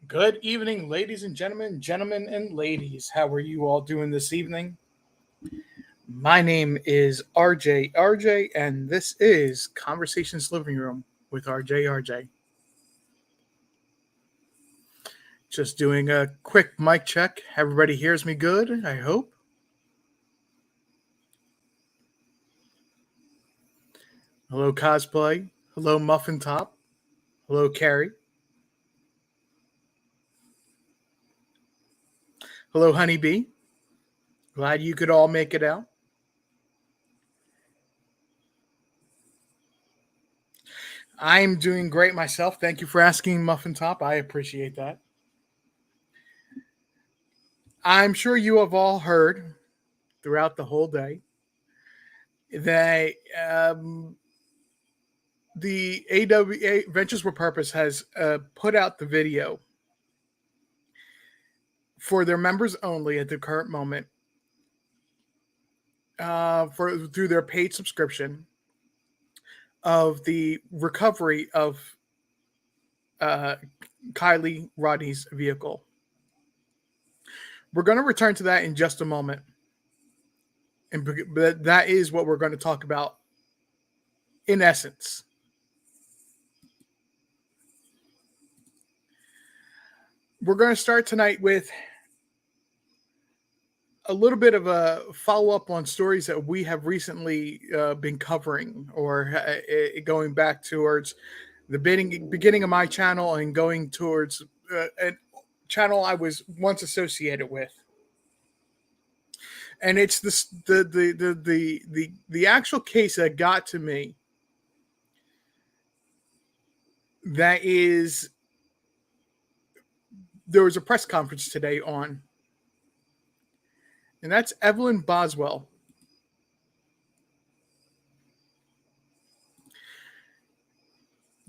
Good evening, ladies and gentlemen and ladies. How are you all doing this evening? My name is RJ, and this is Conversations Living Room with RJ. Just doing a quick mic check. Everybody hears me good, I hope. Hello, Cosplay. Hello, Muffin Top. Hello, Carrie. Hello, Honeybee. Glad you could all make it out. I'm doing great myself. Thank you for asking, Muffin Top. I appreciate that. I'm sure you have all heard throughout the whole day that the AWA Ventures with Purpose has put out the video for their members only at the current moment for through their paid subscription of the recovery of uh, Kylie Rodney's vehicle. We're going to return to that in just a moment, and that is what we're going to talk about in essence. We're going to start tonight with a little bit of a follow up on stories that we have recently been covering, or going back towards the beginning of my channel and going towards a channel I was once associated with. And it's this the actual case that got to me. That is, there was a press conference today on, and that's Evelyn Boswell.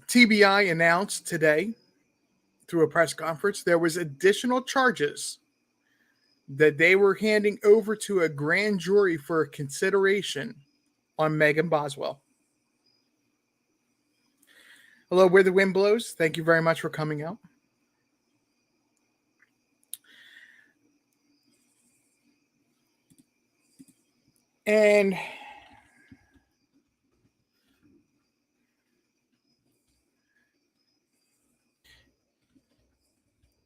TBI announced today through a press conference there was additional charges that they were handing over to a grand jury for consideration on Megan Boswell. Hello, Where the Wind Blows. Thank you very much for coming out. And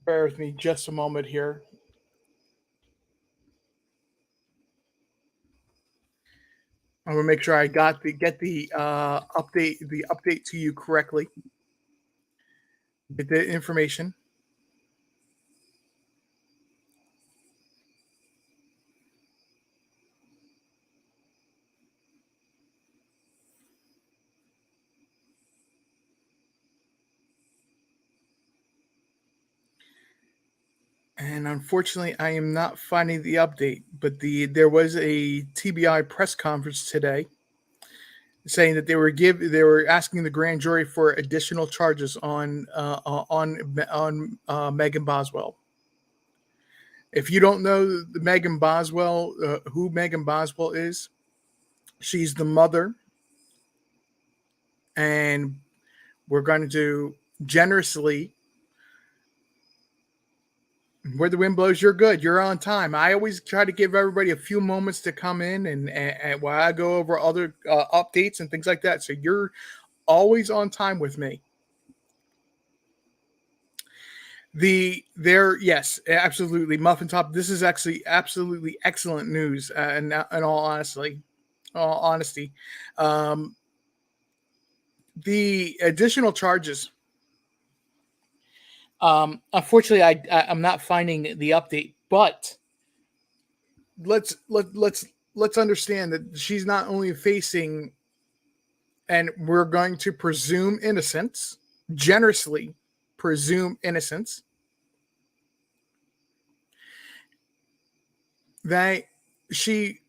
bear with me just a moment here. I'm gonna make sure I get the update to you correctly. Get the information. And unfortunately, I am not finding the update. But there was a TBI press conference today saying that they were asking the grand jury for additional charges on Megan Boswell. If you don't know the Megan Boswell, who Megan Boswell is, she's the mother, and we're going to generously. Where the wind blows, you're good. You're on time. I always try to give everybody a few moments to come in, and while I go over other updates and things like that. So you're always on time with me. Yes, absolutely, Muffin Top. This is actually absolutely excellent news. And in all honesty, the additional charges. Unfortunately, I'm not finding the update, but let's understand that she's not only facing, and we're going to presume innocence, generously presume innocence, that she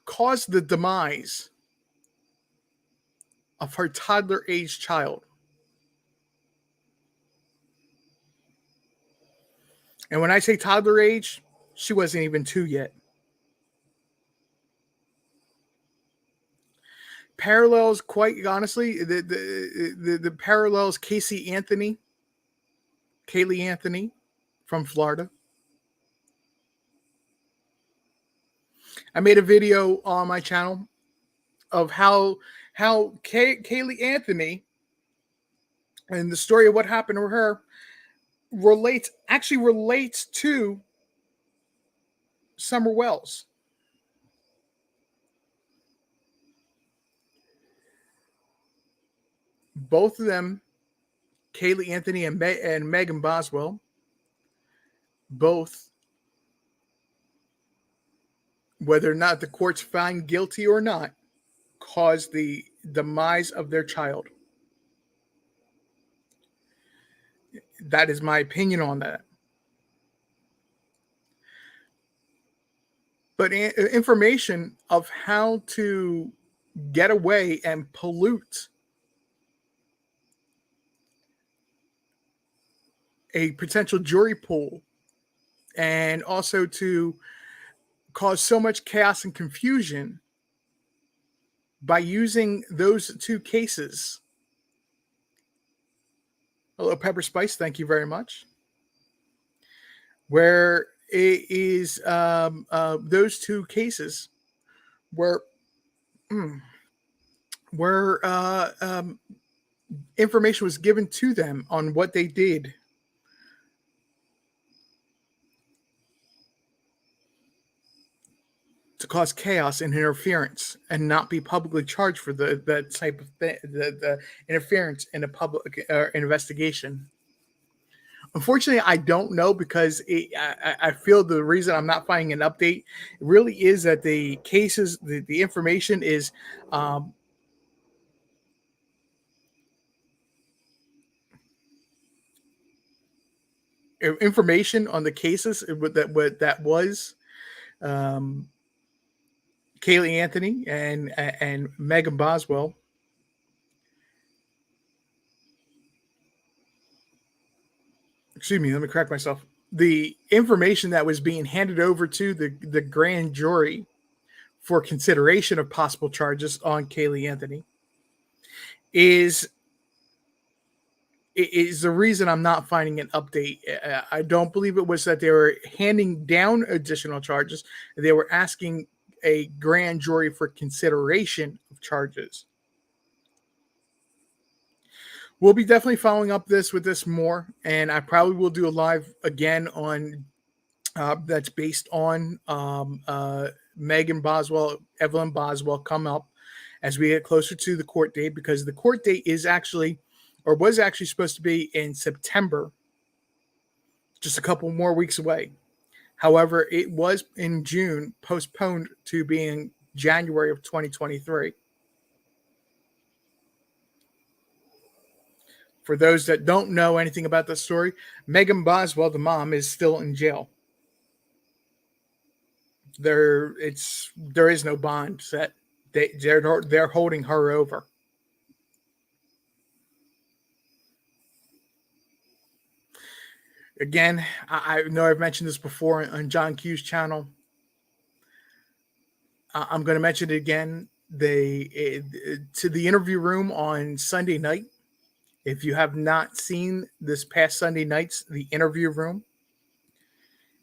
caused the demise of her toddler age child. And when I say toddler age, she wasn't even 2 yet. Parallels, quite honestly, the parallels Casey Anthony Kaylee Anthony from Florida. I made a video on my channel of how Kaylee Anthony and the story of what happened to her relates to Summer Wells. Both of them, Kaylee Anthony and Megan Boswell, both, whether or not the courts find guilty or not, caused the demise of their child. That is my opinion on that. But information of how to get away and pollute a potential jury pool, and also to cause so much chaos and confusion by using those two cases. Hello, Pepper Spice. Thank you very much. Where it is those two cases where information was given to them on what they did to cause chaos and interference, and not be publicly charged for that type of thing, the interference in a public investigation. Unfortunately, I don't know, because I feel the reason I'm not finding an update really is that the cases, the information is information on the cases that was Kaylee Anthony and Megan Boswell. Excuse me, let me correct myself. The information that was being handed over to the grand jury for consideration of possible charges on Kaylee Anthony is the reason I'm not finding an update. I don't believe it was that they were handing down additional charges. They were asking a grand jury for consideration of charges. We'll be definitely following up with this more, and I probably will do a live again on that's based on Megan Boswell, Evelyn Boswell, come up as we get closer to the court date, because the court date is actually, or was actually, supposed to be in September, just a couple more weeks away. However, it was in June, postponed to being January of 2023. For those that don't know anything about the story, Megan Boswell, the mom, is still in jail. There is no bond set. They're holding her over. Again, I know I've mentioned this before on John Q's channel. I'm going to mention it again. To the interview room on Sunday night. If you have not seen this past Sunday night's The Interview Room,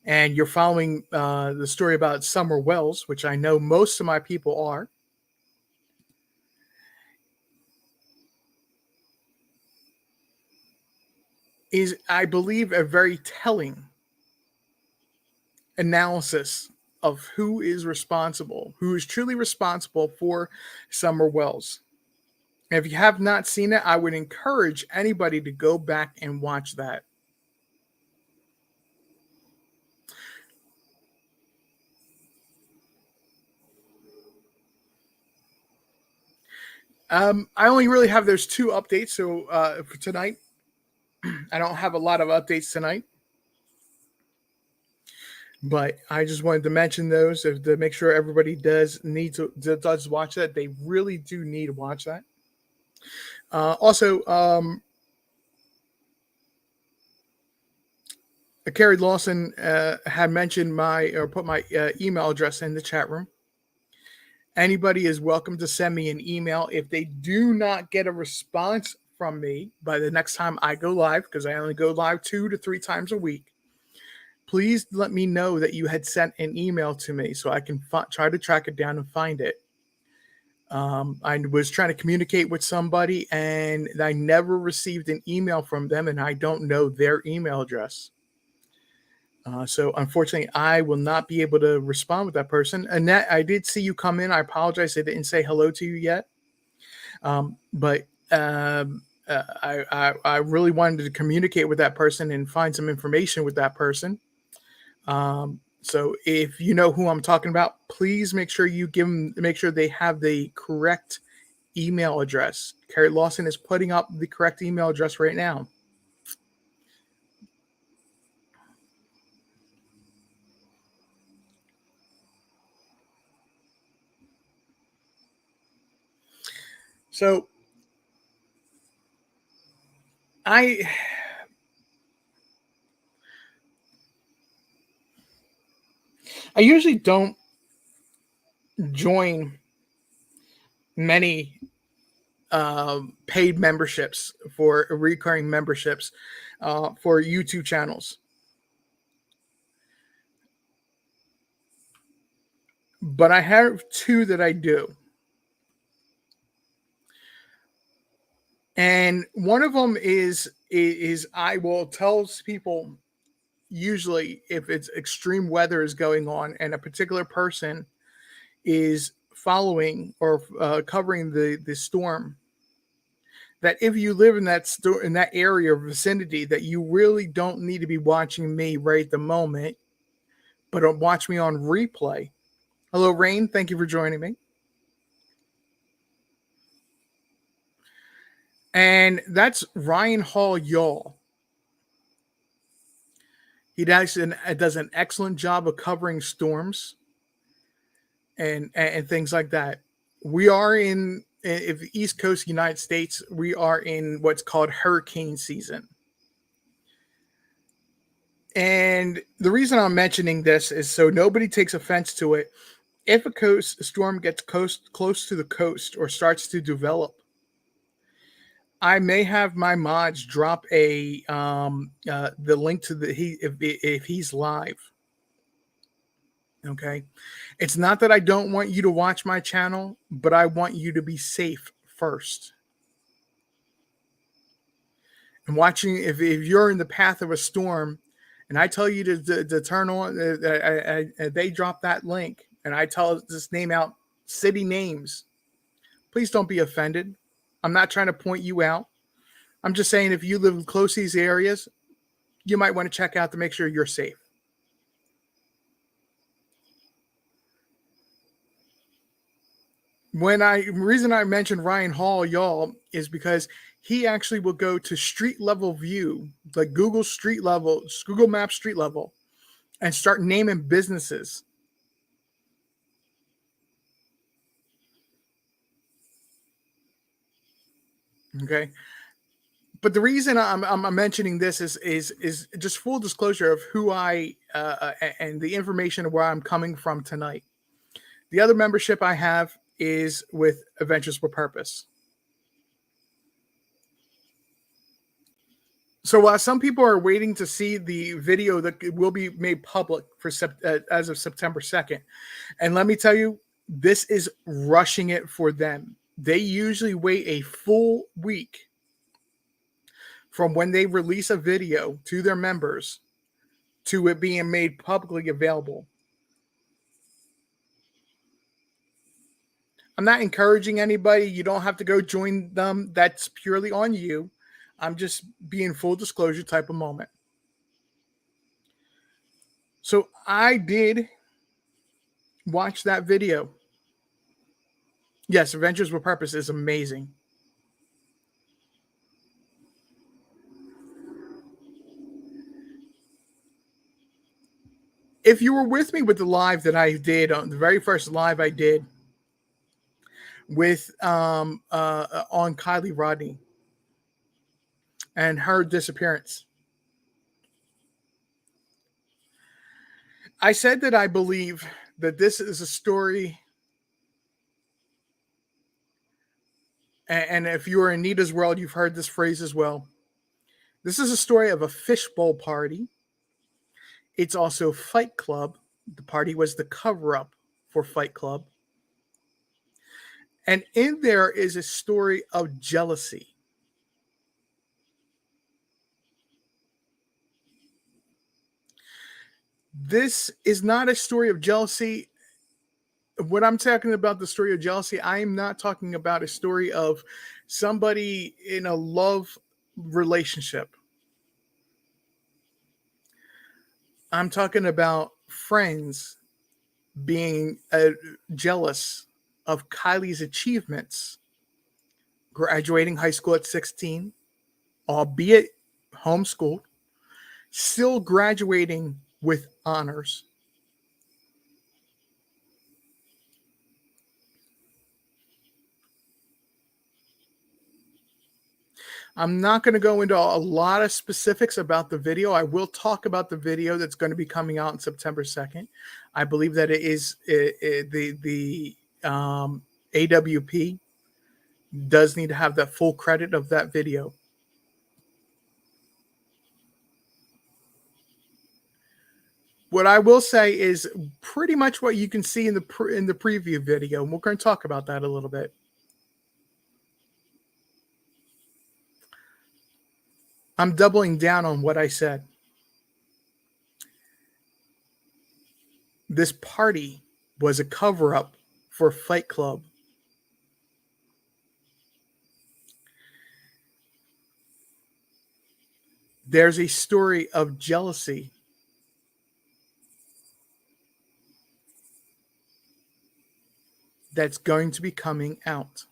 and you're following the story about Summer Wells, which I know most of my people are, is, I believe, a very telling analysis of who is truly responsible for Summer Wells. If you have not seen it, I would encourage anybody to go back and watch that. I only really have those two updates. So for tonight, I don't have a lot of updates tonight. But I just wanted to mention those to make sure everybody does watch that. They really do need to watch that. Also, Carrie Lawson had mentioned put my email address in the chat room. Anybody is welcome to send me an email. If they do not get a response from me by the next time I go live, because I only go live 2 to 3 times a week, please let me know that you had sent an email to me so I can try to track it down and find it. I was trying to communicate with somebody and I never received an email from them, and I don't know their email address. So unfortunately, I will not be able to respond with that person. Annette, I did see you come in. I apologize. I didn't say hello to you yet. But I really wanted to communicate with that person and find some information with that person. So if you know who I'm talking about, please make sure you make sure they have the correct email address. Carrie Lawson is putting up the correct email address right now. So I usually don't join many paid memberships for recurring memberships for YouTube channels. But I have two that I do. And one of them is I will tell people, usually if it's extreme weather is going on and a particular person is following or covering the storm, that if you live in in that area or vicinity, that you really don't need to be watching me right at the moment, but watch me on replay. Hello, Rain. Thank you for joining me. And that's Ryan Hall Y'all. He does an excellent job of covering storms and things like that. We are if the East Coast United States, we are in what's called hurricane season. And the reason I'm mentioning this is so nobody takes offense to it. If a coast storm gets close to the coast or starts to develop, I may have my mods drop the link to if he's live. Okay, it's not that I don't want you to watch my channel, but I want you to be safe first. And watching if you're in the path of a storm, and I tell you to turn on, they drop that link, and I tell this name out city names. Please don't be offended. I'm not trying to point you out. I'm just saying if you live close to these areas, you might want to check out to make sure you're safe. Reason I mentioned Ryan Hall, y'all, is because he actually will go to street level view, like Google Maps street level, and start naming businesses. Okay. But the reason I'm mentioning this is just full disclosure of who and the information of where I'm coming from tonight. The other membership I have is with Adventures with Purpose. So while some people are waiting to see the video that will be made public for as of September 2nd, and let me tell you, this is rushing it for them. They usually wait a full week from when they release a video to their members to it being made publicly available. I'm not encouraging anybody. You don't have to go join them. That's purely on you. I'm just being full disclosure type of moment. So I did watch that video. Yes, Adventures with Purpose is amazing. If you were with me with the live that I did on the very first live I did with on Kylie Rodney and her disappearance, I said that I believe that this is a story And if you are in Nita's world, you've heard this phrase as well. This is a story of a fishbowl party. It's also Fight Club. The party was the cover up for Fight Club. And in there is a story of jealousy. This is not a story of jealousy. When I'm talking about the story of jealousy, I am not talking about a story of somebody in a love relationship. I'm talking about friends being jealous of Kylie's achievements, graduating high school at 16, albeit homeschooled, still graduating with honors. I'm not going to go into a lot of specifics about the video. I will talk about the video that's going to be coming out on September 2nd. I believe that it is the AWP does need to have that full credit of that video. What I will say is pretty much what you can see in the preview video, and we're going to talk about that a little bit. I'm doubling down on what I said. This party was a cover-up for Fight Club. There's a story of jealousy that's going to be coming out.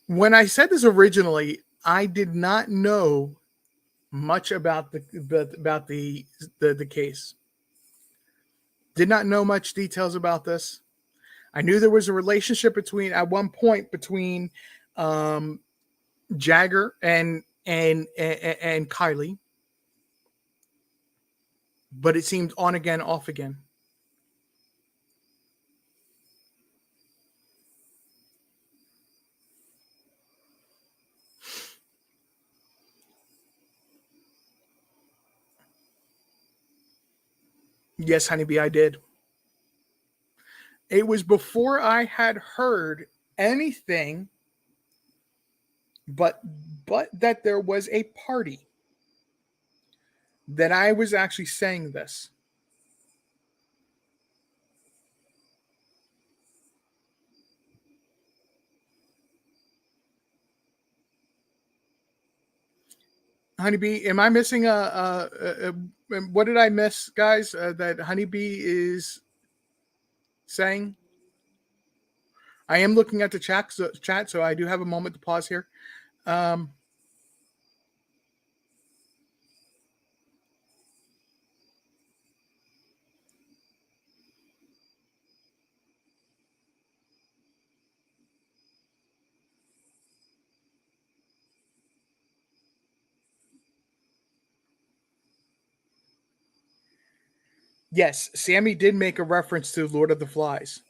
When I said this originally, I did not know much about the case. Did not know much details about this. I knew there was a relationship at one point between Jagger and Kylie, but it seemed on again, off again. Yes, honeybee, I did. It was before I had heard anything but that there was a party that I was actually saying this. Honeybee, am I missing what did I miss, guys? That Honeybee is saying? I am looking at the chat, so I do have a moment to pause here. Yes, Sammy did make a reference to Lord of the Flies.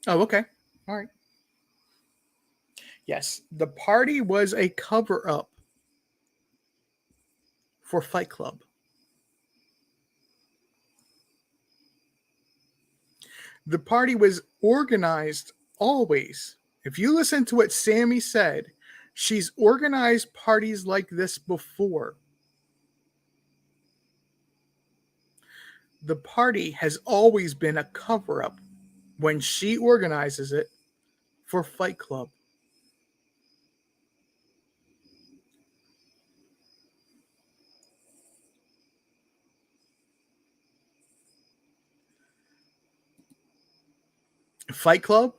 Oh, okay. All right. Yes, the party was a cover up for Fight Club. The party was organized always. If you listen to what Sammy said, she's organized parties like this before. The party has always been a cover up when she organizes it for Fight Club. Fight Club,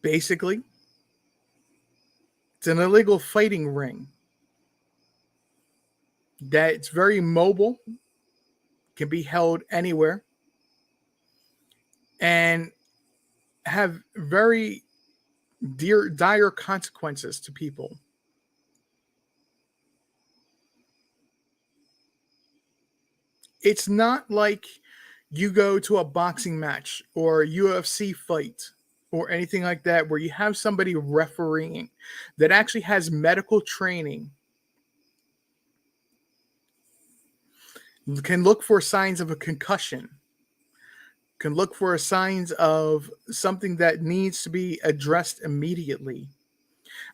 basically, it's an illegal fighting ring that's very mobile, can be held anywhere, and have very dire consequences to people. It's not like you go to a boxing match or UFC fight or anything like that where you have somebody refereeing that actually has medical training, can look for signs of a concussion, can look for signs of something that needs to be addressed immediately.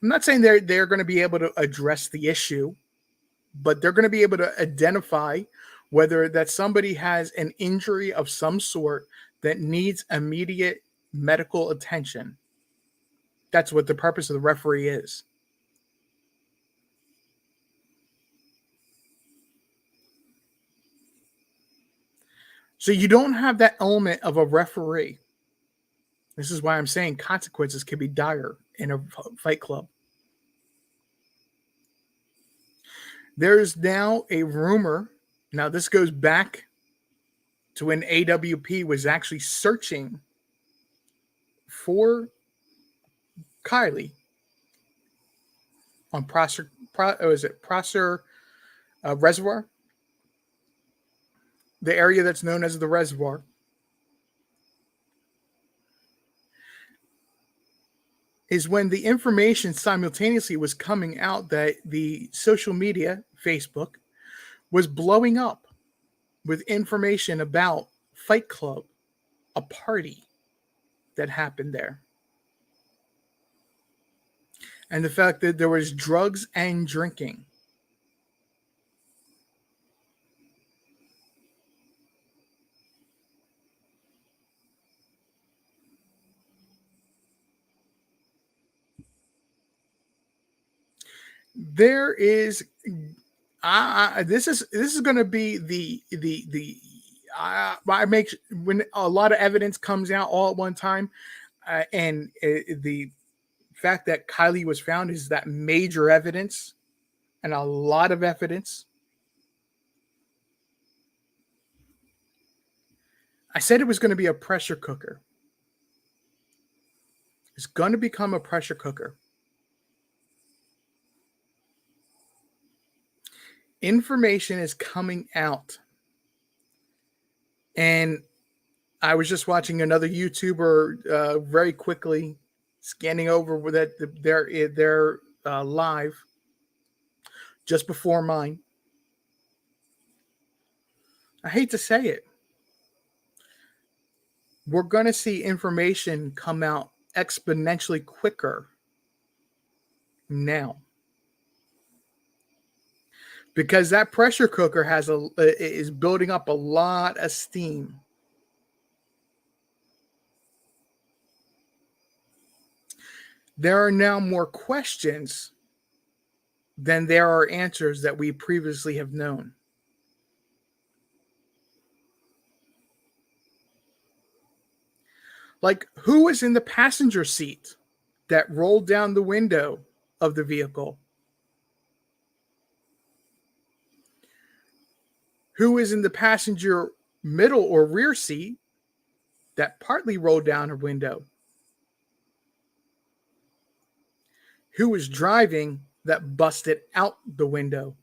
I'm not saying they're going to be able to address the issue, but they're going to be able to identify whether that somebody has an injury of some sort that needs immediate medical attention. That's what the purpose of the referee is. So you don't have that element of a referee. This is why I'm saying consequences can be dire in a fight club. There's now a rumor. Now, this goes back to when AWP was actually searching for Kylie on Prosser Reservoir, the area that's known as the Reservoir. Is when the information simultaneously was coming out that the social media, Facebook, was blowing up with information about Fight Club, a party that happened there. And the fact that there was drugs and drinking. There is this is going to be the I make when a lot of evidence comes out all at one time, and the fact that Kylie was found is that major evidence, and a lot of evidence. I said it was going to be a pressure cooker. It's going to become a pressure cooker. Information is coming out. And I was just watching another YouTuber very quickly scanning over that their live just before mine. I hate to say it. We're going to see information come out exponentially quicker now. Because that pressure cooker is building up a lot of steam. There are now more questions than there are answers that we previously have known. Like, who was in the passenger seat that rolled down the window of the vehicle? Who is in the passenger middle or rear seat that partly rolled down a window? Who was driving that busted out the window?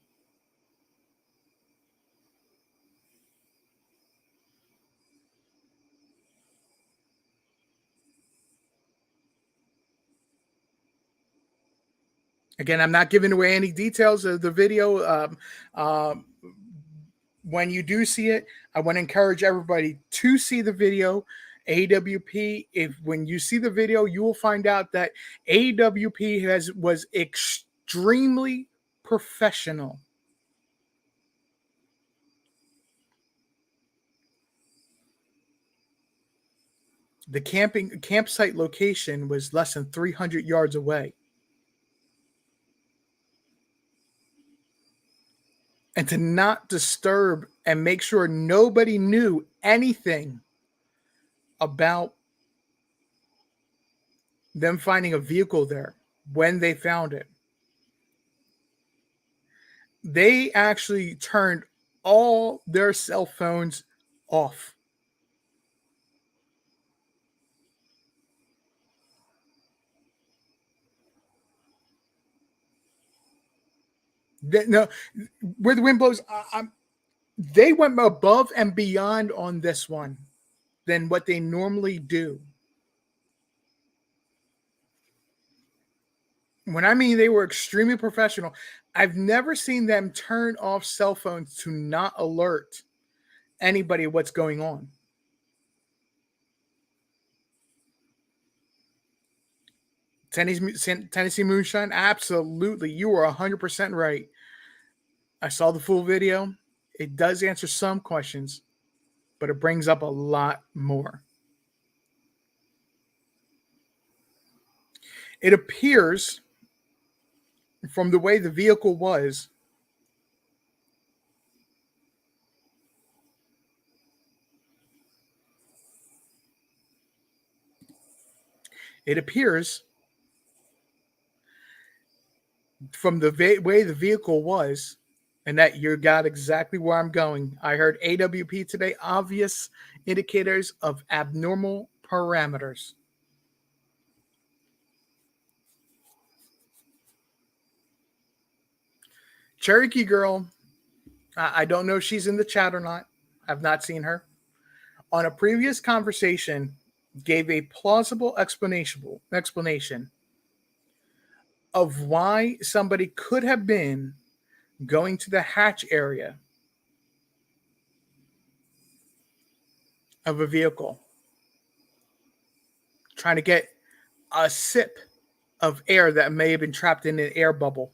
Again, I'm not giving away any details of the video. When you do see it, I want to encourage everybody to see the video. AWP, if when you see the video, you will find out that AWP was extremely professional. The campsite location was less than 300 yards away. And to not disturb and make sure nobody knew anything about them finding a vehicle there when they found it. They actually turned all their cell phones off. No, where the wind blows, They went above and beyond on this one than what they normally do. When I mean they were extremely professional, I've never seen them turn off cell phones to not alert anybody what's going on. Tennessee Moonshine, absolutely. You were 100% right. I saw the full video. It does answer some questions, but it brings up a lot more. It appears from the way the vehicle was, it appears from the way the vehicle was, and that you got exactly where I'm going. I heard AWP today, obvious indicators of abnormal parameters. Cherokee Girl, I don't know if she's in the chat or not. I've not seen her. On a previous conversation, gave a plausible explanation of why somebody could have been going to the hatch area of a vehicle, trying to get a sip of air that may have been trapped in an air bubble.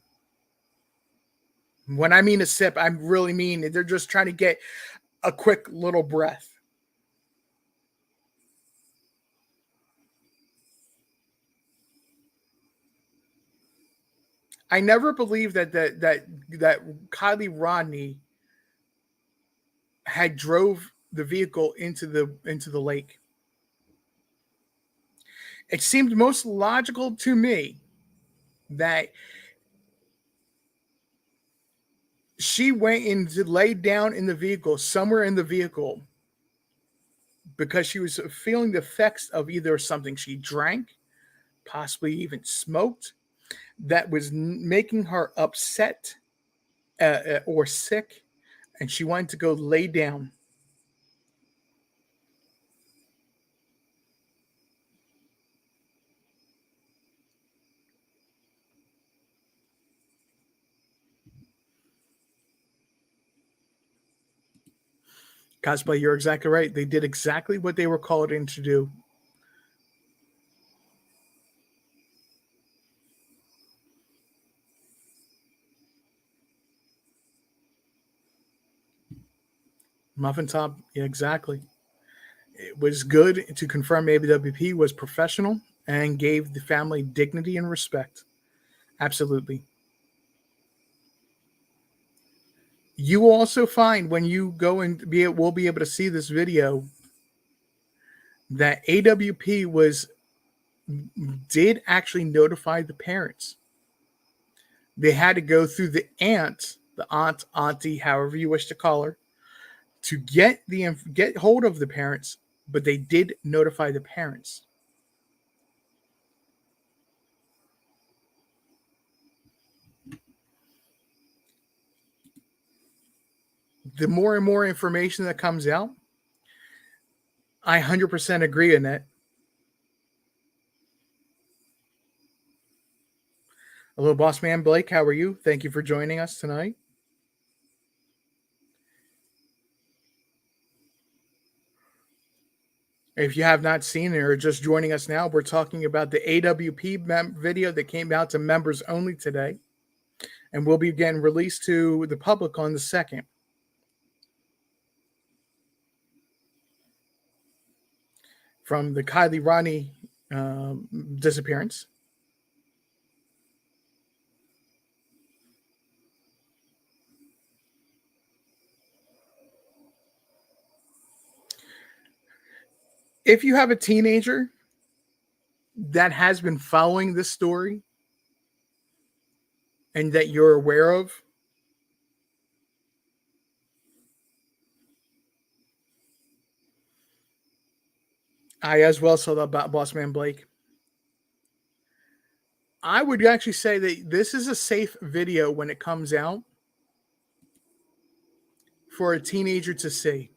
When I mean a sip, I really mean they're just trying to get a quick little breath. I never believed that Kylie Rodney had drove the vehicle into the lake. It seemed most logical to me that she went and laid down in the vehicle, somewhere in the vehicle, because she was feeling the effects of either something she drank, possibly even smoked, that was making her upset or sick, and she wanted to go lay down. Cosplay, you're exactly right. They did exactly what they were called in to do. Muffin Top, yeah, exactly. It was good to confirm ABWP was professional and gave the family dignity and respect. Absolutely. You will also find when you go and we'll be able to see this video that AWP did actually notify the parents. They had to go through the aunt, auntie, however you wish to call her, to get hold of the parents, but they did notify the parents. The more and more information that comes out, I 100% agree in that. Hello, boss man Blake. How are you? Thank you for joining us tonight. If you have not seen it or just joining us now, we're talking about the AWP video that came out to members only today and will be again released to the public on the 2nd. From the Kylie Rodney disappearance. If you have a teenager that has been following this story and that you're aware of, I as well saw about Boss Man Blake. I would actually say that this is a safe video when it comes out for a teenager to see.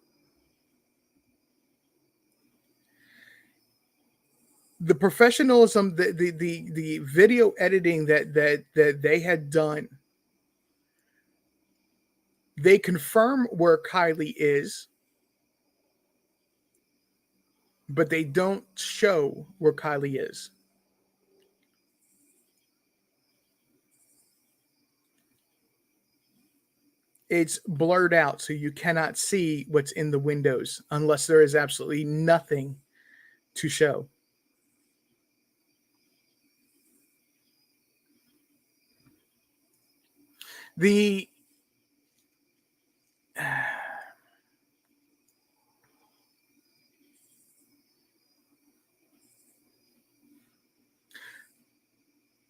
The professionalism, the video editing that they had done, they confirm where Kylie is, but they don't show where Kylie is. It's blurred out, so you cannot see what's in the windows unless there is absolutely nothing to show. The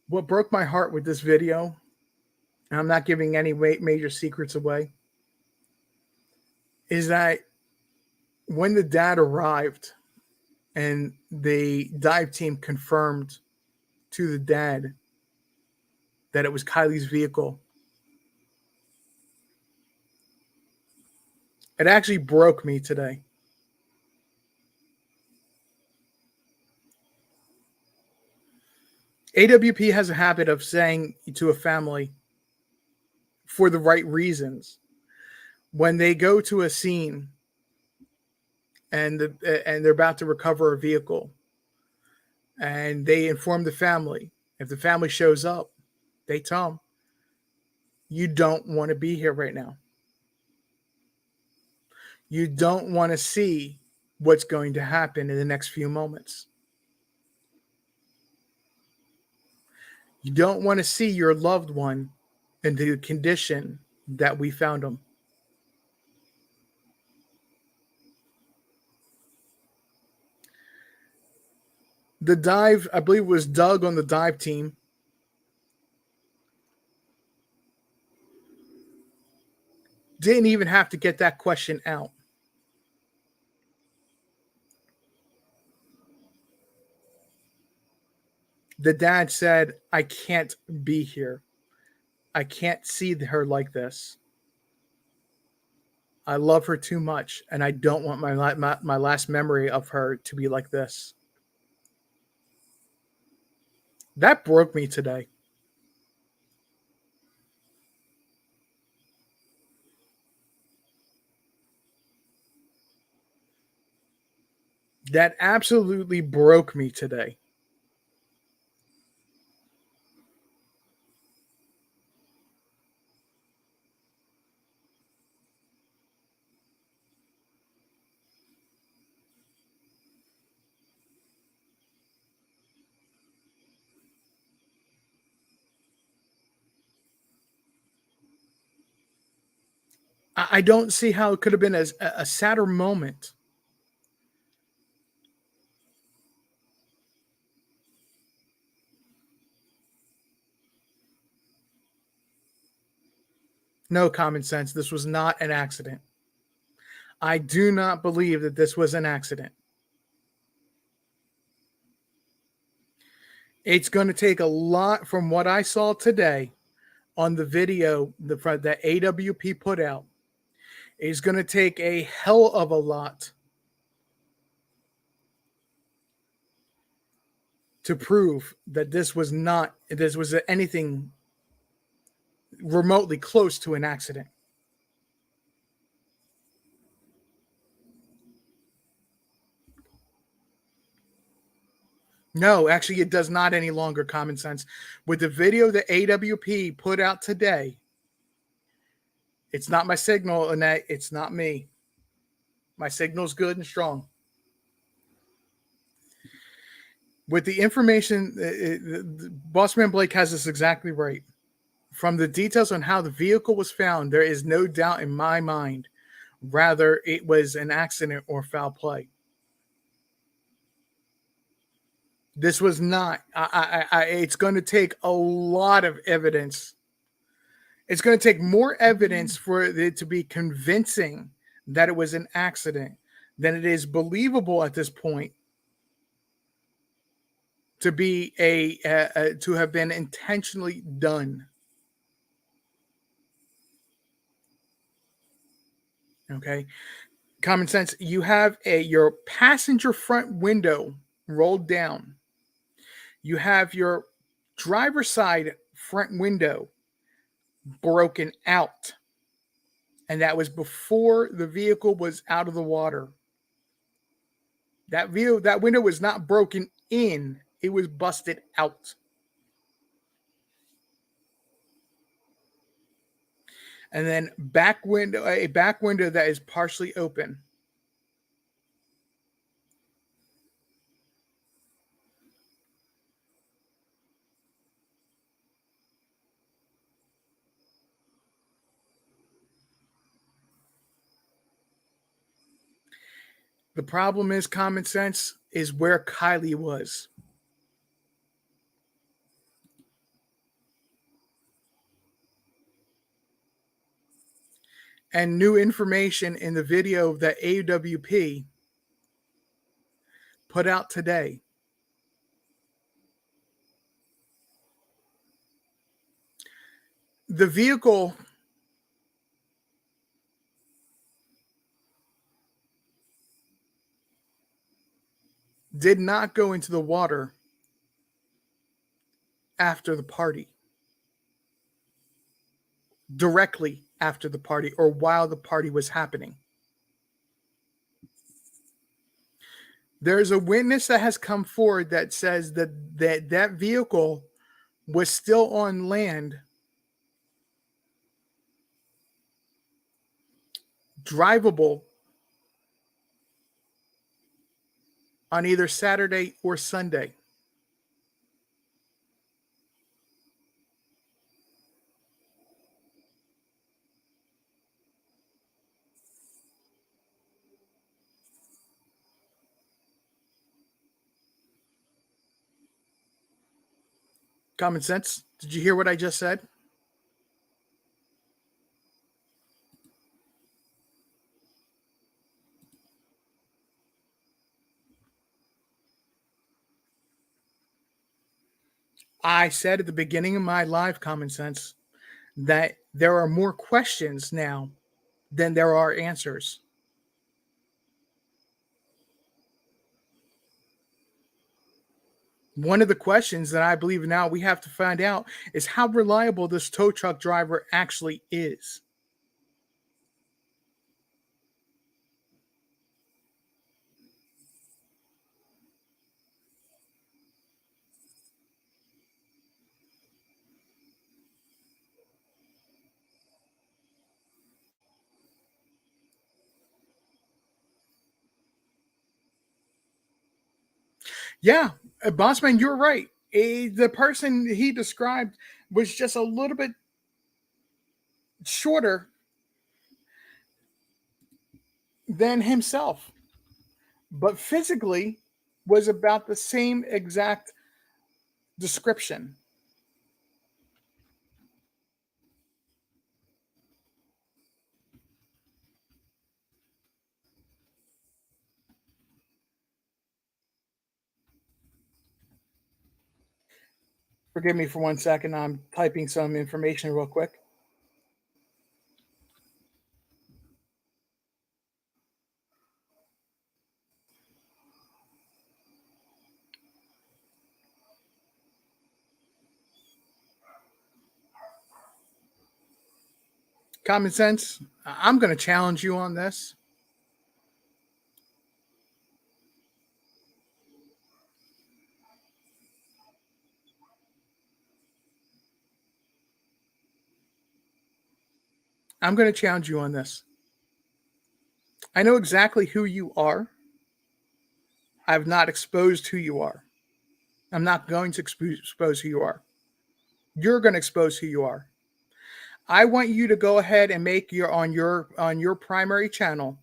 what broke my heart with this video, and I'm not giving any major secrets away, is that when the dad arrived and the dive team confirmed to the dad that it was Kylie's vehicle, it actually broke me today. AWP has a habit of saying to a family, for the right reasons, when they go to a scene and they're about to recover a vehicle, and they inform the family. If the family shows up, they tell them, you don't want to be here right now. You don't want to see what's going to happen in the next few moments. You don't want to see your loved one in the condition that we found them. The dive, I believe it was Doug on the dive team, didn't even have to get that question out. The dad said, I can't be here. I can't see her like this. I love her too much, and I don't want my last memory of her to be like this. That broke me today. That absolutely broke me today. I don't see how it could have been a sadder moment. No, common sense. This was not an accident. I do not believe that this was an accident. It's going to take a lot from what I saw today on the video that AWP put out. It's going to take a hell of a lot to prove that this was anything remotely close to an accident. No, actually, it does not any longer, common sense. With the video that AWP put out today, it's not my signal, Annette. It's not me. My signal's good and strong. With the information, Bossman Blake has this exactly right. From the details on how the vehicle was found, there is no doubt in my mind. Rather, it was an accident or foul play. This was not. It's going to take a lot of evidence. It's going to take more evidence for it to be convincing that it was an accident than it is believable at this point to be to have been intentionally done. Okay. Common sense. You have your passenger front window rolled down. You have your driver's side front window broken out. And that was before the vehicle was out of the water. That window was not broken in, it was busted out. And then a back window that is partially open. The problem is common sense is where Kylie was. And new information in the video that AWP put out today. The vehicle did not go into the water after the party, directly after the party or while the party was happening. There's a witness that has come forward that says that vehicle was still on land, drivable on either Saturday or Sunday. Common sense. Did you hear what I just said? I said at the beginning of my live common sense that there are more questions now than there are answers. One of the questions that I believe now we have to find out is how reliable this tow truck driver actually is. Yeah, Bossman, you're right. The person he described was just a little bit shorter than himself, but physically was about the same exact description. Forgive me for 1 second. I'm typing some information real quick. Common sense, I'm going to challenge you on this. I'm going to challenge you on this. I know exactly who you are. I've not exposed who you are. I'm not going to expose who you are. You're going to expose who you are. I want you to go ahead and make your primary channel.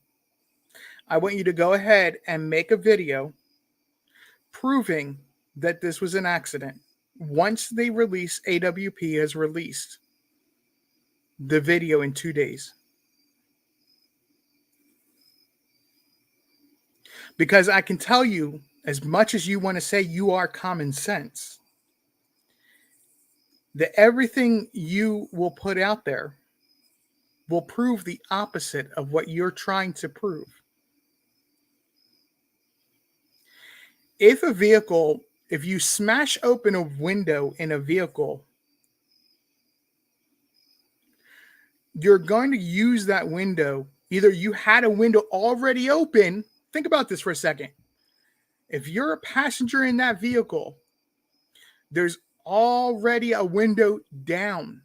I want you to go ahead and make a video proving that this was an accident. Once they release, AWP has released the video in 2 days. Because I can tell you, as much as you want to say you are common sense, that everything you will put out there will prove the opposite of what you're trying to prove. If you smash open a window in a vehicle, you're going to use that window. Either you had a window already open. Think about this for a second. If you're a passenger in that vehicle, there's already a window down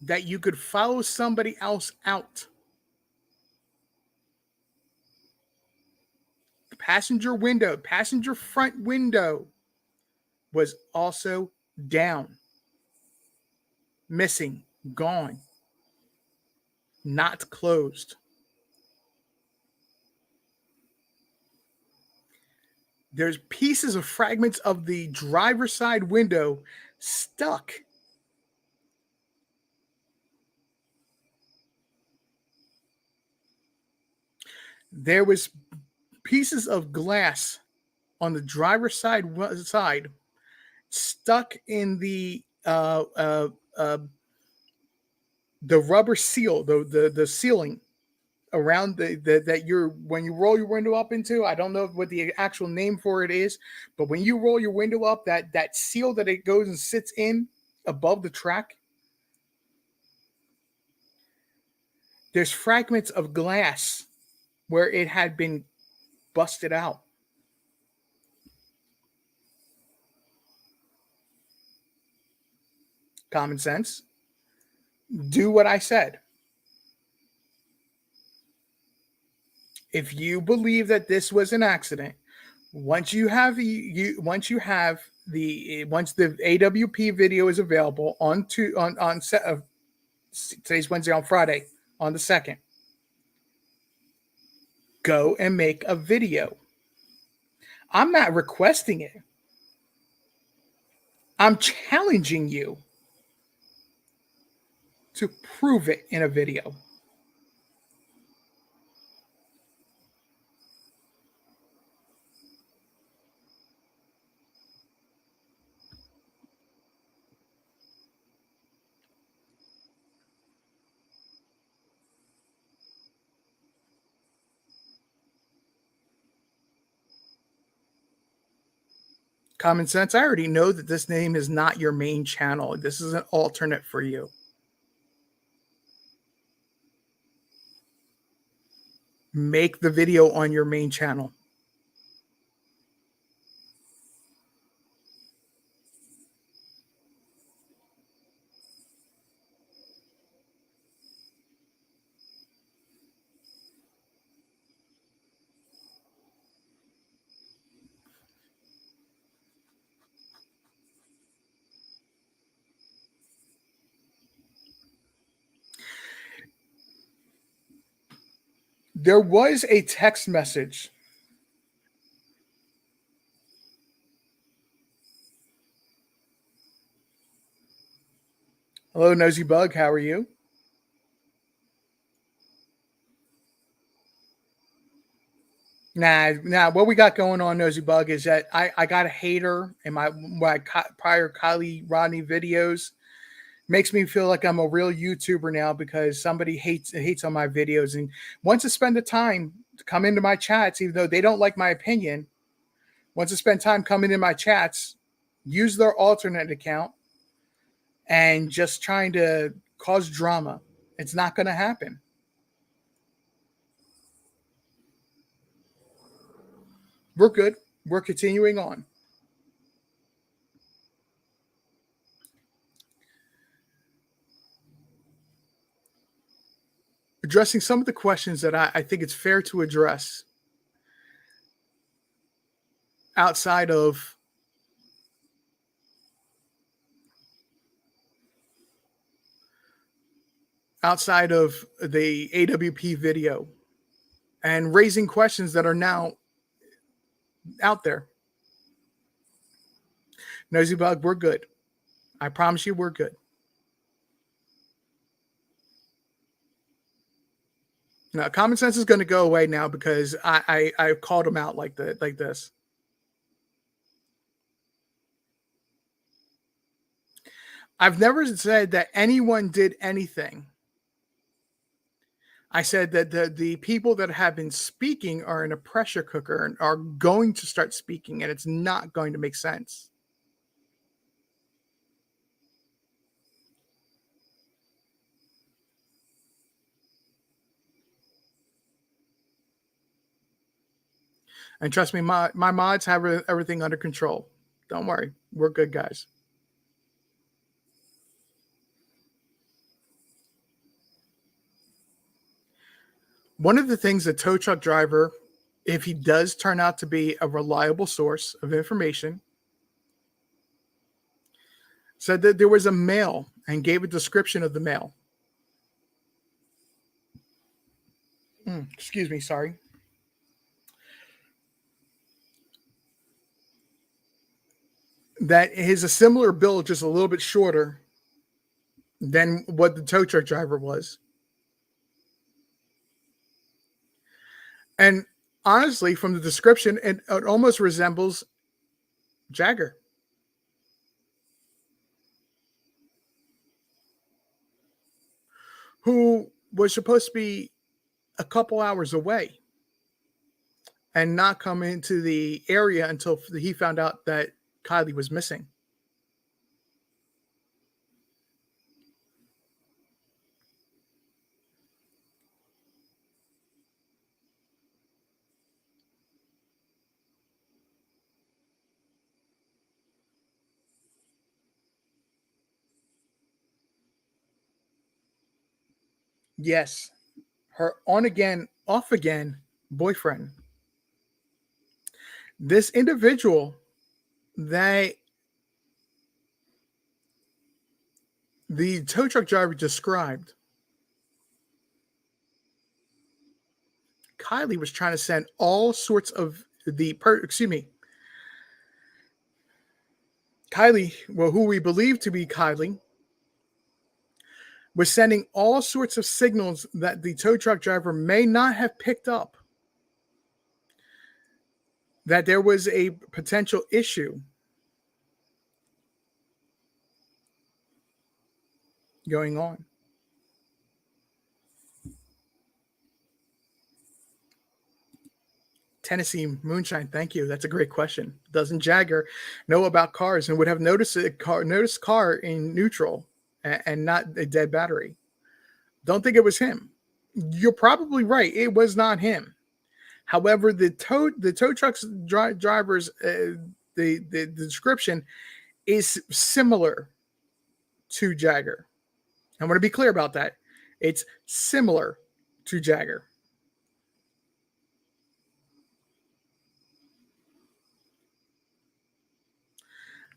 that you could follow somebody else out. The passenger front window was also down, missing, gone, not closed. There's pieces of fragments of the driver's side window stuck. There was pieces of glass on the driver's side stuck in the rubber seal, the sealing around that you're when you roll your window up into. I don't know what the actual name for it is, but when you roll your window up, that seal that it goes and sits in above the track, there's fragments of glass where it had been busted out. Common sense. Do what I said. If you believe that this was an accident, once the AWP video is available on today's Wednesday, on Friday, on the 2nd, go and make a video. I'm not requesting it. I'm challenging you to prove it in a video. Common sense. I already know that this name is not your main channel. This is an alternate for you. Make the video on your main channel. There was a text message. Hello, Nosy Bug. How are you? Nah. What we got going on, Nosy Bug, is that I got a hater in my prior Kylie Rodney videos. Makes me feel like I'm a real YouTuber now because somebody hates on my videos and wants to spend the time to come into my chats, even though they don't like my opinion. Wants to spend time coming in my chats, use their alternate account, and just trying to cause drama. It's not going to happen. We're good. We're continuing on. Addressing some of the questions that I think it's fair to address outside of the AWP video and raising questions that are now out there. Nosy Bug, we're good. I promise you we're good. Now, common sense is going to go away now because I called him out like this. I've never said that anyone did anything. I said that the people that have been speaking are in a pressure cooker and are going to start speaking, and it's not going to make sense. And trust me, my mods have everything under control. Don't worry. We're good guys. One of the things a tow truck driver, if he does turn out to be a reliable source of information, said that there was a male and gave a description of the male. Excuse me, sorry. That is a similar build, just a little bit shorter than what the tow truck driver was. And honestly, from the description, it almost resembles Jagger. Who was supposed to be a couple hours away and not come into the area until he found out that Kylie was missing. Yes, her on again, off again boyfriend. This individual that the tow truck driver described, Kylie was trying to send all sorts of Kylie, well, who we believe to be Kylie, was sending all sorts of signals that the tow truck driver may not have picked up, that there was a potential issue going on. Tennessee moonshine, thank you. That's a great question. Doesn't Jagger know about cars and would have noticed car in neutral and not a dead battery? Don't think it was him. You're probably right. It was not him. However, the tow truck's drivers, the description is similar to Jagger. I want to be clear about that. It's similar to Jagger.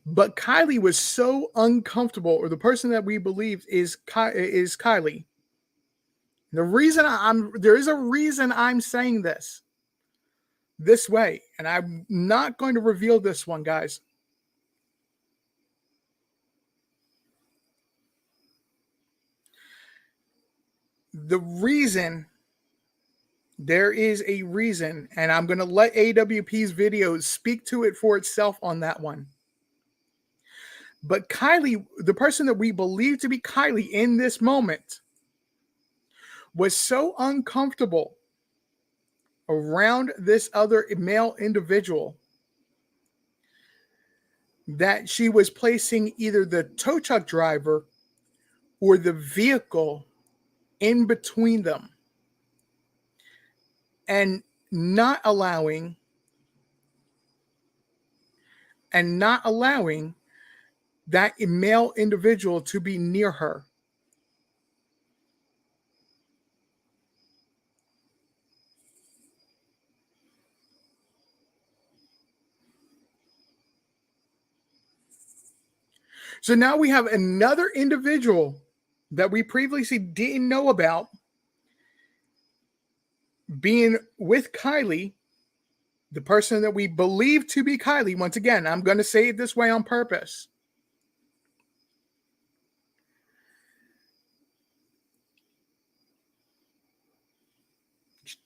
But Kylie was so uncomfortable, or the person that we believe is Kylie. The reason there is a reason I'm saying this way, and I'm not going to reveal this one, guys. The reason, there is a reason, and I'm going to let AWP's videos speak to it for itself on that one. But Kylie, the person that we believe to be Kylie in this moment, was so uncomfortable around this other male individual that she was placing either the tow truck driver or the vehicle in between them and not allowing that male individual to be near her. So now we have another individual that we previously didn't know about being with Kylie, the person that we believe to be Kylie. Once again, I'm going to say it this way on purpose.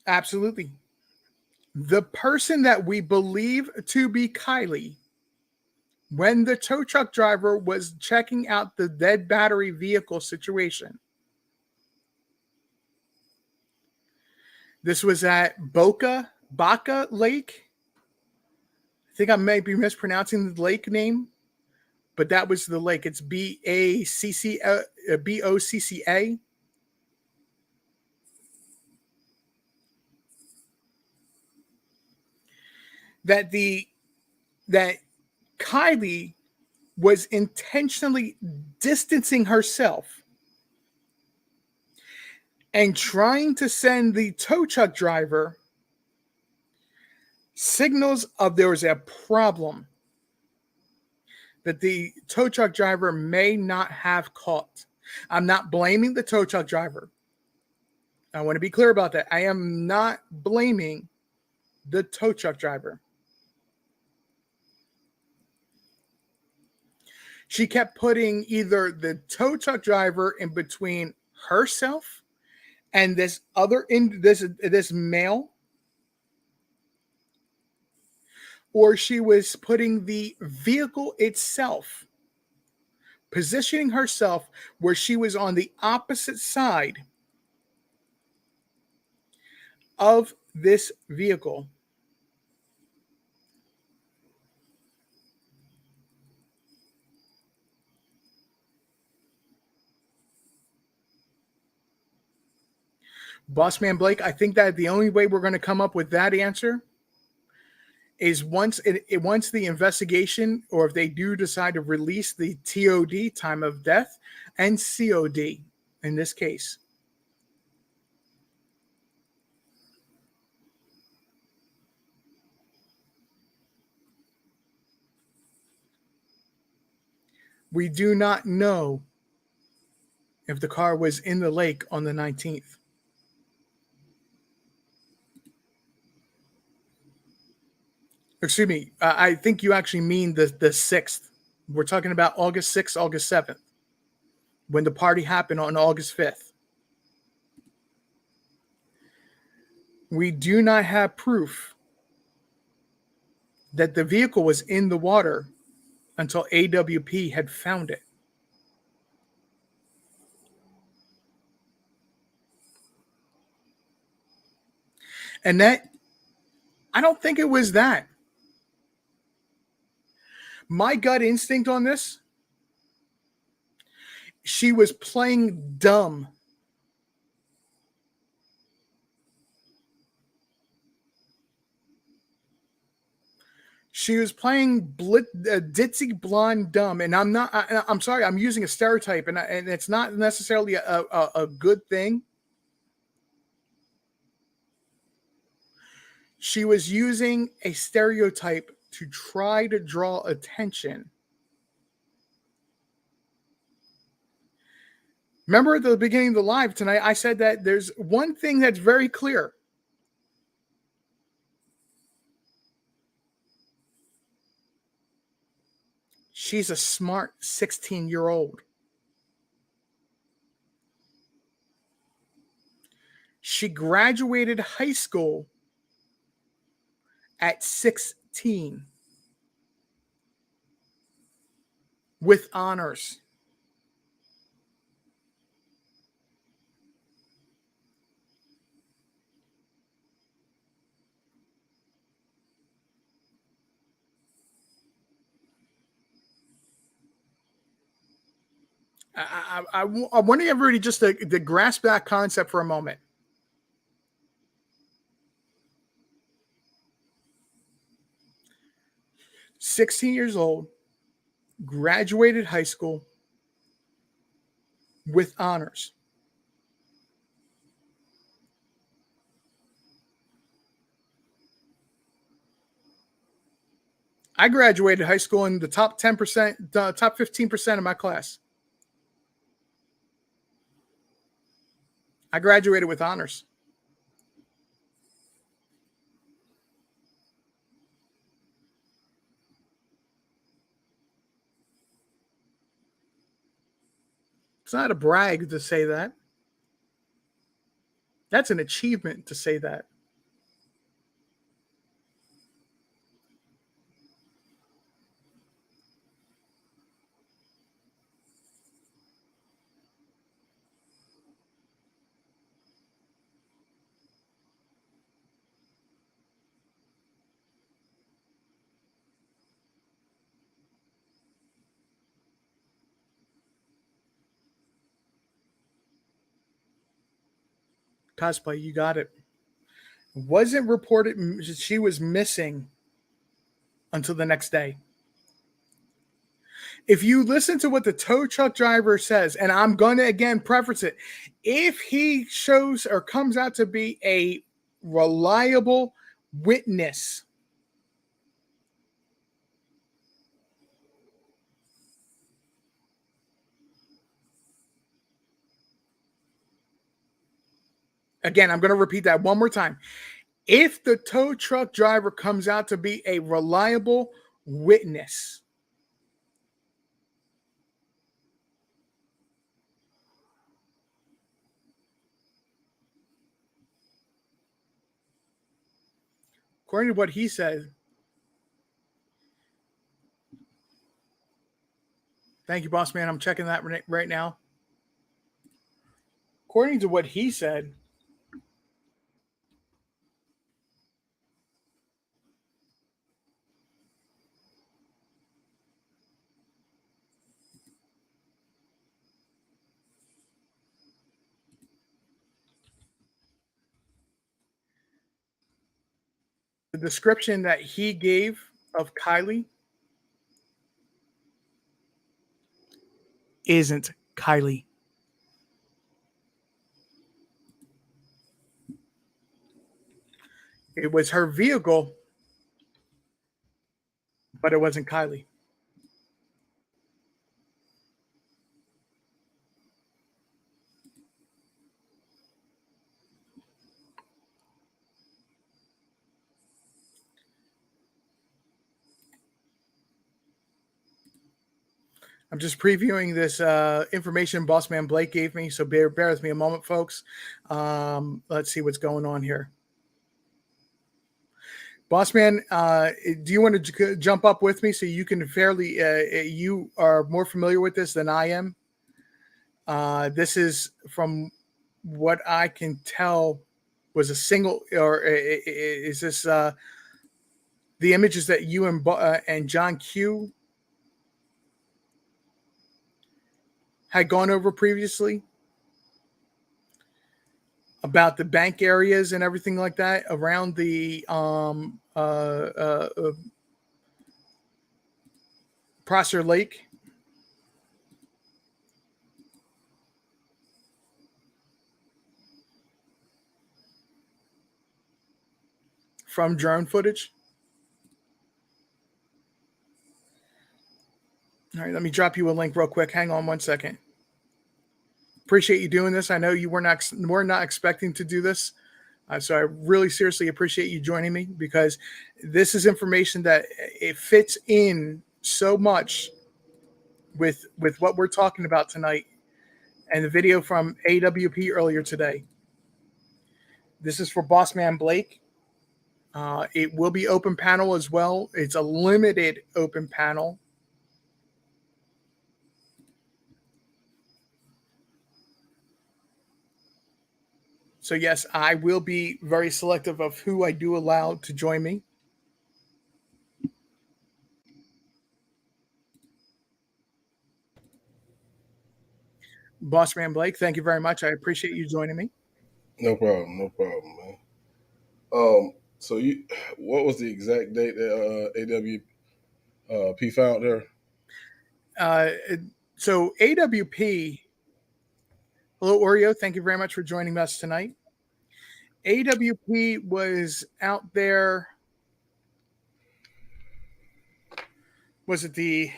Absolutely. The person that we believe to be Kylie when the tow truck driver was checking out the dead battery vehicle situation. This was at Baca Lake. I think I may be mispronouncing the lake name, but that was the lake. It's Bocca. That Kylie was intentionally distancing herself and trying to send the tow truck driver signals of there was a problem that the tow truck driver may not have caught. I'm not blaming the tow truck driver. I want to be clear about that. I am not blaming the tow truck driver. She kept putting either the tow truck driver in between herself and this male, or she was putting the vehicle itself, positioning herself where she was on the opposite side of this vehicle. Bossman Blake, I think that the only way we're going to come up with that answer is once the investigation, or if they do decide to release the TOD, time of death, and COD in this case. We do not know if the car was in the lake on the 19th. Excuse me. I think you actually mean the 6th. We're talking about August 6th, August 7th, when the party happened on August 5th. We do not have proof that the vehicle was in the water until AWP had found it. And that, I don't think it was that. My gut instinct on this, she was playing dumb. She was playing ditzy blonde dumb, and I'm sorry, I'm using a stereotype, and it's not necessarily a good thing. She was using a stereotype to try to draw attention. Remember at the beginning of the live tonight, I said that there's one thing that's very clear. She's a smart 16-year-old. She graduated high school at 16 with honors. I want everybody just to grasp that concept for a moment. "16 years old, graduated high school with honors." I graduated high school in the top 10%, the top 15% of my class. I graduated with honors. It's not a brag to say that. That's an achievement to say that. Cosplay, you got it. Wasn't reported she was missing until the next day. If you listen to what the tow truck driver says, and I'm going to again preface it, if he shows or comes out to be a reliable witness, again, I'm going to repeat that one more time. If the tow truck driver comes out to be a reliable witness, according to what he said, thank you, boss man. I'm checking that right now. According to what he said, the description that he gave of Kylie isn't Kylie. It was her vehicle, but it wasn't Kylie. I'm just previewing this information Boss Man Blake gave me, so bear with me a moment, folks. Let's see what's going on here. Boss Man, do you want to jump up with me so you can fairly, you are more familiar with this than I am? This is, from what I can tell, was a single, or is this the images that you and John Q had gone over previously about the bank areas and everything like that around the Prosser Lake? From drone footage. All right, let me drop you a link real quick. Hang on one second. Appreciate you doing this. I know you were not expecting to do this, so I really seriously appreciate you joining me, because this is information that it fits in so much with what we're talking about tonight, and the video from AWP earlier today. This is for Boss Man Blake. It will be open panel as well. It's a limited open panel. So yes, I will be very selective of who I do allow to join me. Boss Man Blake, thank you very much. I appreciate you joining me. No problem, man. So what was the exact date that AWP found her? So AWP, hello Oreo, thank you very much for joining us tonight. AWP was out there. Was it the?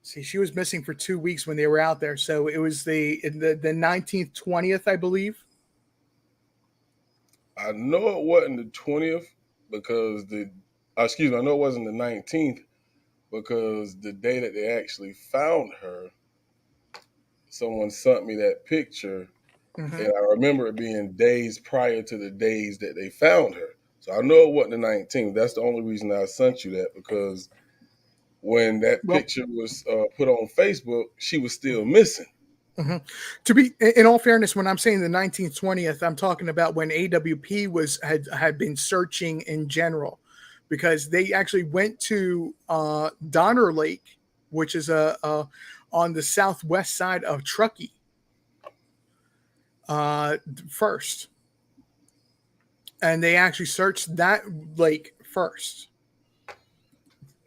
See, she was missing for 2 weeks when they were out there, so it was the 19th, 20th, I believe. I know it wasn't the 20th because I know it wasn't the 19th because the day that they actually found her, someone sent me that picture, and I remember it being days prior to the days that they found her. So I know it wasn't the 19th. That's the only reason I sent you that, because when that picture was put on Facebook, she was still missing. Mm-hmm. To be, in all fairness, when I'm saying the 19th, 20th, I'm talking about when AWP had been searching in general, because they actually went to Donner Lake, which is on the southwest side of Truckee. first, and they actually searched that lake first.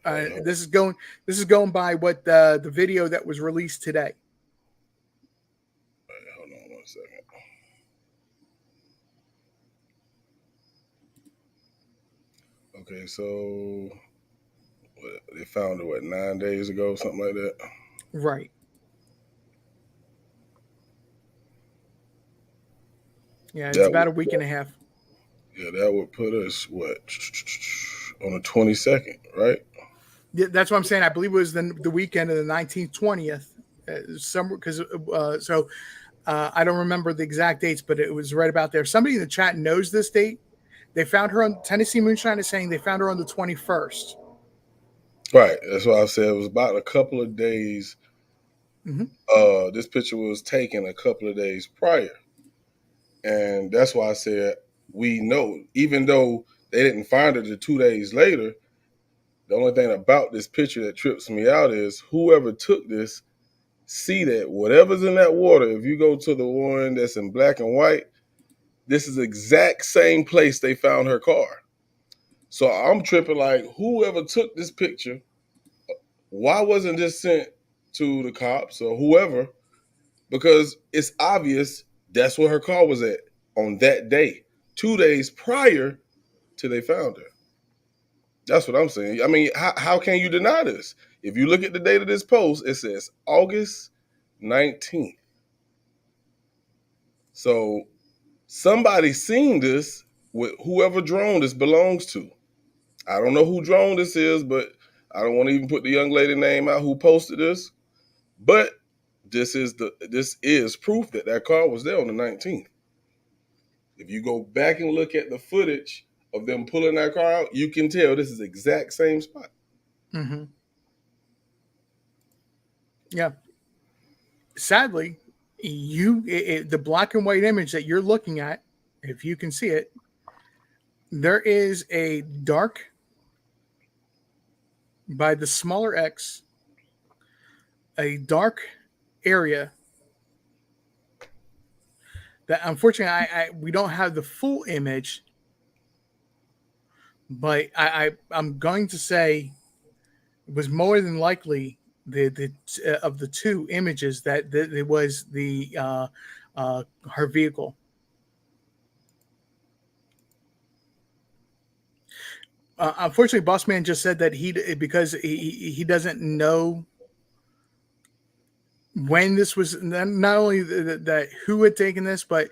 Wait, hold, This is going by what the video that was released today. hold on 1 second. Okay, so they found it 9 days ago, something like that. Right. Yeah, it's That about would a week and a half. that would put us on the 22nd, right? Yeah, that's what I'm saying. I believe it was the weekend of the 19th, 20th. Somewhere because I don't remember the exact dates, but it was right about there. Somebody in the chat knows this date. They found her on Tennessee Moonshine is saying they found her on the 21st. Right. That's why I said it was about a couple of days. Mm-hmm. This picture was taken a couple of days prior, and that's why I said we know, even though they didn't find her the 2 days later. The only thing about this picture that trips me out is whoever took this see that whatever's in that water, if you go to the one that's in black and white, this is the exact same place they found her car. So I'm tripping like whoever took this picture, why wasn't this sent to the cops or whoever? Because it's obvious that's where her car was at on that day, 2 days prior to they found her. That's what I'm saying. I mean, how can you deny this? If you look at the date of this post, it says August 19th. So somebody seen this with whoever drone this belongs to. I don't know who drone this is, but I don't want to even put the young lady name out who posted this. But this is proof that that car was there on the 19th. If you go back and look at the footage of them pulling that car out, you can tell this is the exact same spot. Mm-hmm. Yeah. Sadly, the black and white image that you're looking at, if you can see it, there is a dark by the smaller X, a dark area that unfortunately we don't have the full image, but I'm going to say it was more than likely the of the two images that it was the her vehicle. Unfortunately, Boss Man just said that because he doesn't know when this was not only that who had taken this, but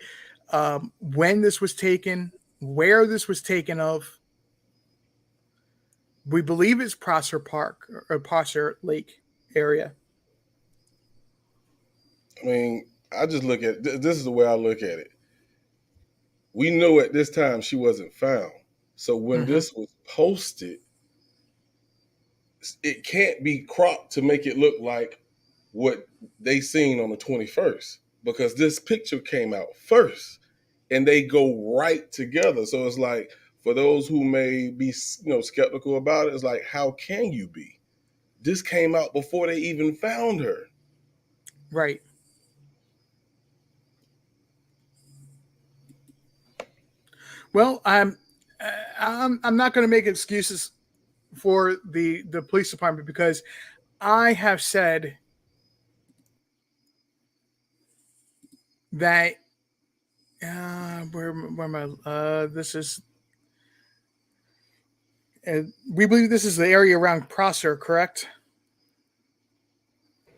when this was taken, where this was taken of. We believe it's Prosser Park or Prosser Lake area. I mean, I just look at this is the way I look at it. We know at this time she wasn't found. So when Mm-hmm. this was posted, it can't be cropped to make it look like what they seen on the 21st because this picture came out first and they go right together. So it's like for those who may be skeptical about it, it's like how can you be? This came out before they even found her. Right. Well, I'm not going to make excuses for the police department because I have said that where am I? This is we believe this is the area around Prosser, correct?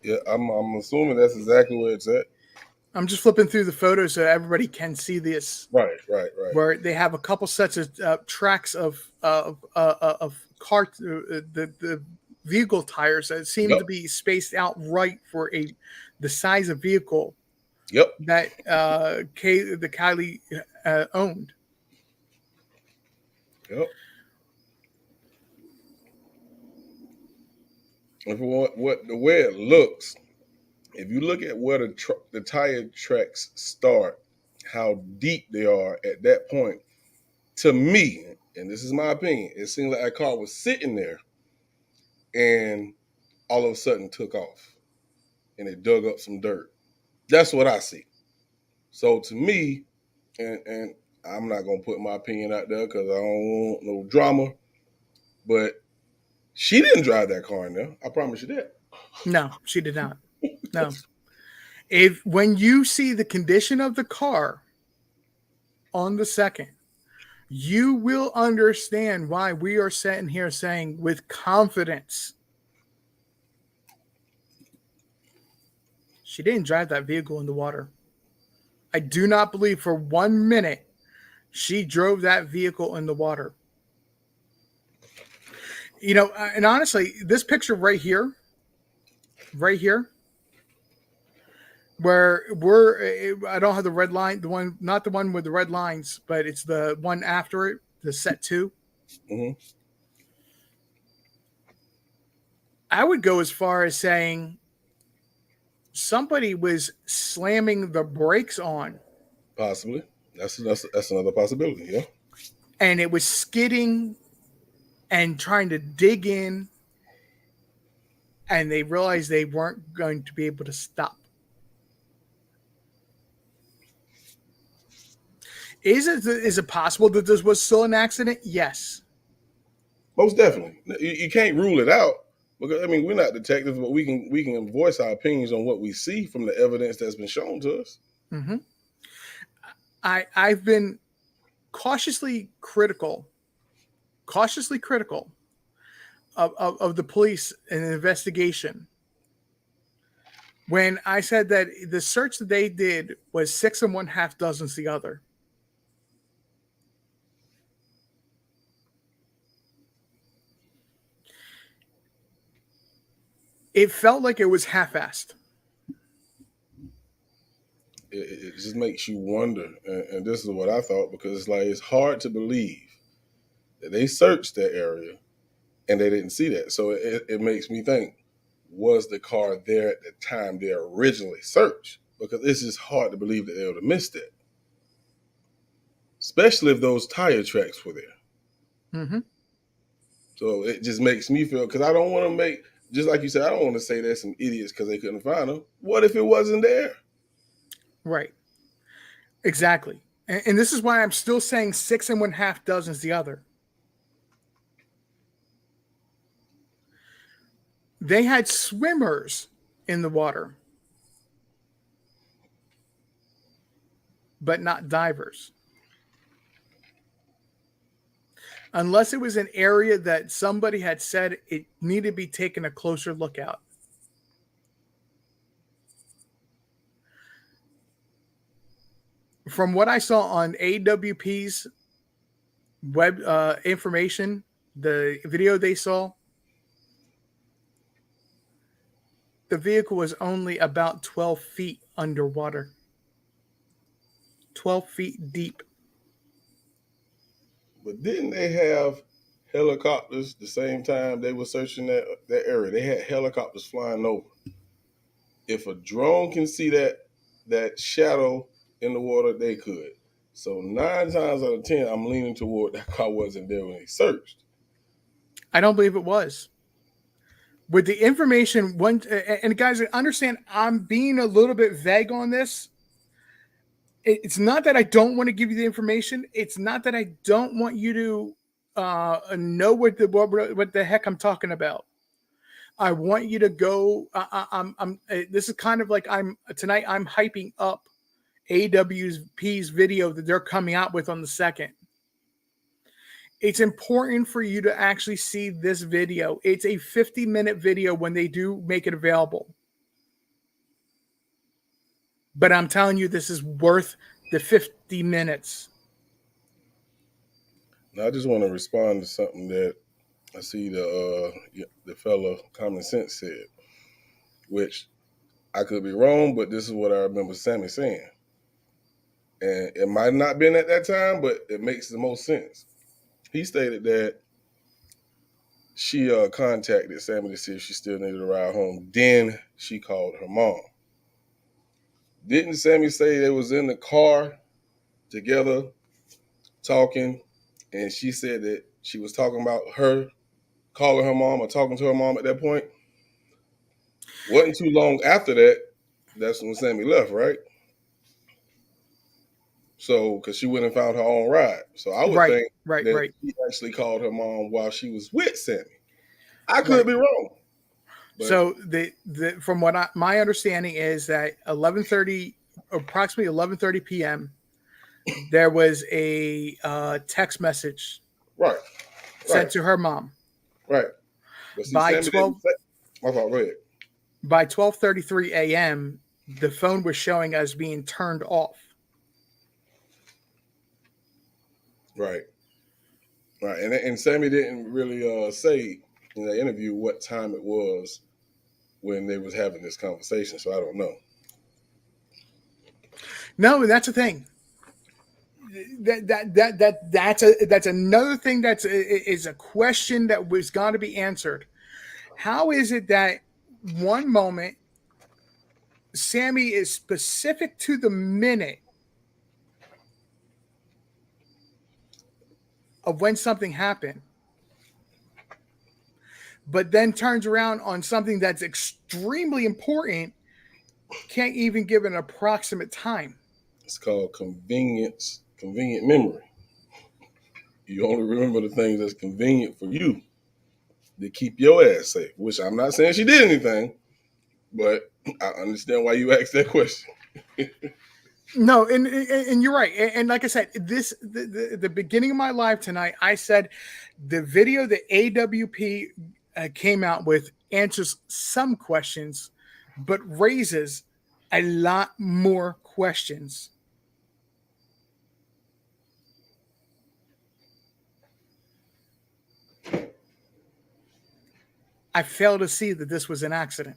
Yeah, I'm assuming that's exactly where it's at. I'm just flipping through the photos so everybody can see this. Right, right, right. Where they have a couple sets of tracks of car the vehicle tires that seem Yep, to be spaced out right for the size of vehicle yep, that the Kylie owned. yep. If you want what the way it looks, if you look at where the tire tracks start, how deep they are at that point, to me, and this is my opinion, it seemed like that car was sitting there and all of a sudden took off and it dug up some dirt. That's what I see. So to me, and I'm not gonna put my opinion out there because I don't want no drama, but she didn't drive that car in there. I promise you that. No, she did not. No. If when you see the condition of the car on the second, you will understand why we are sitting here saying with confidence she didn't drive that vehicle in the water. I do not believe for 1 minute she drove that vehicle in the water. You know, and honestly, this picture right here, where I don't have the red line, the one, not the one with the red lines, but it's the one after it, the set 2. Mm-hmm. I would go as far as saying somebody was slamming the brakes on Possibly. That's another possibility. Yeah. and it was skidding and trying to dig in, and they realized they weren't going to be able to stop. Is it possible that this was still an accident? Yes. Most definitely. You can't rule it out because I mean we're not detectives, but we can voice our opinions on what we see from the evidence that's been shown to us. Mm-hmm. I've been cautiously critical of the police and the investigation when I said that the search that they did was 6 1/2 dozens the other. It felt like it was half-assed. It just makes you wonder, and this is what I thought because it's like it's hard to believe that they searched that area and they didn't see that. So it makes me think: was the car there at the time they originally searched? Because it's just hard to believe that they would have missed it, especially if those tire tracks were there. Mm-hmm. So it just makes me feel because I don't want to make just like you said. I don't want to say there's some idiots because they couldn't find them. What if it wasn't there? Right. Exactly. And this is why I'm still saying 6 1/2 dozens the other. They had swimmers in the water, but not divers. Unless it was an area that somebody had said it needed to be taken a closer look at. From what I saw on AWP's web information, the video they saw, the vehicle was only about 12 feet underwater, 12 feet deep. But didn't they have helicopters the same time they were searching that area? They had helicopters flying over. If a drone can see that shadow in the water, they could. So 9 times out of 10, I'm leaning toward that car wasn't there when they searched. I don't believe it was. With the information, and guys, understand I'm being a little bit vague on this. It's not that I don't want to give you the information. It's not that I don't want you to know what the heck I'm talking about. I want you to go. This is kind of like I'm hyping up AWP's video that they're coming out with on the second. It's important for you to actually see this video. It's a 50-minute video when they do make it available. But I'm telling you, this is worth the 50 minutes. Now, I just want to respond to something that I see the fellow Common Sense said, which I could be wrong, but this is what I remember Sammy saying. And it might not have been at that time, but it makes the most sense. He stated that she contacted Sammy to see if she still needed a ride home. Then she called her mom. Didn't Sammy say they was in the car together talking, and she said that she was talking about her calling her mom or talking to her mom at that point? Wasn't too long after that. That's when Sammy left, right? So, because she went and found her own ride. So I would Right, think right, that right, she actually called her mom while she was with Sammy. I could right. be wrong, but So the from what my understanding is that 11:30, approximately 11:30 p.m. there was a text message right, right, sent to her mom right. But see, by Sammy didn't 12 say. My fault. Go ahead. by 12:33 a.m. The phone was showing as being turned off. Right, right. And Sammy didn't really say in the interview what time it was when they was having this conversation. So I don't know. No, that's the thing. That's another thing is a question that was got to be answered. How is it that one moment Sammy is specific to the minute of when something happened, but then turns around on something that's extremely important, can't even give an approximate time? It's called convenient memory. You only remember the things that's convenient for you to keep your ass safe. Which I'm not saying she did anything, but I understand why you asked that question. No, and you're right. And like I said, the beginning of my life tonight, I said the video that AWP came out with answers some questions, but raises a lot more questions. I fail to see that this was an accident.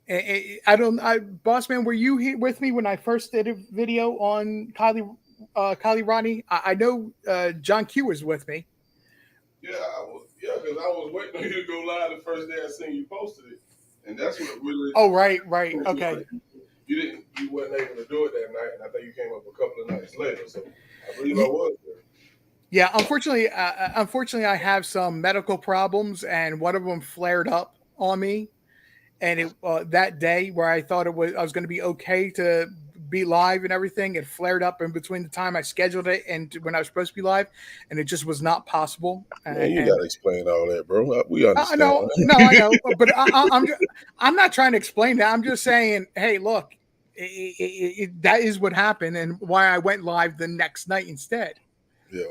I don't. Boss man, were you here with me when I first did a video on Kylie Ronnie? I know John Q was with me. Yeah, because I was waiting on you to go live the first day I seen you posted it, and that's what really. Oh, right, right, okay. You wasn't able to do it that night, and I think you came up a couple of nights later. So I believe I was there. Yeah, unfortunately, I have some medical problems, and one of them flared up on me. And that day where I thought I was going to be okay to be live and everything, it flared up in between the time I scheduled it and when I was supposed to be live, and it just was not possible. Man, you And gotta explain all that, bro. We I understand. know, no, I know, but I'm not trying to explain that. I'm just saying, hey, look, that is what happened, and why I went live the next night instead. Yeah.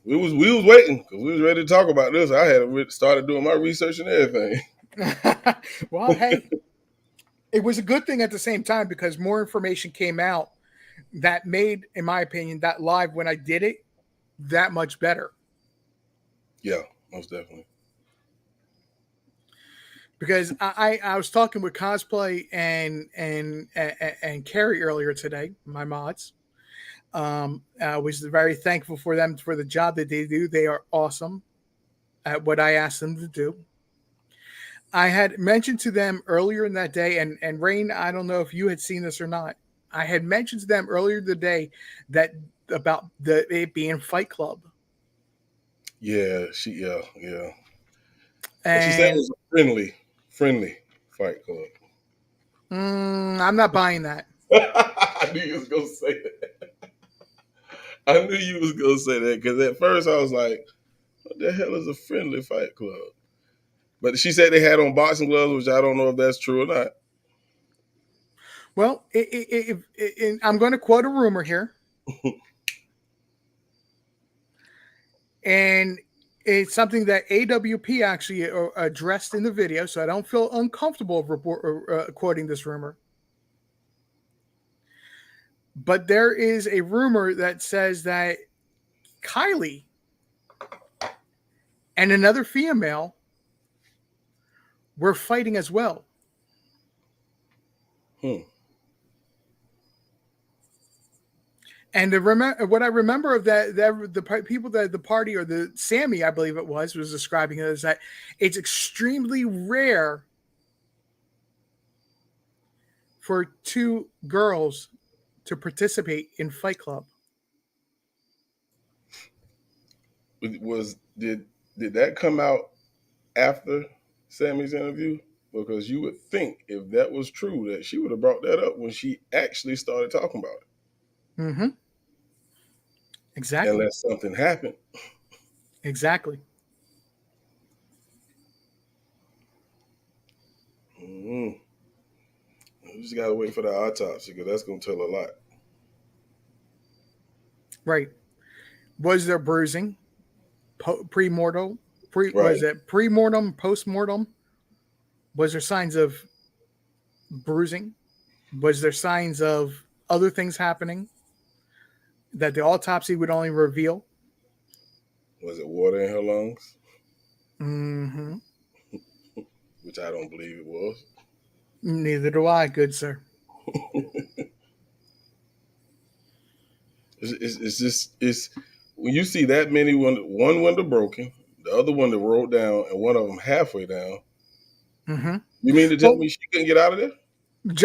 We was waiting because we was ready to talk about this. I had started doing my research and everything. Well, hey, it was a good thing at the same time because more information came out that made, in my opinion, that live when I did it that much better. Yeah, most definitely. Because I was talking with cosplay and Carrie earlier today, my mods. I was very thankful for them for the job that they do. They are awesome at what I asked them to do. I had mentioned to them earlier in that day, and Rain, I don't know if you had seen this or not. I had mentioned to them earlier today that about it being Fight Club, Yeah, yeah. And she said it and was a friendly fight club. I'm not buying that. I knew you was gonna say that. I knew you was gonna say that because at first I was like, "What the hell is a friendly fight club?" But she said they had on boxing gloves, which I don't know if that's true or not. Well, I'm going to quote a rumor here, and it's something that AWP actually addressed in the video, so I don't feel uncomfortable quoting this rumor. But there is a rumor that says that Kylie and another female were fighting as well. Hmm. And what I remember of the people that the party or the Sammy, I believe it was describing it as that it's extremely rare for two girls to participate in Fight Club. Was did that come out after Sammy's interview? Because you would think if that was true that she would have brought that up when she actually started talking about it. Mm-hmm. Exactly. unless something happened. Exactly. Mm-hmm. You just gotta wait for the autopsy because that's gonna tell a lot. Right. Was there bruising? Pre-mortal? Was Right. it pre-mortem? Post-mortem? Was there signs of bruising? Was there signs of other things happening that the autopsy would only reveal? Was it water in her lungs? Mm-hmm. Which I don't believe it was. Neither do I, good sir. It's just it's when you see that many one window broken, the other window rolled down, and one of them halfway down. Mm-hmm. You mean to tell Well, me she couldn't get out of there?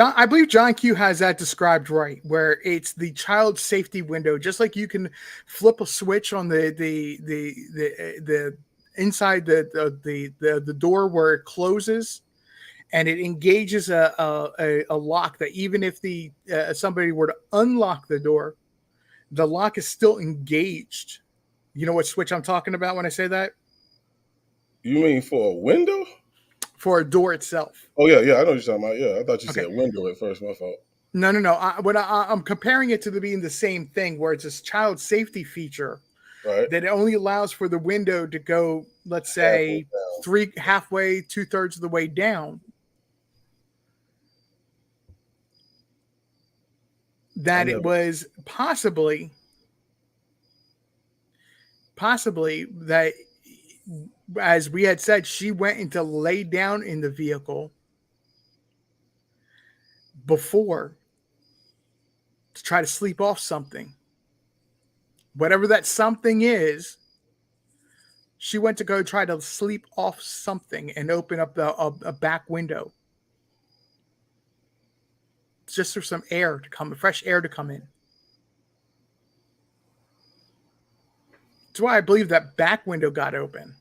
I believe John Q has that described right, where it's the child safety window, just like you can flip a switch on the inside the door where it closes, and it engages a lock that even if the somebody were to unlock the door, the lock is still engaged. You know what switch I'm talking about when I say that? You mean for a window? For a door itself. Oh yeah, yeah, I know what you're talking about. Yeah, I thought you Okay. said window at first. My fault. No, no, no. I'm comparing it to being the same thing, where it's this child safety feature Right, that it only allows for the window to go, let's halfway say, down. halfway, 2/3 of the way down. I That it never. was possibly that, as we had said, she went into lay down in the vehicle before to try to sleep off something. Whatever that something is, she went to go try to sleep off something and open up a back window just for some air to come, fresh air to come in. That's why I believe that back window got open.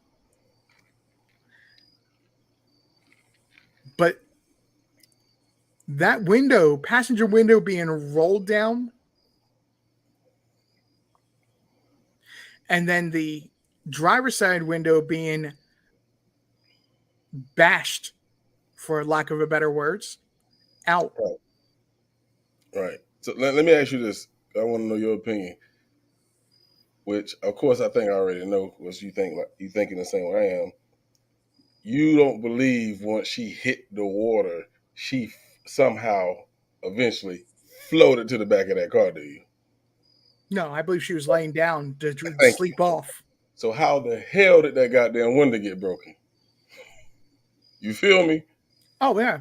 But that window, passenger window being rolled down, and then the driver's side window being bashed, for lack of a better words, out. Right, right. So let me ask you this. I want to know your opinion. Which, of course, I think I already know. What you think? Like you thinking the same way I am. You don't believe once she hit the water, she somehow eventually floated to the back of that car, do you? No, I believe she was laying down to Thank you. sleep off. So how the hell did that goddamn window get broken? You feel me? Oh yeah.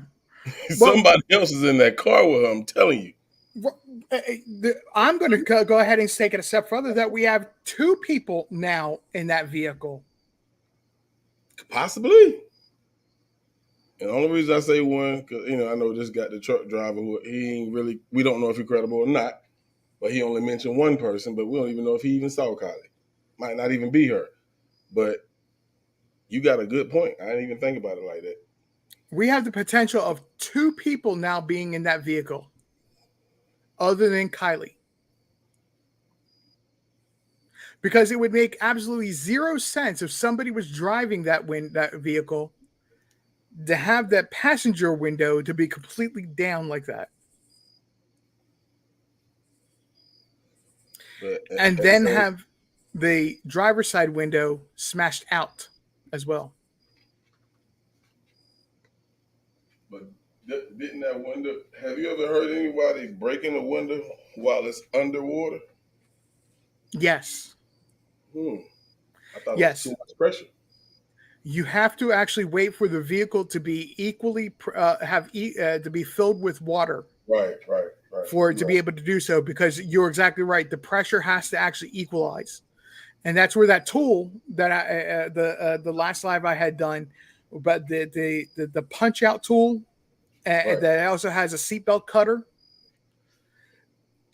Well, Somebody else is in that car with her. I'm telling you. I'm going to go ahead and take it a step further that we have two people now in that vehicle. Possibly. And the only reason I say one, because I know this got the truck driver who he ain't really. We don't know if he's credible or not, but he only mentioned one person. But we don't even know if he even saw Kylie. Might not even be her. But you got a good point. I didn't even think about it like that. We have the potential of two people now being in that vehicle, other than Kylie. Because it would make absolutely zero sense if somebody was driving that vehicle to have that passenger window to be completely down like that, But and at the then same, have the driver's side window smashed out as well. but didn't that window? Have you ever heard anybody breaking a window while it's underwater? Yes, Hmm. I thought it was too yes. much pressure. You have to actually wait for the vehicle to be equally to be filled with water Right, right, right. for it You're to right. be able to do so, because you're exactly right. The pressure has to actually equalize, and that's where that tool that the last live I had done, but the punch out tool Right. that also has a seatbelt cutter.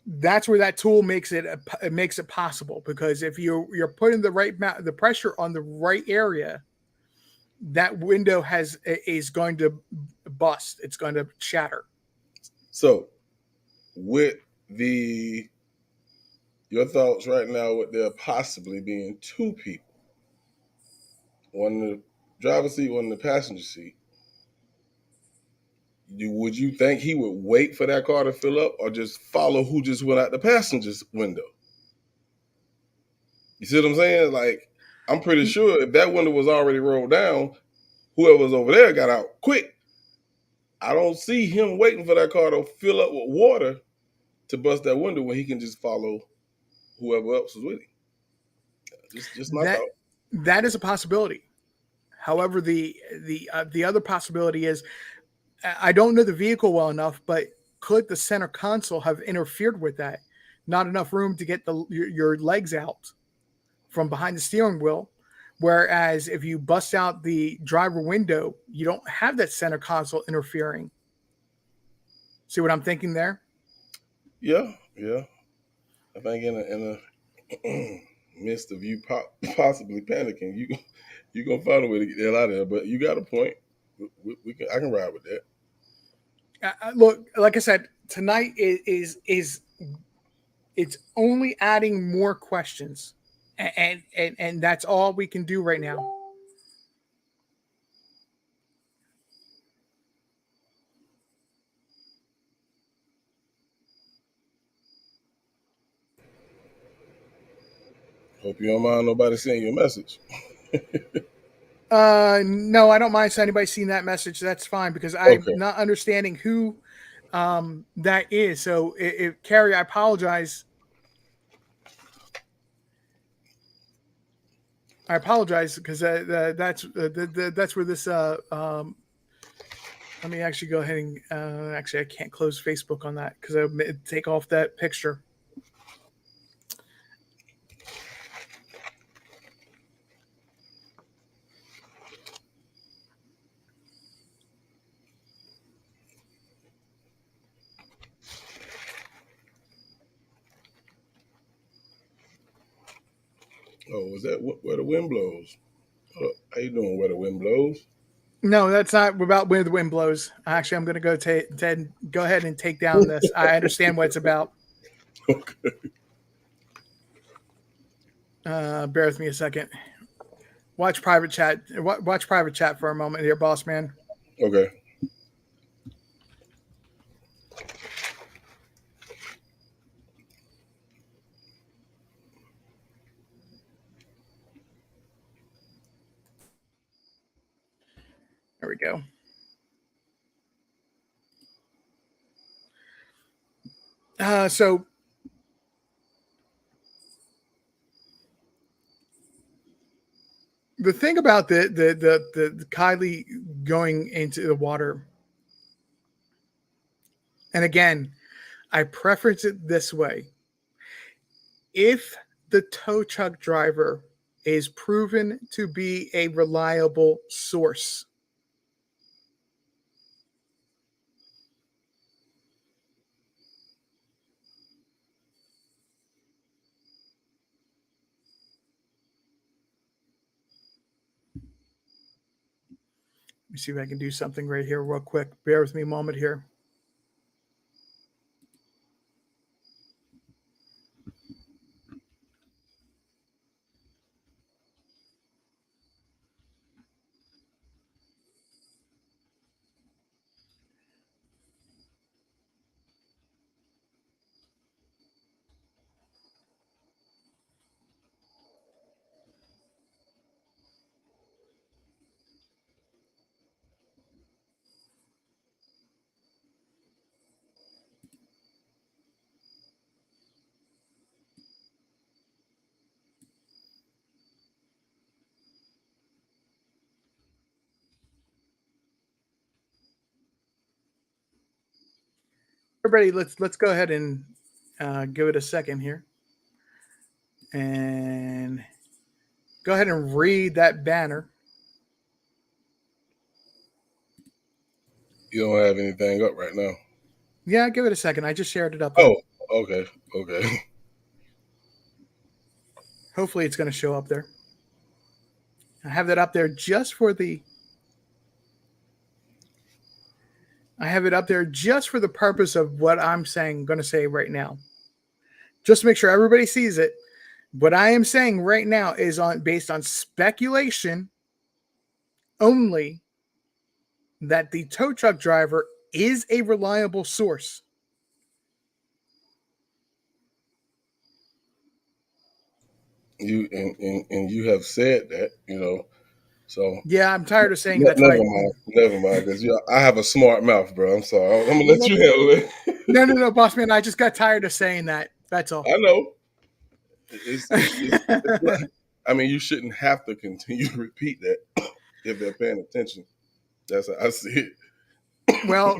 That's where that tool makes it possible, because if you're putting the pressure on the right area, that window is going to bust. It's going to shatter. So with the Your thoughts right now with there possibly being two people, one in the driver's seat, one in the passenger seat. Would you think he would wait for that car to fill up, or just follow who just went out the passenger's window? You see what I'm saying? Like, I'm pretty sure if that window was already rolled down, whoever was over there got out quick. I don't see him waiting for that car to fill up with water to bust that window when he can just follow whoever else was with him. Just my That thought. that is a possibility. However, the other possibility is I don't know the vehicle well enough, but could the center console have interfered with that? Not enough room to get your legs out from behind the steering wheel. Whereas if you bust out the driver window, you don't have that center console interfering. See what I'm thinking there? Yeah, yeah. I think in a midst of you possibly panicking, you gonna find a way to get the hell out of there. But you got a point. I can ride with that. Look, like I said, tonight is it's only adding more questions, and that's all we can do right now. Hope you don't mind nobody sending you a message. No, I don't mind anybody seeing that message. That's fine because I'm Okay. not understanding who that is. So, if Carrie, I apologize. I apologize because that's where this. Let me actually go ahead and actually I can't close Facebook on that because I would take off that picture. Oh, was that where the wind blows? How you doing? Where the wind blows? No, that's not about where the wind blows. Actually, I'm going to go ahead and take down this. I understand what it's about. Okay. Bear with me a second. Watch private chat. Watch private chat for a moment here, boss man. Okay. There we go. So the thing about the Kylie going into the water, and again, I preference it this way: if the tow truck driver is proven to be a reliable source, let me see if I can do something right here, real quick. Bear with me a moment here. Everybody, let's go ahead and give it a second here, and go ahead and read that banner. You don't have anything up right now. Yeah, give it a second. I just shared it up there. Oh, okay, okay. Hopefully, it's going to show up there. I have that up there just for the. I have it up there just for the purpose of what I'm saying. Going to say right now. just to make sure everybody sees it. What I am saying right now is based on speculation only that the tow truck driver is a reliable source. And you have said that, so Yeah, I'm tired of saying that's what I. never mind, because I have a smart mouth, bro. I'm sorry. I'm gonna let No, you handle it. no, boss man. I just got tired of saying that. That's all. I know it's not. I mean, you shouldn't have to continue to repeat that if they're paying attention. That's how I see it. Well,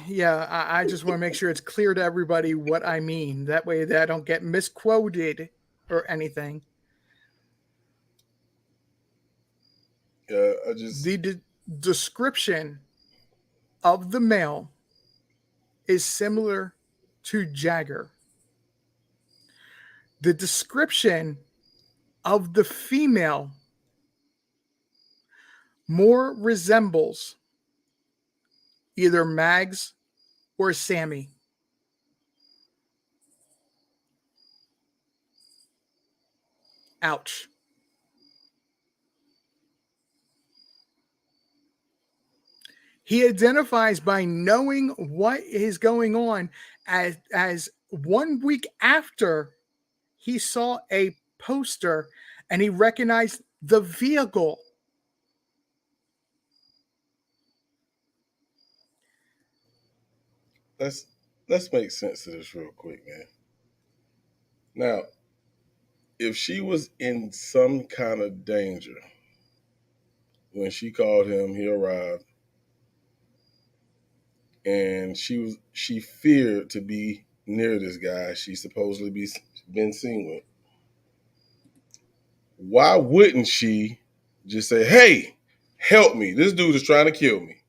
yeah, I just want to make sure it's clear to everybody what I mean. That way, that I don't get misquoted or anything. I just The description of the male is similar to Jagger. The description of the female more resembles either Mags or Sammy. Ouch. He identifies by knowing what is going on as 1 week after he saw a poster and he recognized the vehicle. let's make sense of this real quick, man. Now, if she was in some kind of danger when she called him, he arrived, and she feared to be near this guy she supposedly been seen with. Why wouldn't she just say, "Hey, help me! This dude is trying to kill me,"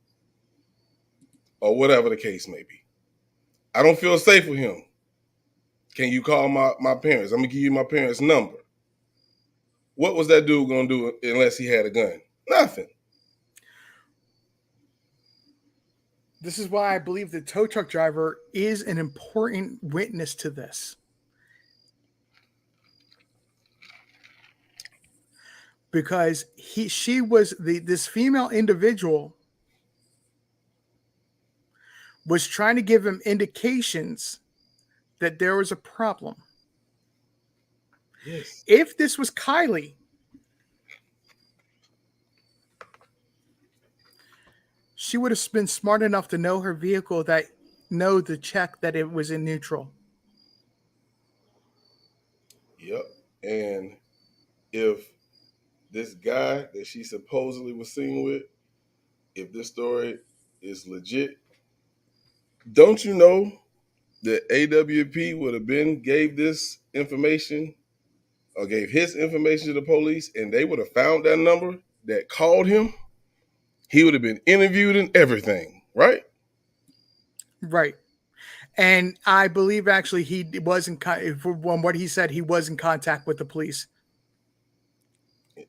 or whatever the case may be? I don't feel safe with him. Can you call my parents? I'm gonna give you my parents' number. What was that dude gonna do unless he had a gun? Nothing. This is why I believe the tow truck driver is an important witness to this. Because she was this female individual was trying to give him indications that there was a problem. Yes. If this was Kylie, she would have been smart enough to know her vehicle, that know to check that it was in neutral. Yep. And if this guy that she supposedly was seen with, if this story is legit, don't you know that AWP would have been gave this information or gave his information to the police, and they would have found that number that called him? He would have been interviewed and everything, right? Right. And I believe actually he was from what he said, he was in contact with the police.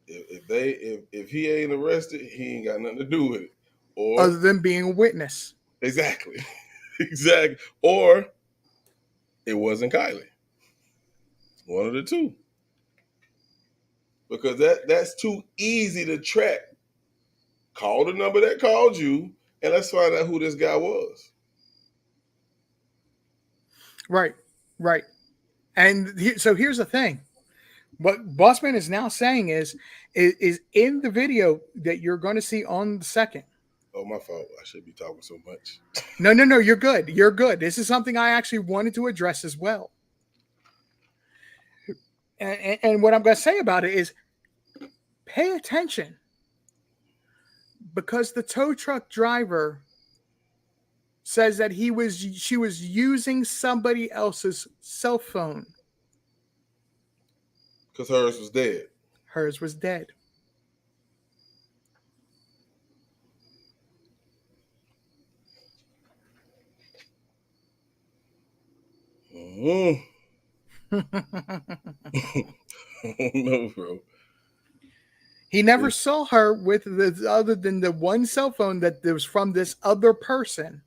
If he ain't arrested, he ain't got nothing to do with it. Or Other than being a witness. exactly, exactly. Or it wasn't Kylie. One of the two. Because that's too easy to track. Call the number that called you, and let's find out who this guy was. Right. Right. And so here's the thing. What Bossman is now saying is in the video that you're going to see on the second. Oh, my fault. I should be talking so much. No. You're good. You're good. This is something I actually wanted to address as well. And what I'm going to say about it is pay attention, because the tow truck driver says that she was using somebody else's cell phone. Because hers was dead. Hers was dead. Mm-hmm. No, bro. He never saw her with other than the one cell phone that was from this other person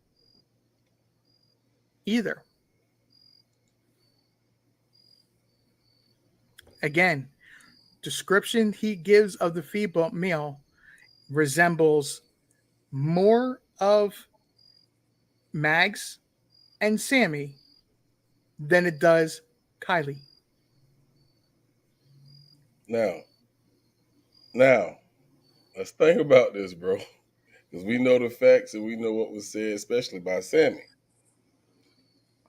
either. Again, description he gives of the female resembles more of Mags and Sammy than it does Kylie. Now, now, let's think about this, bro. Because we know the facts and we know what was said, especially by Sammy.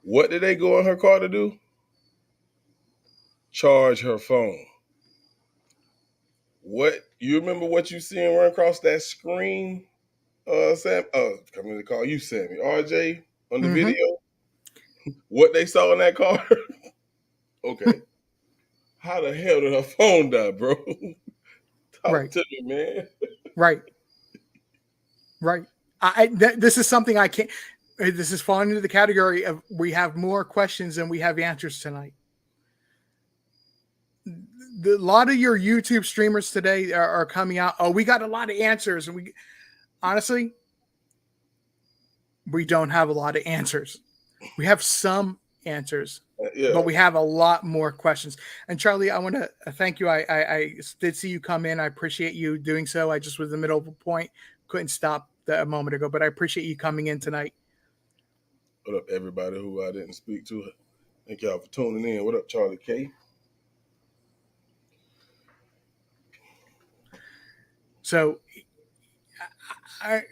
What did they go in her car to do? Charge her phone. What you remember what you seeing run across that screen, Sam? Coming to call you Sammy. RJ on the Mm-hmm. video. What they saw in that car? Okay. How the hell did her phone die, bro? Talk Right. to me, man. Right. Right. This is something I can't. This is falling into the category of we have more questions than we have answers tonight. A lot of your YouTube streamers today are coming out. Oh, we got a lot of answers, and we honestly, we don't have a lot of answers. We have some answers, Yeah. but we have a lot more questions. And Charlie, I want to thank you. I did see you come in. I appreciate you doing so. I just was in the middle of a point, couldn't stop a moment ago, but I appreciate you coming in tonight. What up, everybody who I didn't speak to? Thank y'all for tuning in. What up, Charlie K? So, I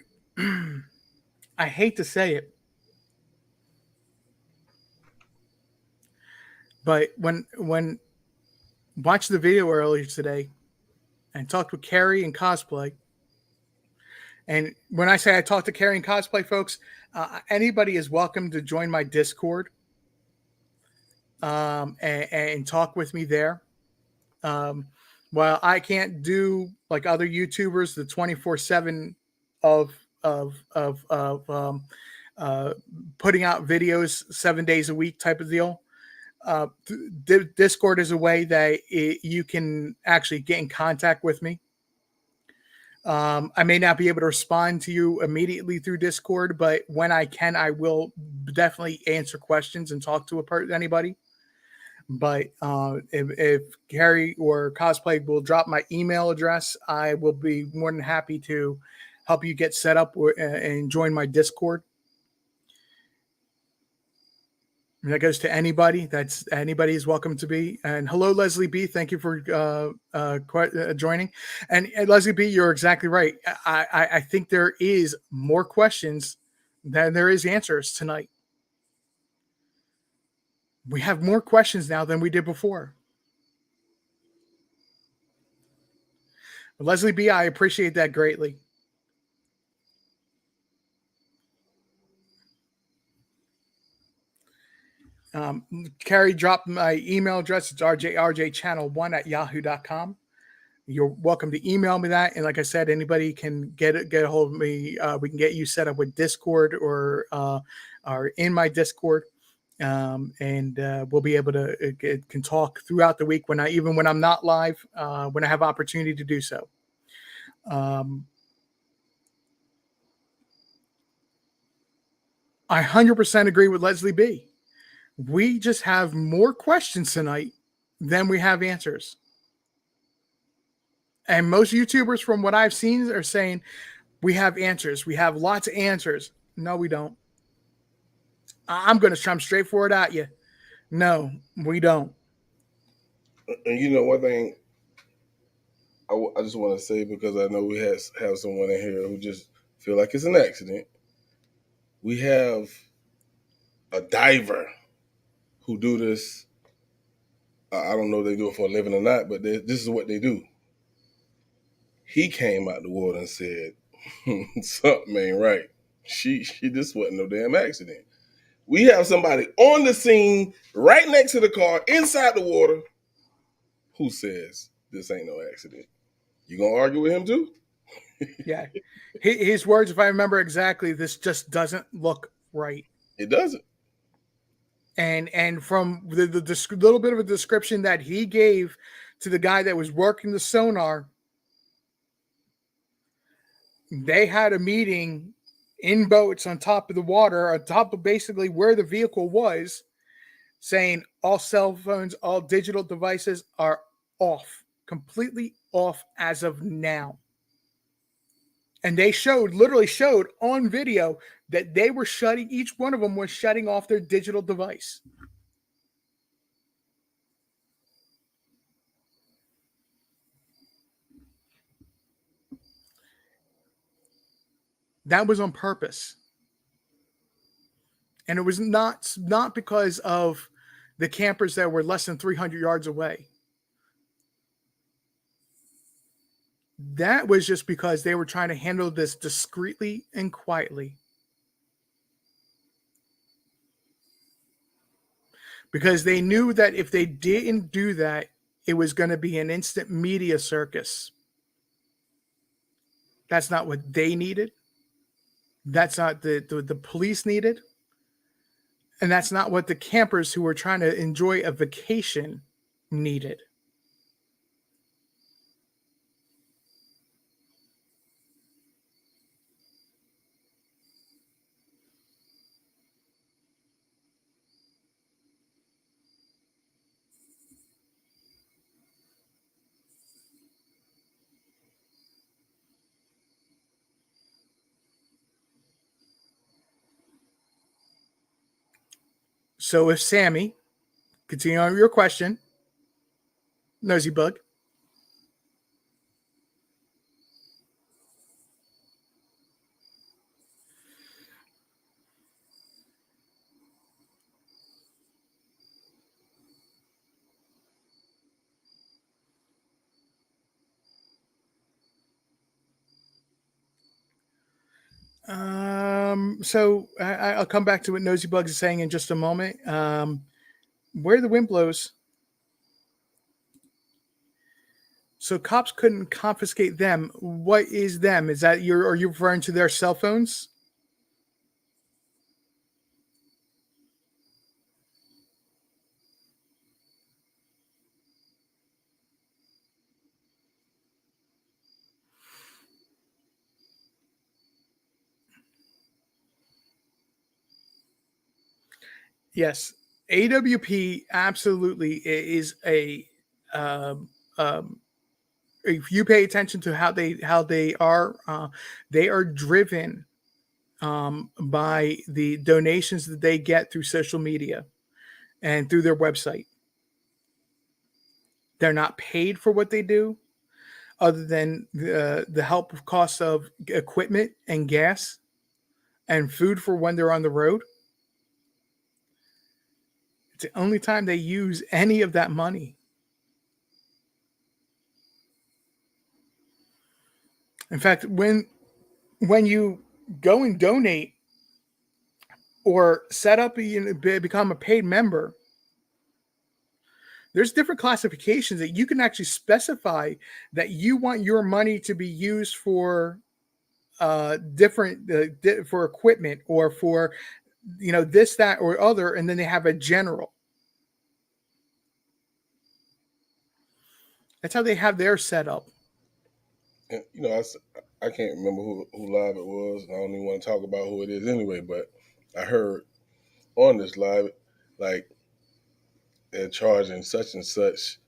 I hate to say it, but when watched the video earlier today and talked with Carrie and cosplay, and when I say I talked to Carrie and cosplay, folks, anybody is welcome to join my Discord and talk with me there. Um, while I can't do like other YouTubers, the 24/7 of uh, putting out videos 7 days a week type of deal. Discord is a way that you can actually get in contact with me. I may not be able to respond to you immediately through Discord, but when I can, I will definitely answer questions and talk to anybody. But if Gary or Cosplay will drop my email address, I will be more than happy to help you get set up and join my Discord. And that goes to anybody. That's anybody is welcome to be. And hello, Leslie B. Thank you for joining. And Leslie B, you're exactly right. I think there is more questions than there is answers tonight. We have more questions now than we did before. Leslie B, I appreciate that greatly. Carrie dropped my email address. It's rjchannel1@yahoo.com. You're welcome to email me that. And like I said, anybody can get a hold of me. We can get you set up with Discord or in my Discord. And we'll be able to can talk throughout the week when I'm not live, when I have opportunity to do so. I 100% agree with Leslie B. We just have more questions tonight than we have answers. And most YouTubers, from what I've seen, are saying we have answers. We have lots of answers. No, we don't. I'm going to come straight forward at you. No, we don't. And you know, one thing I just want to say, because I know we have someone in here who just feel like it's an accident. We have a diver who do this. I don't know if they do it for a living or not, but this is what they do. He came out the water and said, something ain't right. This wasn't no damn accident. We have somebody on the scene right next to the car inside the water who says this ain't no accident. You gonna argue with him too? Yeah. His words, if I remember exactly, this just doesn't look right. It doesn't. And from the little bit of a description that he gave to the guy that was working the sonar, they had a meeting in boats on top of the water, on top of basically where the vehicle was, saying all cell phones, all digital devices are off, completely off as of now. And they literally showed on video that they were shutting, each one of them was shutting off their digital device. That was on purpose. And it was not because of the campers that were less than 300 yards away. That was just because they were trying to handle this discreetly and quietly. Because they knew that if they didn't do that, it was going to be an instant media circus. That's not what they needed. That's not the police needed. And that's not what the campers who were trying to enjoy a vacation needed. So if Sammy, continue on your question, Nosy Bug. So I'll come back to what Nosy Bugs is saying in just a moment. Where the wind blows. So cops couldn't confiscate them. What is them? Is that are you referring to their cell phones? Yes, AWP absolutely is a. Um, um, if you pay attention to how they are driven by the donations that they get through social media and through their website. They're not paid for what they do, other than the help of costs of equipment and gas and food for when they're on the road. It's the only time they use any of that money. In fact, when you go and donate or set up, become a paid member, there's different classifications that you can actually specify that you want your money to be used for different for equipment or for this, that, or other, and then they have a general. That's how they have their setup. And, I can't remember who live it was, and I don't even want to talk about who it is anyway. But I heard on this live, like, they're charging such and such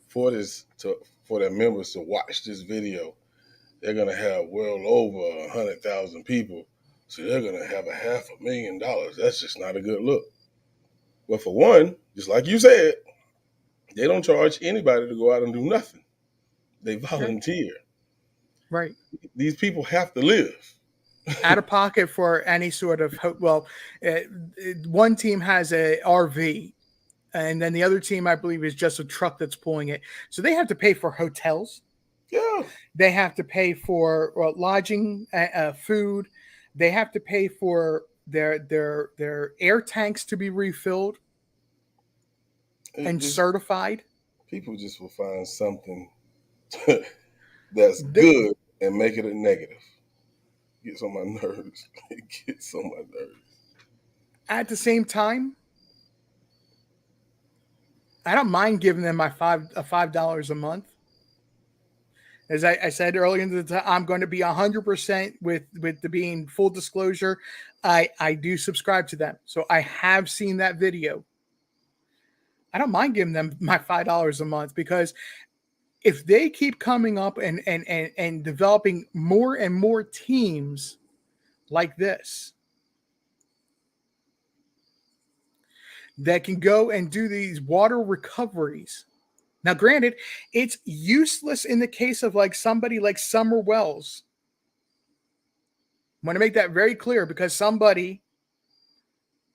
for their members to watch this video. They're gonna have well over 100,000 people, so they're gonna have $500,000. That's just not a good look. Well, for one, just like you said, they don't charge anybody to go out and do nothing. They volunteer. Right. These people have to live. Out of pocket for any sort of one team has a RV, and then the other team, I believe, is just a truck that's pulling it. So they have to pay for hotels. Yeah. They have to pay for lodging, food. They have to pay for their air tanks to be refilled and certified. People just will find something that's good and make it a negative. Gets on my nerves. It gets on my nerves. At the same time, I don't mind giving them my $5 a month. As I said earlier in the time, I'm going to be 100% with the being full disclosure. I do subscribe to them, so I have seen that video. I don't mind giving them my $5 a month because If they keep coming up and developing more and more teams like this that can go and do these water recoveries. Now, granted, it's useless in the case of like somebody like Summer Wells. I want to make that very clear because somebody,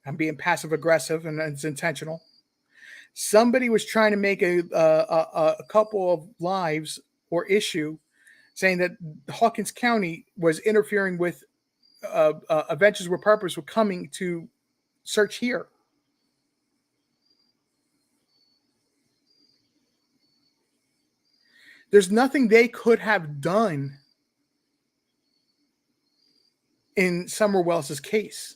I'm being passive aggressive and it's intentional. Somebody was trying to make a couple of lives or issue saying that Hawkins County was interfering with Adventures with Purpose were coming to search here. There's nothing they could have done in Summer Wells's case.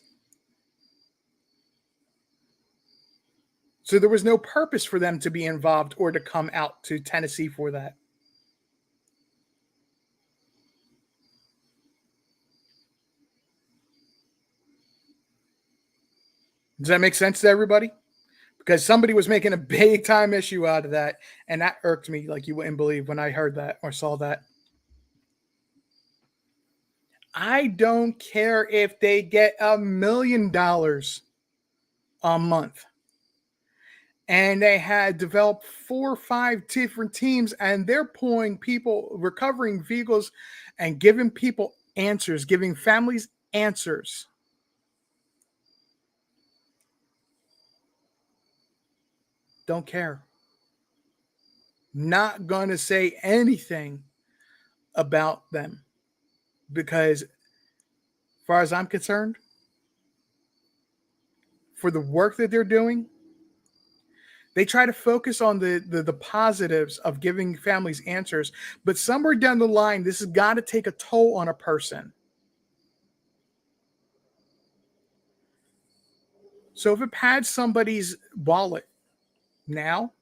So there was no purpose for them to be involved or to come out to Tennessee for that. Does that make sense to everybody? Because somebody was making a big time issue out of that, and that irked me like you wouldn't believe when I heard that or saw that. I don't care if they get $1 million a month. And they had developed 4 or 5 different teams, and they're pulling people, recovering vehicles, and giving people answers, giving families answers. Don't care. Not going to say anything about them because, as far as I'm concerned, for the work that they're doing, they try to focus on the positives of giving families answers, but somewhere down the line, this has got to take a toll on a person. So if it pads somebody's wallet now,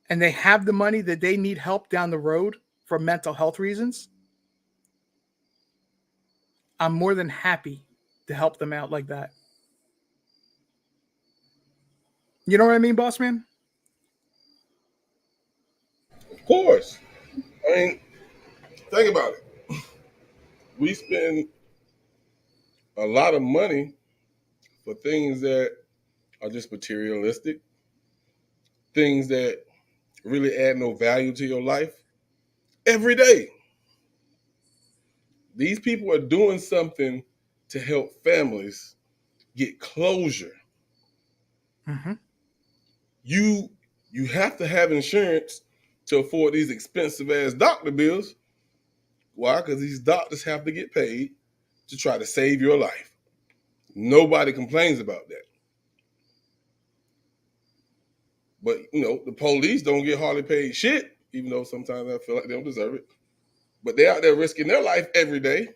and they have the money that they need help down the road for mental health reasons, I'm more than happy to help them out like that. You know what I mean, boss man? Of course. I mean, think about it. We spend a lot of money for things that are just materialistic, things that really add no value to your life every day. These people are doing something to help families get closure. Mm-hmm. You you have to have insurance to afford these expensive ass doctor bills. Why? Because these doctors have to get paid to try to save your life. Nobody complains about that. But the police don't get hardly paid shit, even though sometimes I feel like they don't deserve it. But they're out there risking their life every day.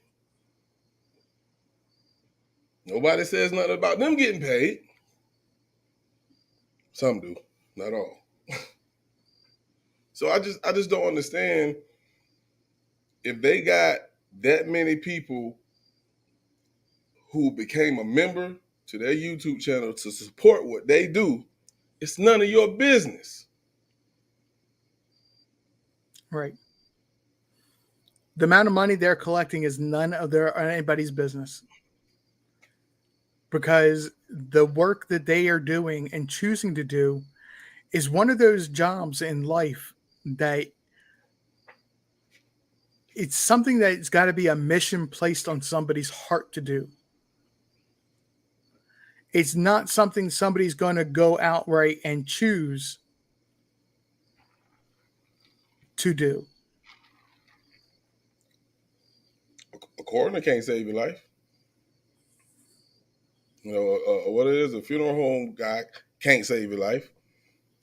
Nobody says nothing about them getting paid. Some do, not all. So I just don't understand if they got that many people who became a member to their YouTube channel to support what they do, it's none of your business. Right. The amount of money they're collecting is none of anybody's business because the work that they are doing and choosing to do is one of those jobs in life that it's something that's got to be a mission placed on somebody's heart to do. It's not something somebody's going to go outright and choose to do. A coroner can't save your life. What it is, a funeral home guy can't save your life.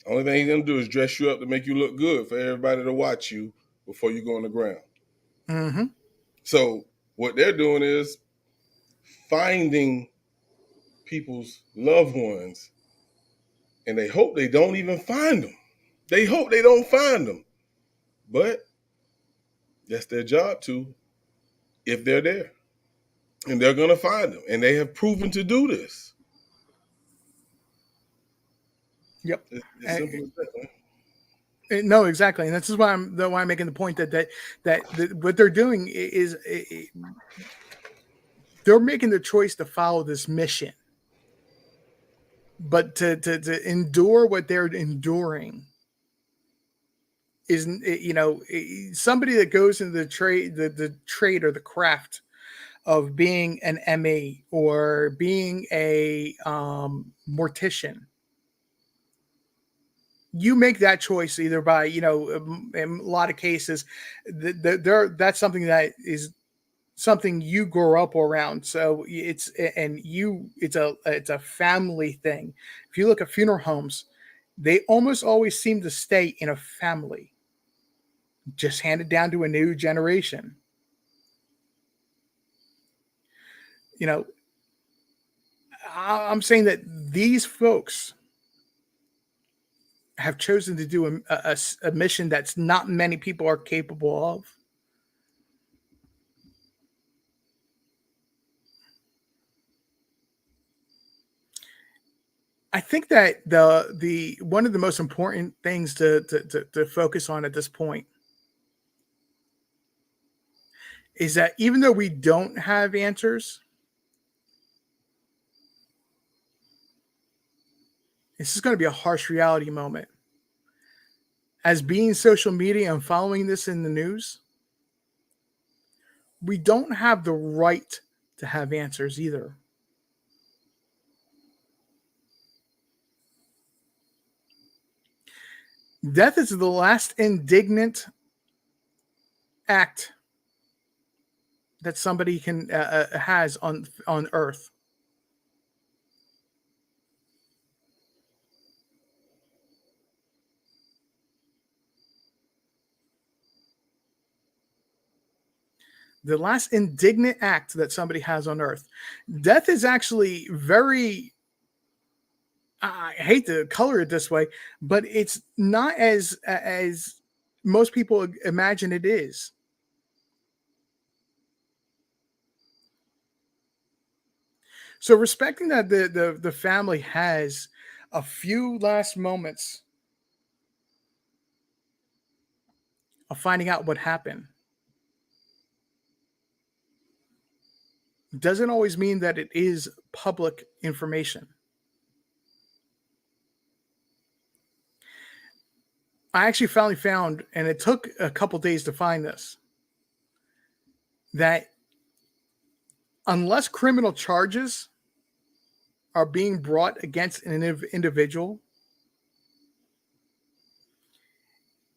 Only thing he's gonna do is dress you up to make you look good for everybody to watch you before you go on the ground. Mm-hmm. So what they're doing is finding people's loved ones, and they hope they don't even find them. They hope they don't find them, but that's their job to, if they're there, and they're gonna find them, and they have proven to do this. Yep. It's And, simple as that, man. No, exactly, and this is why I'm making the point that what they're doing is they're making the choice to follow this mission, but to endure what they're enduring is, somebody that goes into the trade or the craft of being an ME or being a mortician. You make that choice either by, in a lot of cases, that's something that is something you grow up around. So it's a family thing. If you look at funeral homes, they almost always seem to stay in a family, just handed down to a new generation. You know, I'm saying that these folks have chosen to do a mission that's not many people are capable of. I think that the one of the most important things to focus on at this point is that even though we don't have answers, this is going to be a harsh reality moment. As being social media and following this in the news, we don't have the right to have answers either. Death is the last indignant act that somebody can has on Earth. The last indignant act that somebody has on Earth. Death is actually very. I hate to color it this way, but it's not as most people imagine it is. So respecting that the family has a few last moments of finding out what happened doesn't always mean that it is public information. I actually finally found, and it took a couple days to find this, that unless criminal charges are being brought against an individual,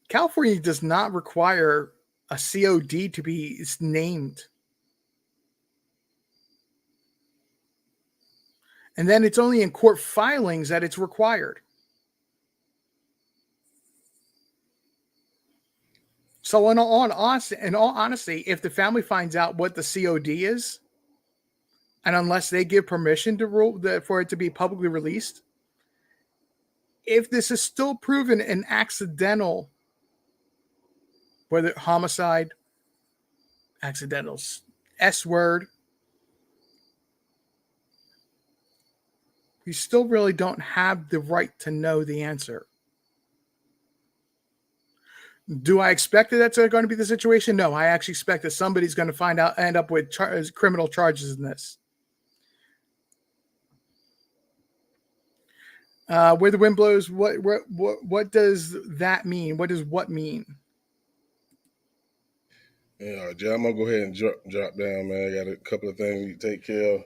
California does not require a COD to be named. And then it's only in court filings that it's required. So in all honesty, if the family finds out what the COD is, and unless they give permission for it to be publicly released, if this is still proven an accidental, whether homicide, accidental S word, we still really don't have the right to know the answer. Do I expect that that's going to be the situation? No, I actually expect that somebody's going to end up with criminal charges in this. Where the wind blows, what does that mean? What does what mean? Yeah, Jay, I'm gonna go ahead and drop down, man. I got a couple of things to take care of,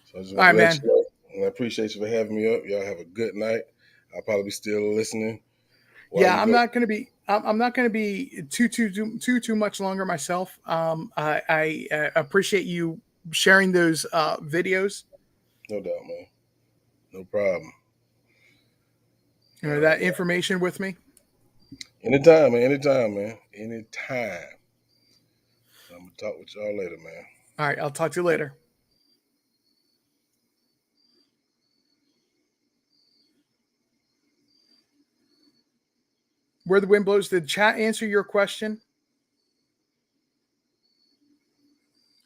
so I just All want right, to let man. you know. And I appreciate you for having me up. Y'all have a good night. I'll probably be still listening while Yeah, you I'm go. not going to be. I'm not going to be too much longer myself. I appreciate you sharing those videos. No doubt, man. No problem. You know, All right, that man. information with me. Anytime, man. Anytime, man. Anytime. So I'm gonna talk with y'all later, man. All right, I'll talk to you later. Where the wind blows. Did chat answer your question?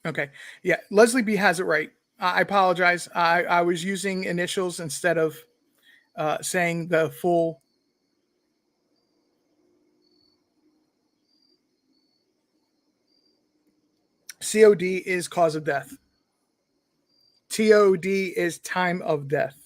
Okay. Yeah, Leslie B has it right. I apologize. I was using initials instead of saying the full COD is cause of death. TOD is time of death.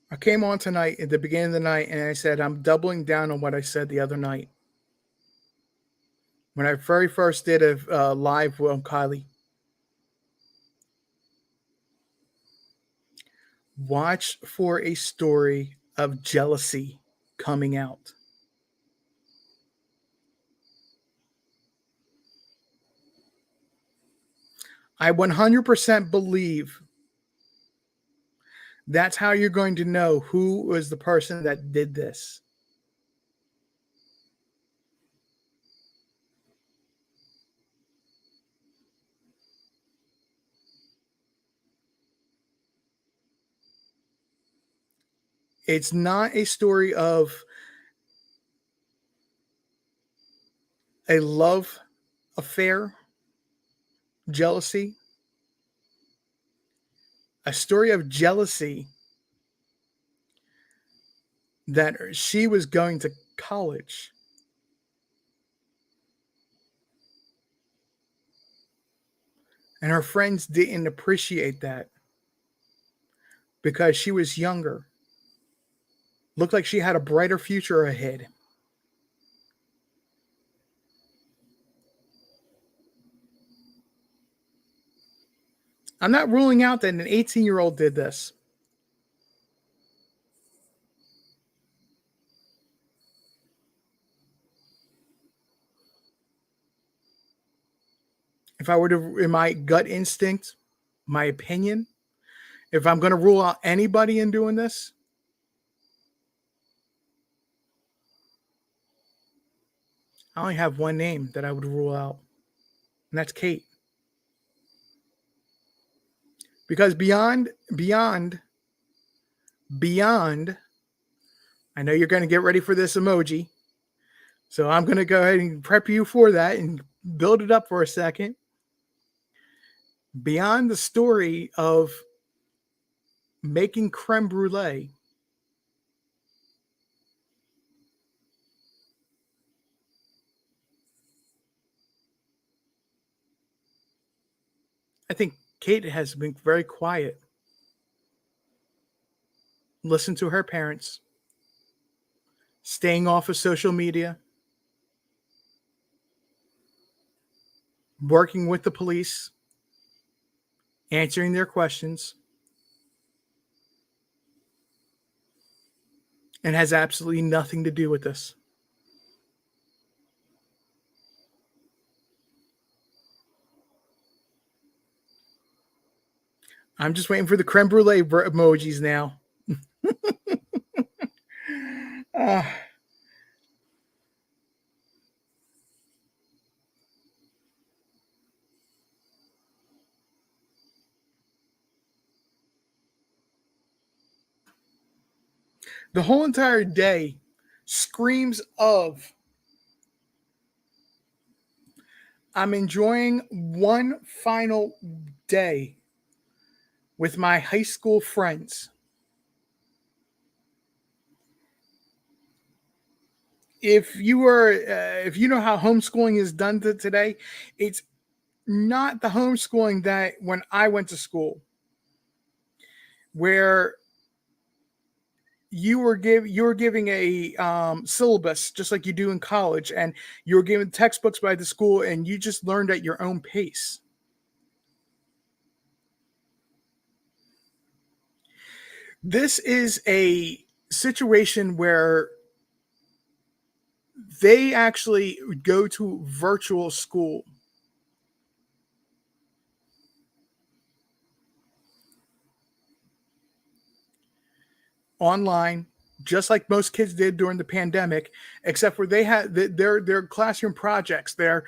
I came on tonight at the beginning of the night and I said, I'm doubling down on what I said the other night. When I very first did a live with Kylie, watch for a story of jealousy coming out. I 100% believe that's how you're going to know who was the person that did this. It's not a story of a love affair, jealousy, a story of jealousy that she was going to college. And her friends didn't appreciate that because she was younger. Looked like she had a brighter future ahead. I'm not ruling out that an 18-year-old did this. If I were to, in my gut instinct, my opinion, if I'm going to rule out anybody in doing this, I only have one name that I would rule out, and that's Kate. Because beyond, I know you're going to get ready for this emoji. So I'm going to go ahead and prep you for that and build it up for a second. Beyond the story of making creme brulee, I think Kate has been very quiet. Listen to her parents, staying off of social media, working with the police, answering their questions, and has absolutely nothing to do with this. I'm just waiting for the creme brulee emojis now. uh, the whole entire day screams of I'm enjoying one final day with my high school friends. If you know how homeschooling is done today, it's not the homeschooling that when I went to school, where you were giving a syllabus just like you do in college, and you were given textbooks by the school, and you just learned at your own pace. This is a situation where they actually go to virtual school online, just like most kids did during the pandemic, except for they had their classroom projects, their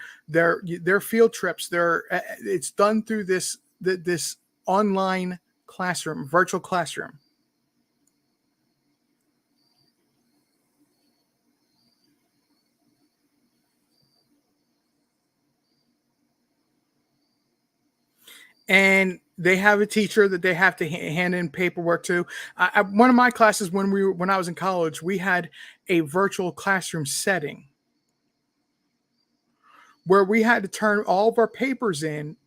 field trips. It's done through this online classroom, virtual classroom. and they have a teacher that they have to hand in paperwork to. One of my classes when I was in college, we had a virtual classroom setting where we had to turn all of our papers in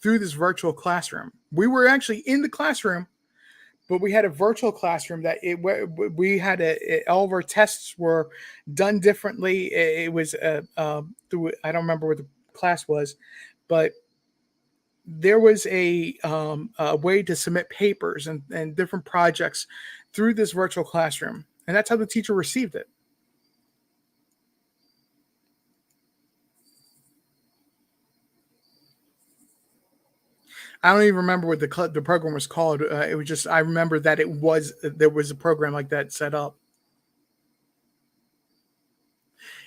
through this virtual classroom. We were actually in the classroom, but we had a virtual classroom that we had all of our tests were done differently. It was through, I don't remember what the class was, but there was a way to submit papers and different projects through this virtual classroom, and that's how the teacher received it. I don't even remember what the program was called. It was just, I remember that there was a program like that set up,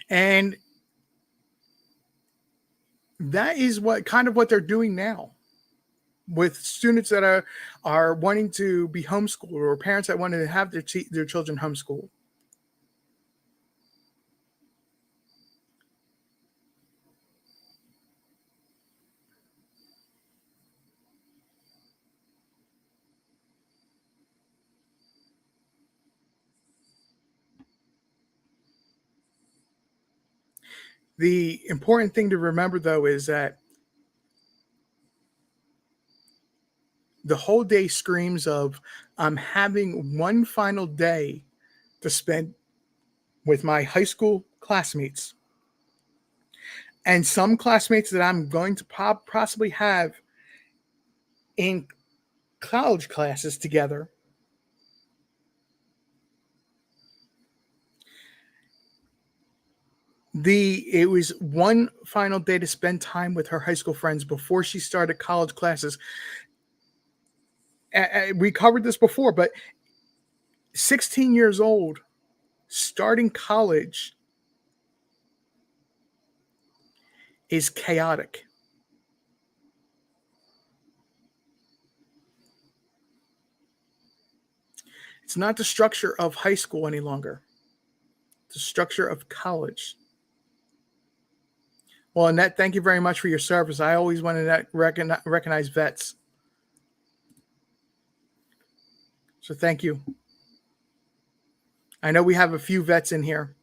and that is what they're doing now with students that are wanting to be homeschooled, or parents that want to have their children homeschooled. The important thing to remember, though, is that the whole day screams of, I'm having one final day to spend with my high school classmates, and some classmates that I'm going to possibly have in college classes together. It was one final day to spend time with her high school friends before she started college classes. We covered this before, but 16 years old, starting college is chaotic. It's not the structure of high school any longer. It's the structure of college. Well, Annette, thank you very much for your service. I always wanted to recognize vets. So thank you. I know we have a few vets in here.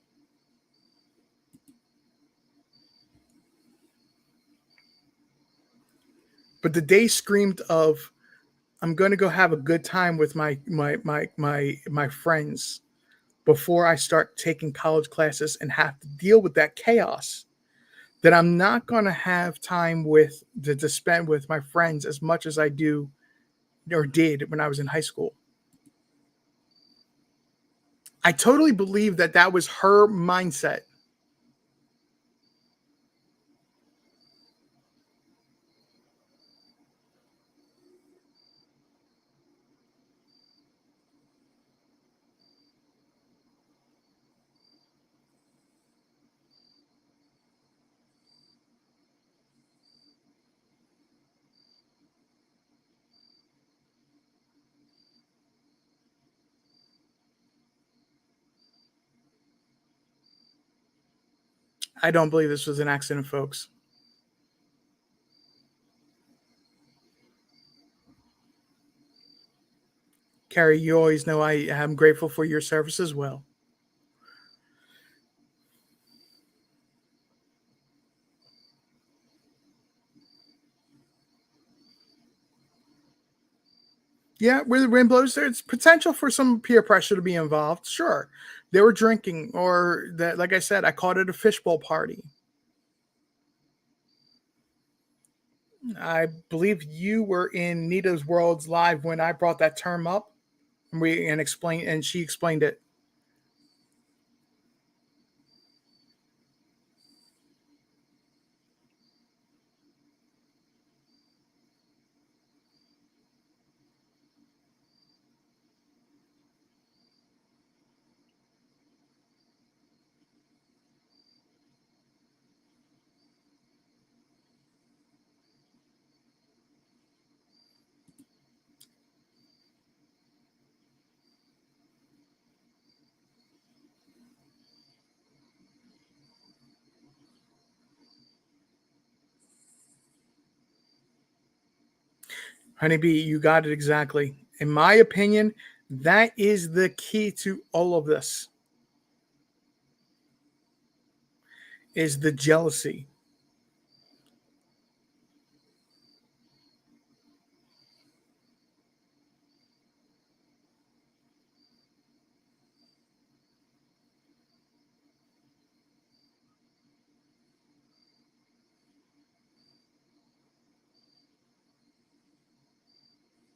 But the day screamed of, I'm going to go have a good time with my friends before I start taking college classes and have to deal with that chaos that I'm not going to have time to spend with my friends as much as I do or did when I was in high school. I totally believe that was her mindset. I don't believe this was an accident, folks. Carrie, you always know I am grateful for your service as well. Yeah, where the wind blows, there's potential for some peer pressure to be involved. Sure, they were drinking, or that, like I said, I called it a fishbowl party. I believe you were in Nita's Worlds live when I brought that term up, and she explained it. Honeybee, you got it exactly. In my opinion, that is the key to all of this, is the jealousy.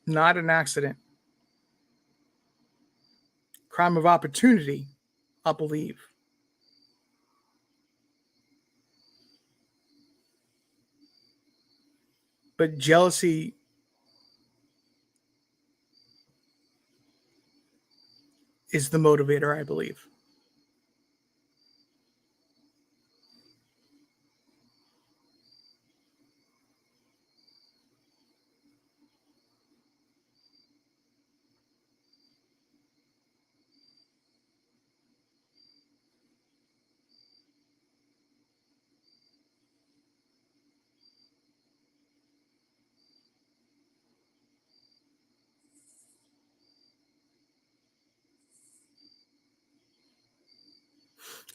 Not an accident. Crime of opportunity, I believe. But jealousy is the motivator, I believe.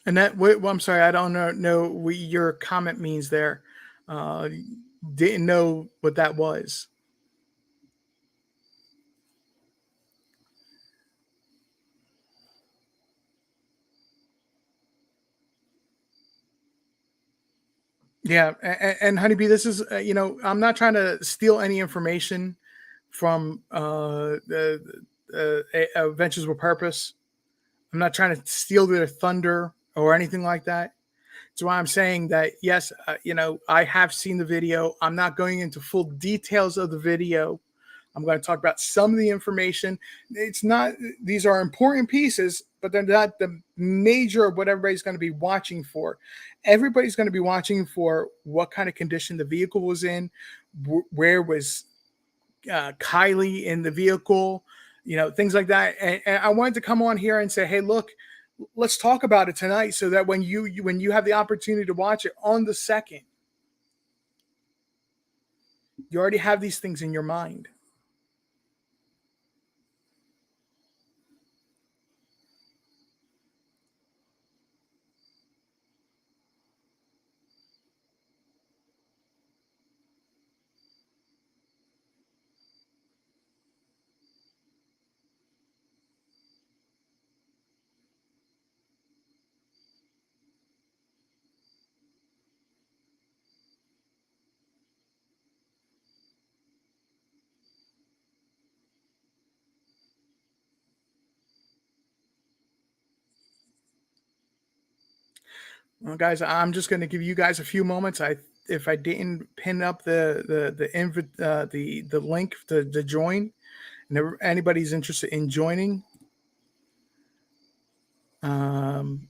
And that, well, I'm sorry, I don't know what your comment means there. Uh, didn't know what that was. Yeah, and Honeybee, this is I'm not trying to steal any information from Ventures with Purpose. I'm not trying to steal their thunder or anything like that. So I'm saying that yes, I have seen the video. I'm not going into full details of the video. I'm going to talk about some of the information. It's not; these are important pieces, but they're not the major of what everybody's going to be watching for. Everybody's going to be watching for what kind of condition the vehicle was in, where was Kylie in the vehicle, things like that. And I wanted to come on here and say, hey, look, let's talk about it tonight, so that when you have the opportunity to watch it on the second, you already have these things in your mind. Well, guys, I'm just going to give you guys a few moments. If I didn't pin up the link to join, and if anybody's interested in joining, um,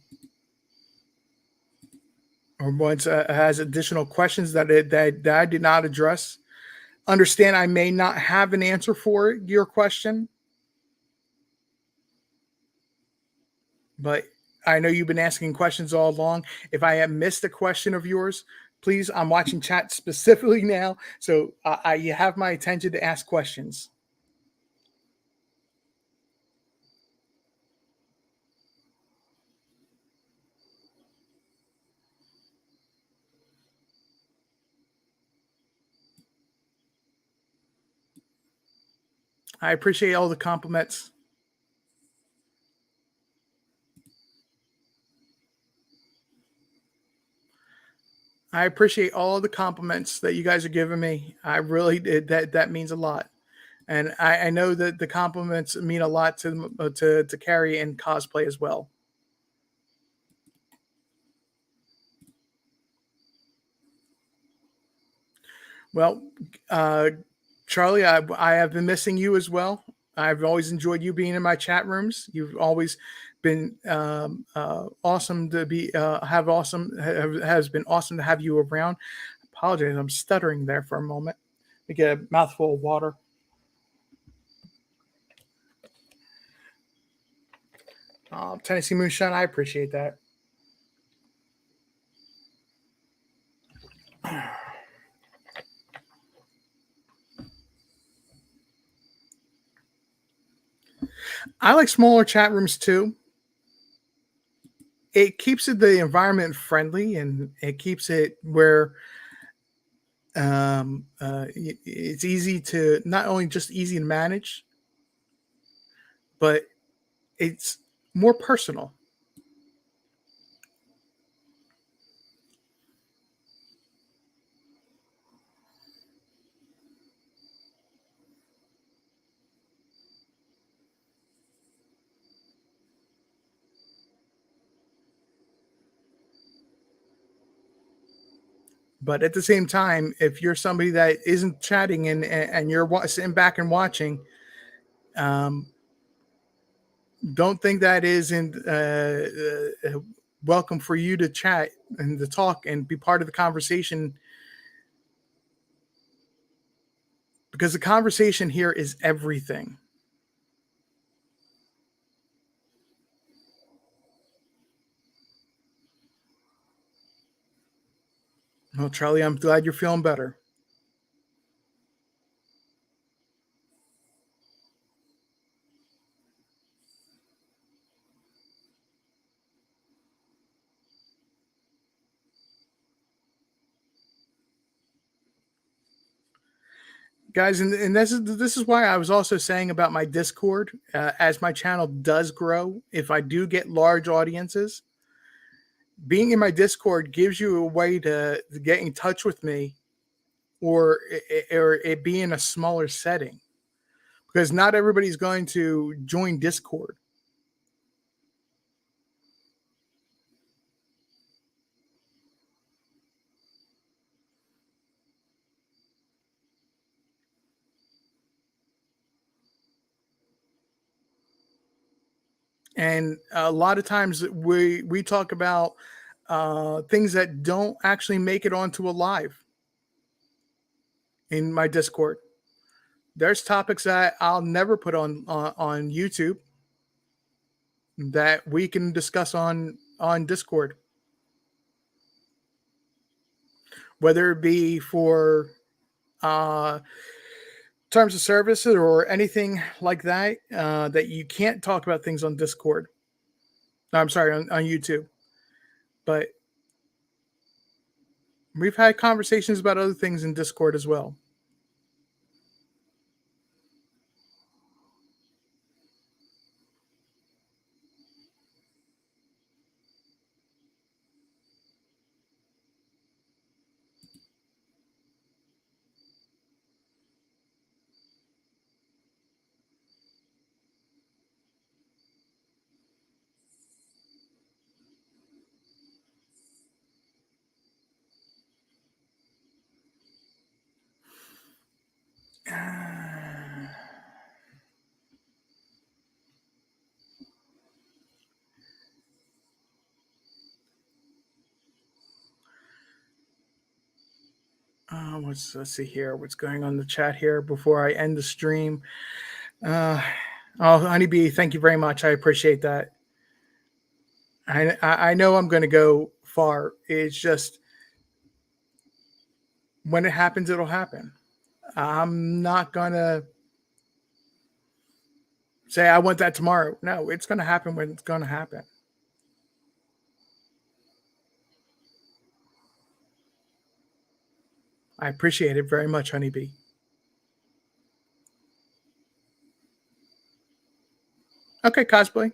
or wants has additional questions that I did not address, understand I may not have an answer for your question, but I know you've been asking questions all along. If I have missed a question of yours, please, I'm watching chat specifically now, so you have my attention to ask questions. I appreciate all the compliments. I appreciate all the compliments that you guys are giving me. I really did. That means a lot, and I know that the compliments mean a lot to Carrie and cosplay as well. Well, uh, Charlie, I have been missing you as well. I've always enjoyed you being in my chat rooms. You've always been awesome to be have awesome has been awesome to have you around. Apologize, I'm stuttering there for a moment. To get a mouthful of water. Tennessee Moonshine, I appreciate that. I like smaller chat rooms too. It keeps the environment friendly, and it keeps it where it's easy to, not only just easy to manage, but it's more personal. But at the same time, if you're somebody that isn't chatting and you're sitting back and watching, um, don't think that isn't welcome for you to chat and to talk and be part of the conversation, because the conversation here is everything. Well, Charlie, I'm glad you're feeling better. Guys, and this is why I was also saying about my Discord. As my channel does grow, if I do get large audiences, being in my Discord gives you a way to get in touch with me, or it be in a smaller setting, because not everybody's going to join Discord. And a lot of times we talk about things that don't actually make it onto a live in my Discord. There's topics that I'll never put on YouTube that we can discuss on Discord, whether it be for uh, terms of service or anything like that. That you can't talk about things on Discord. No, I'm sorry, on YouTube. But we've had conversations about other things in Discord as well. Let's see here. What's going on in the chat here before I end the stream? Uh, oh, Honeybee, thank you very much. I appreciate that. I know I'm going to go far. It's just when it happens, it'll happen. I'm not going to say I want that tomorrow. No, it's going to happen when it's going to happen. I appreciate it very much, Honeybee. Okay, cosplay.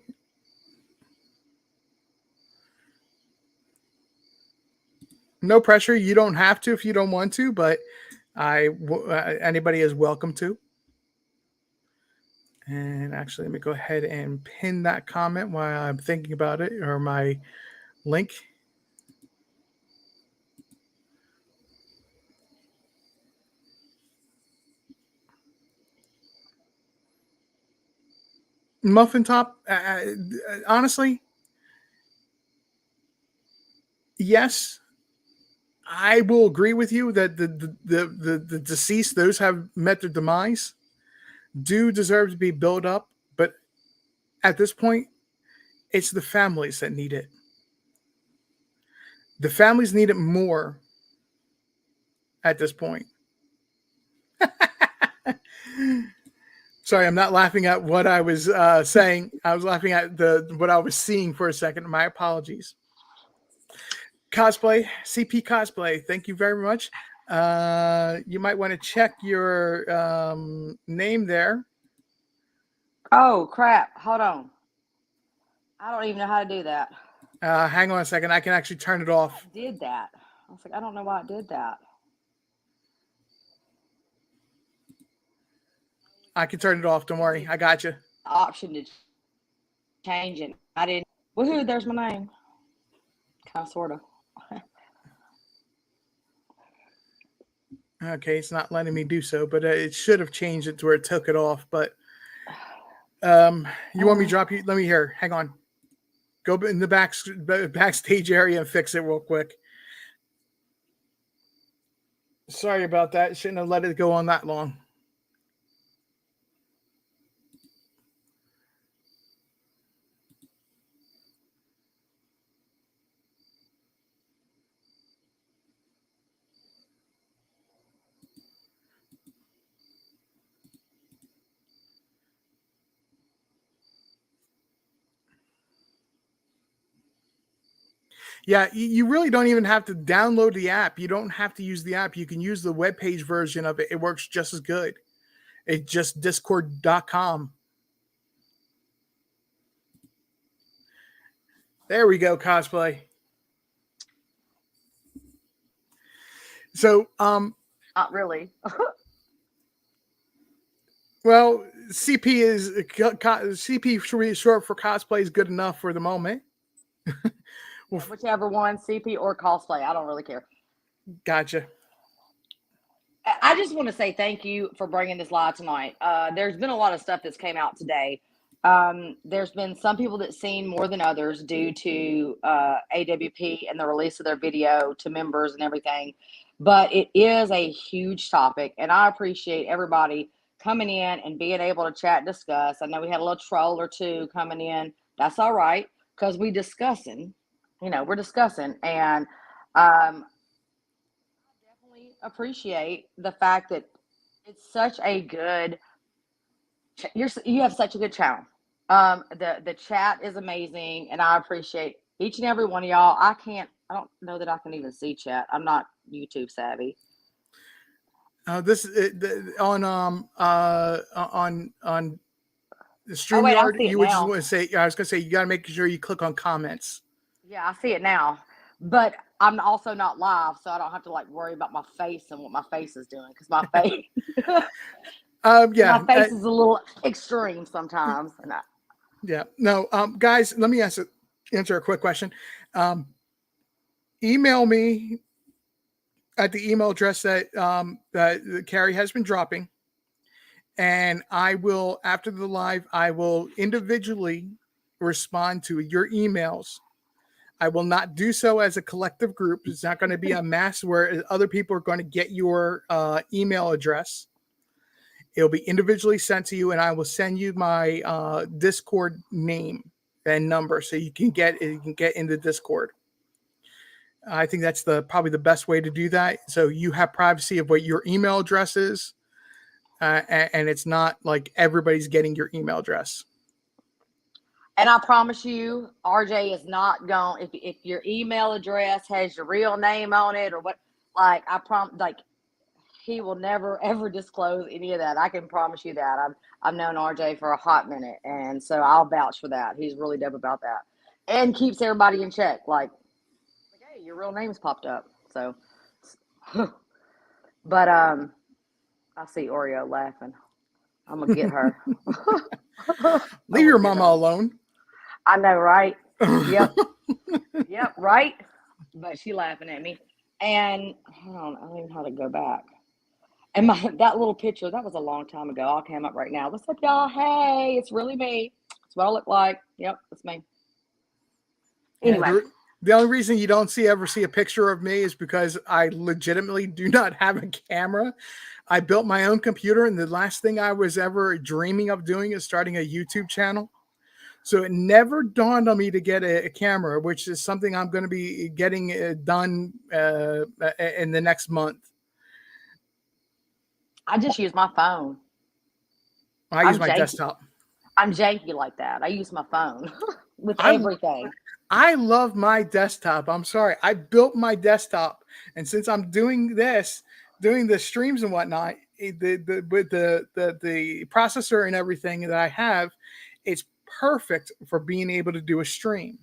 No pressure. You don't have to if you don't want to, but anybody is welcome to. And actually, let me go ahead and pin that comment while I'm thinking about it, or my link. Muffin top. Honestly, yes, I will agree with you that the deceased, those have met their demise, do deserve to be built up. But at this point, it's the families that need it. The families need it more at this point. Sorry, I'm not laughing at what I was saying. I was laughing at what I was seeing for a second. My apologies. Cosplay, CP Cosplay. Thank you very much. You might want to check your name there. Oh crap! Hold on. I don't even know how to do that. Hang on a second. I can actually turn it off. I did that. I was like, I don't know why I did that. I can turn it off. Don't worry. I got you. Option to change it. I didn't. Woohoo! There's my name. Kind of, sort of. Okay, it's not letting me do so, but it should have changed it to where it took it off. But you want me to drop you? Let me hear. Hang on. Go in the backstage area and fix it real quick. Sorry about that. Shouldn't have let it go on that long. Yeah, you really don't even have to download the app. You don't have to use the app. You can use the webpage version of it. It works just as good. It's just discord.com. There we go, cosplay. So, not really. Well, CP short for cosplay is good enough for the moment. Well, whichever one, CP or cosplay, I don't really care. Gotcha. I just want to say thank you for bringing this live tonight. There's been a lot of stuff that's came out today. There's been some people that seen more than others due to AWP and the release of their video to members and everything. But it is a huge topic, and I appreciate everybody coming in and being able to chat and discuss. I know we had a little troll or two coming in. That's all right, because we're discussing, and definitely appreciate the fact that it's such a good, you have such a good channel. The chat is amazing, and I appreciate each and every one of y'all. I don't know that I can even see chat. I'm not YouTube savvy. This on the StreamYard. You would just want to say, I was going to say, you got to make sure you click on comments. Yeah, I see it now, but I'm also not live, so I don't have to worry about my face and what my face is doing, because my face, my face is a little extreme sometimes. Yeah, no, guys, let me answer a quick question. Email me at the email address that Carrie has been dropping, and I will, after the live, I will individually respond to your emails. I will not do so as a collective group. It's not going to be a mass where other people are going to get your email address. It'll be individually sent to you, and I will send you my Discord name and number so you can get into Discord. I think that's probably the best way to do that. So you have privacy of what your email address is, and it's not like everybody's getting your email address. And I promise you, RJ is not going. If your email address has your real name on it or what, he will never ever disclose any of that. I can promise you that. I've known RJ for a hot minute, and so I'll vouch for that. He's really dope about that, and keeps everybody in check. Hey, your real name's popped up. So, but I see Oreo laughing. I'm gonna get her. Leave your mama alone. I know, right? Yep. Yep, right? But she laughing at me. And hold on, I don't even know how to go back. And that little picture, that was a long time ago. I'll came up right now. What's up, y'all? Hey, it's really me. That's what I look like. Yep, it's me. Anyway. The only reason you don't ever see a picture of me is because I legitimately do not have a camera. I built my own computer, and the last thing I was ever dreaming of doing is starting a YouTube channel. So it never dawned on me to get a camera, which is something I'm going to be getting done in the next month. I just use my phone. I use I'm my janky. desktop. I'm janky like that. I use my phone with I everything. I love my desktop. I'm sorry. I built my desktop, and since I'm doing the streams and whatnot, with the processor and everything that I have, it's perfect for being able to do a stream.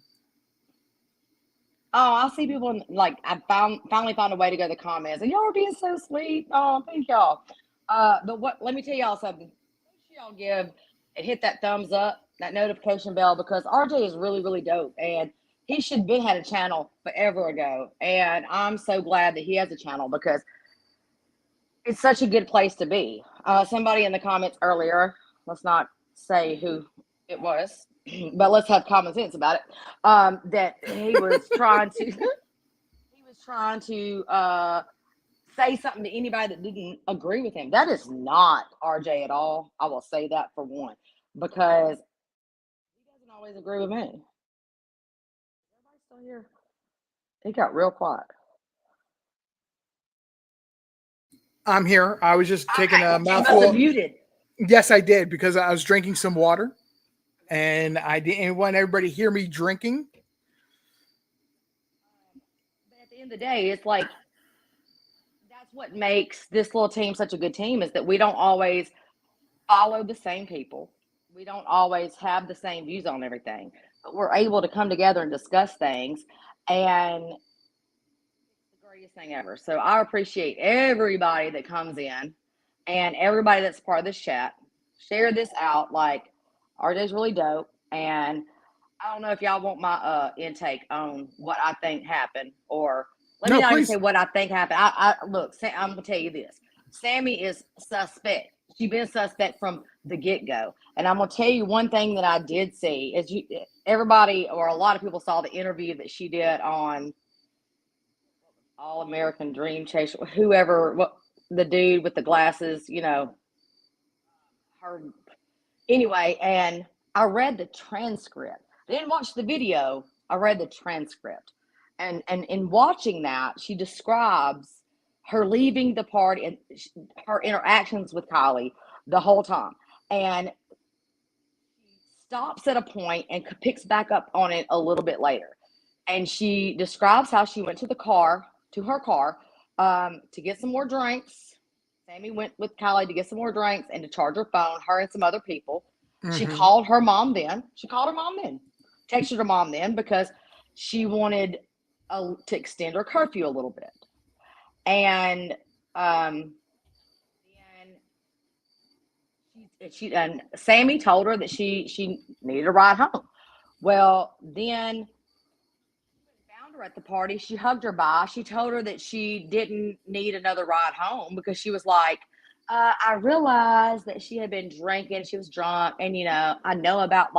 Oh, I see people like I finally found a way to go to the comments, and y'all are being so sweet. Oh, thank y'all. But what? Let me tell y'all something. Make sure y'all give and hit that thumbs up, that notification bell, because RJ is really, really dope, and he should have been had a channel forever ago. And I'm so glad that he has a channel because it's such a good place to be. Somebody in the comments earlier, let's not say who it was, but let's have common sense about it. That he was trying to say something to anybody that didn't agree with him. That is not RJ at all. I will say that for one, because he doesn't always agree with me. Everybody still here? It got real quiet. I'm here. I was just taking a You must have mouthful. muted. Yes, I did because I was drinking some water, and I didn't want everybody to hear me drinking. But at the end of the day, it's like that's what makes this little team such a good team is that we don't always follow the same people. We don't always have the same views on everything, but we're able to come together and discuss things. And it's the greatest thing ever. So I appreciate everybody that comes in and everybody that's part of this chat. Share this out. Like, RJ's really dope. And I don't know if y'all want my intake on what I think happened, or let me No, not even please. say what I think happened. I look, I'm gonna tell you this. Sammy is suspect. She's been suspect from the get-go. And I'm gonna tell you one thing that I did see is everybody or a lot of people saw the interview that she did on All American Dream Chase, whoever, the dude with the glasses, her anyway, and I read the transcript. I didn't watch the video. I read the transcript. And in watching that, she describes her leaving the party and her interactions with Kylie the whole time. And she stops at a point and picks back up on it a little bit later. And she describes how she went to her car, to get some more drinks. Sammy went with Kylie to get some more drinks and to charge her phone, her and some other people. She called her mom then. Texted her mom then because she wanted to extend her curfew a little bit. And and Sammy told her that she needed a ride home. Well, then found her at the party. She hugged her bye. She told her that she didn't need another ride home because she was like, I realized that she had been drinking. She was drunk. And, I know about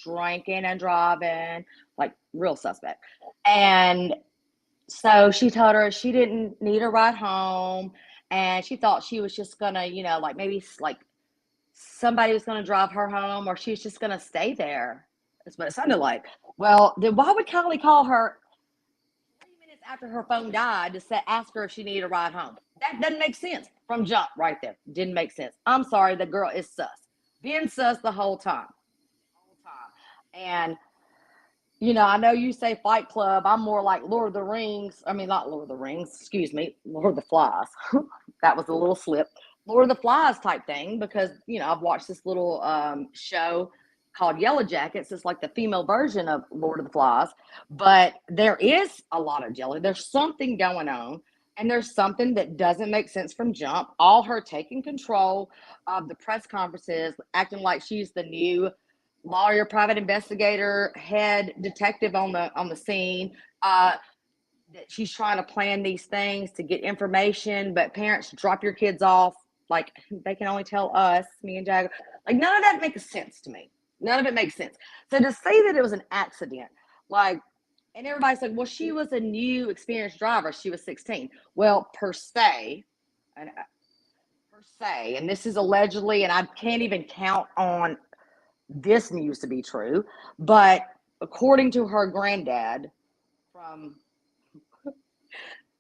drinking and driving, like real suspect. And so she told her she didn't need a ride home. And she thought she was just going to, maybe like somebody was going to drive her home or she was just going to stay there. That's what it sounded like. Well, then why would Kylie call her 3 minutes after her phone died to ask her if she needed a ride home? That doesn't make sense from jump right there. Didn't make sense. I'm sorry, the girl is sus. Being sus the whole time. And, I know you say Fight Club. I'm more like Lord of the Rings. I mean, not Lord of the Rings. Excuse me. Lord of the Flies. That was a little slip. Lord of the Flies type thing because, I've watched this little show called Yellow Jackets. It's like the female version of Lord of the Flies, but there is a lot of jelly. There's something going on, and there's something that doesn't make sense from jump. All her taking control of the press conferences, acting like she's the new lawyer, private investigator, head detective on the scene. That she's trying to plan these things to get information, but parents drop your kids off. Like they can only tell us, me and Jag. Like none of that makes sense to me. None of it makes sense. So to say that it was an accident, and everybody's like, well, she was a new experienced driver. She was 16. Well, per se, and this is allegedly, and I can't even count on this news to be true, but according to her granddad from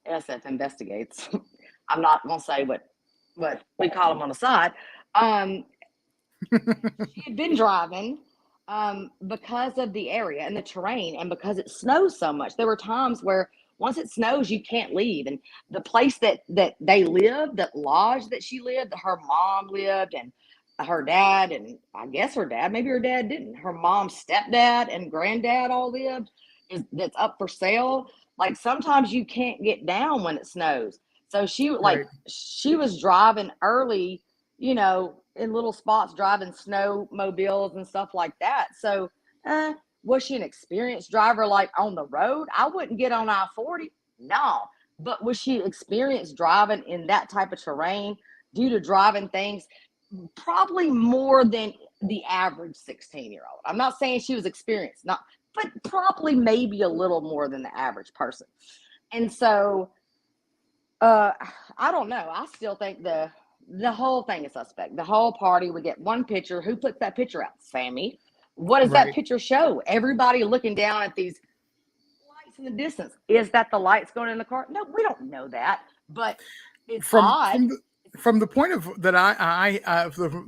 SF Investigates, I'm not going to say what we call him on the side. She had been driving because of the area and the terrain and because it snows so much. There were times where once it snows, you can't leave. And the place that they lived, that lodge that she lived, that her mom lived, and her dad, and I guess her dad, maybe her dad didn't. Her mom's stepdad and granddad all lived, that's up for sale. Like sometimes you can't get down when it snows. So Right. she was driving early, in little spots, driving snowmobiles and stuff like that. So, was she an experienced driver like on the road? I wouldn't get on I-40. No. But was she experienced driving in that type of terrain due to driving things? Probably more than the average 16-year-old. I'm not saying she was experienced, not, but probably maybe a little more than the average person. And so, I don't know. I still think the whole thing is suspect. The whole party, we get one picture. Who puts that picture out? Sammy. What does that Right. picture show? Everybody looking down at these lights in the distance. Is that the lights going in the car? No, we don't know that. But it's From odd. the point of that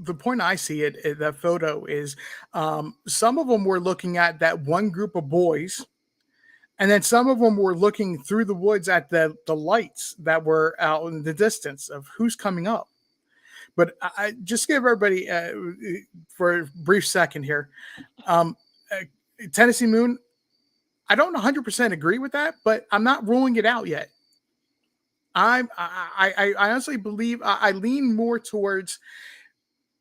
the point I see that photo is some of them were looking at that one group of boys, and then some of them were looking through the woods at the lights that were out in the distance of who's coming up. But I just give everybody for a brief second here. Um, uh, Tennessee Moon, I don't 100% agree with that, but I'm not ruling it out yet. I honestly believe I lean more towards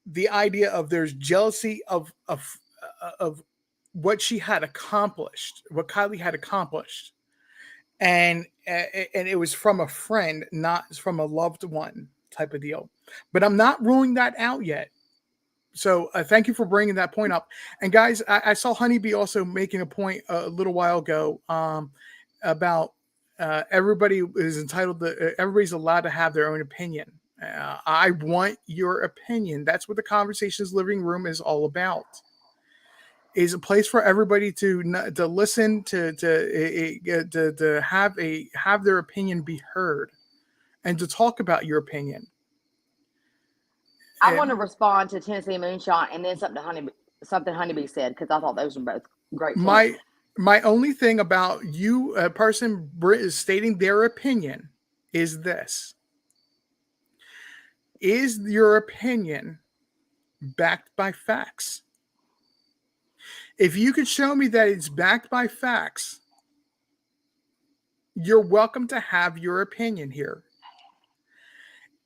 the idea of there's jealousy of what she had accomplished, what Kylie had accomplished, and it was from a friend, not from a loved one type of deal. But I'm not ruling that out yet. So thank you for bringing that point up. And guys, I saw Honeybee also making a point a little while ago about everybody is entitled to, everybody's allowed to have their own opinion. I want your opinion. That's what the Conversations Living Room is all about. Is a place for everybody to listen to have their opinion be heard and to talk about your opinion. I want to respond to Tennessee Moonshine and then something Honeybee said, because I thought those were both great points. My only thing about you, a person stating their opinion, is this: is your opinion backed by facts? If you could show me that it's backed by facts, you're welcome to have your opinion here.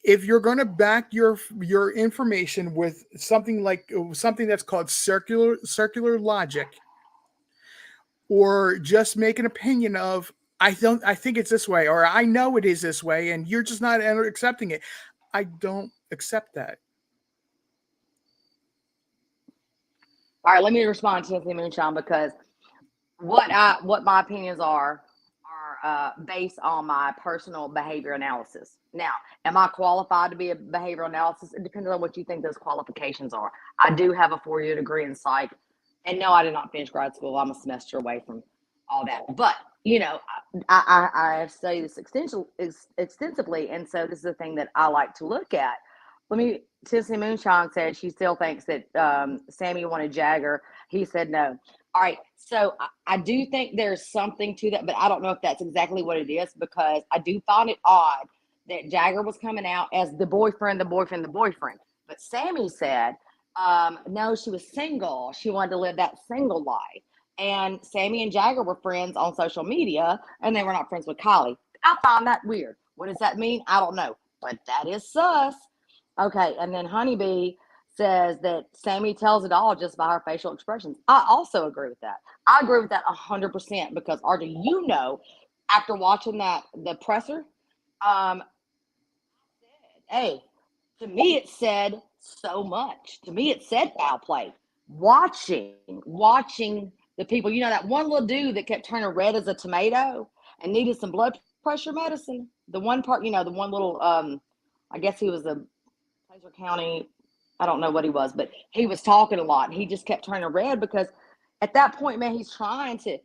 If you're going to back your information with something that's called circular logic, or just make an opinion of I think it's this way, or I know it is this way, and you're just not accepting it, I don't accept that. All right, let me respond to Tennessee Moonshine, because what my opinions are based on my personal behavior analysis. Now, am I qualified to be a behavioral analysis? It depends on what you think those qualifications are. I do have a 4-year degree in psych, and no, I did not finish grad school. I'm a semester away from all that. But I have studied this extensively, and so this is the thing that I like to look at. Tennessee Moonshine said she still thinks that Sammy wanted Jagger. He said no. All right, so I do think there's something to that, but I don't know if that's exactly what it is, because I do find it odd that Jagger was coming out as the boyfriend. But Sammy said, no, she was single. She wanted to live that single life. And Sammy and Jagger were friends on social media, and they were not friends with Kylie. I find that weird. What does that mean? I don't know, but that is sus. Okay, and then Honeybee says that Sammy tells it all just by her facial expressions. I also agree with that. I agree with that 100%, because RJ, after watching the presser, hey, to me it said so much. To me it said foul play. Watching the people, that one little dude that kept turning red as a tomato and needed some blood pressure medicine. The one part, the one little, I guess he was a Placer County, I don't know what he was, but he was talking a lot, and he just kept turning red, because at that point, man, he's trying to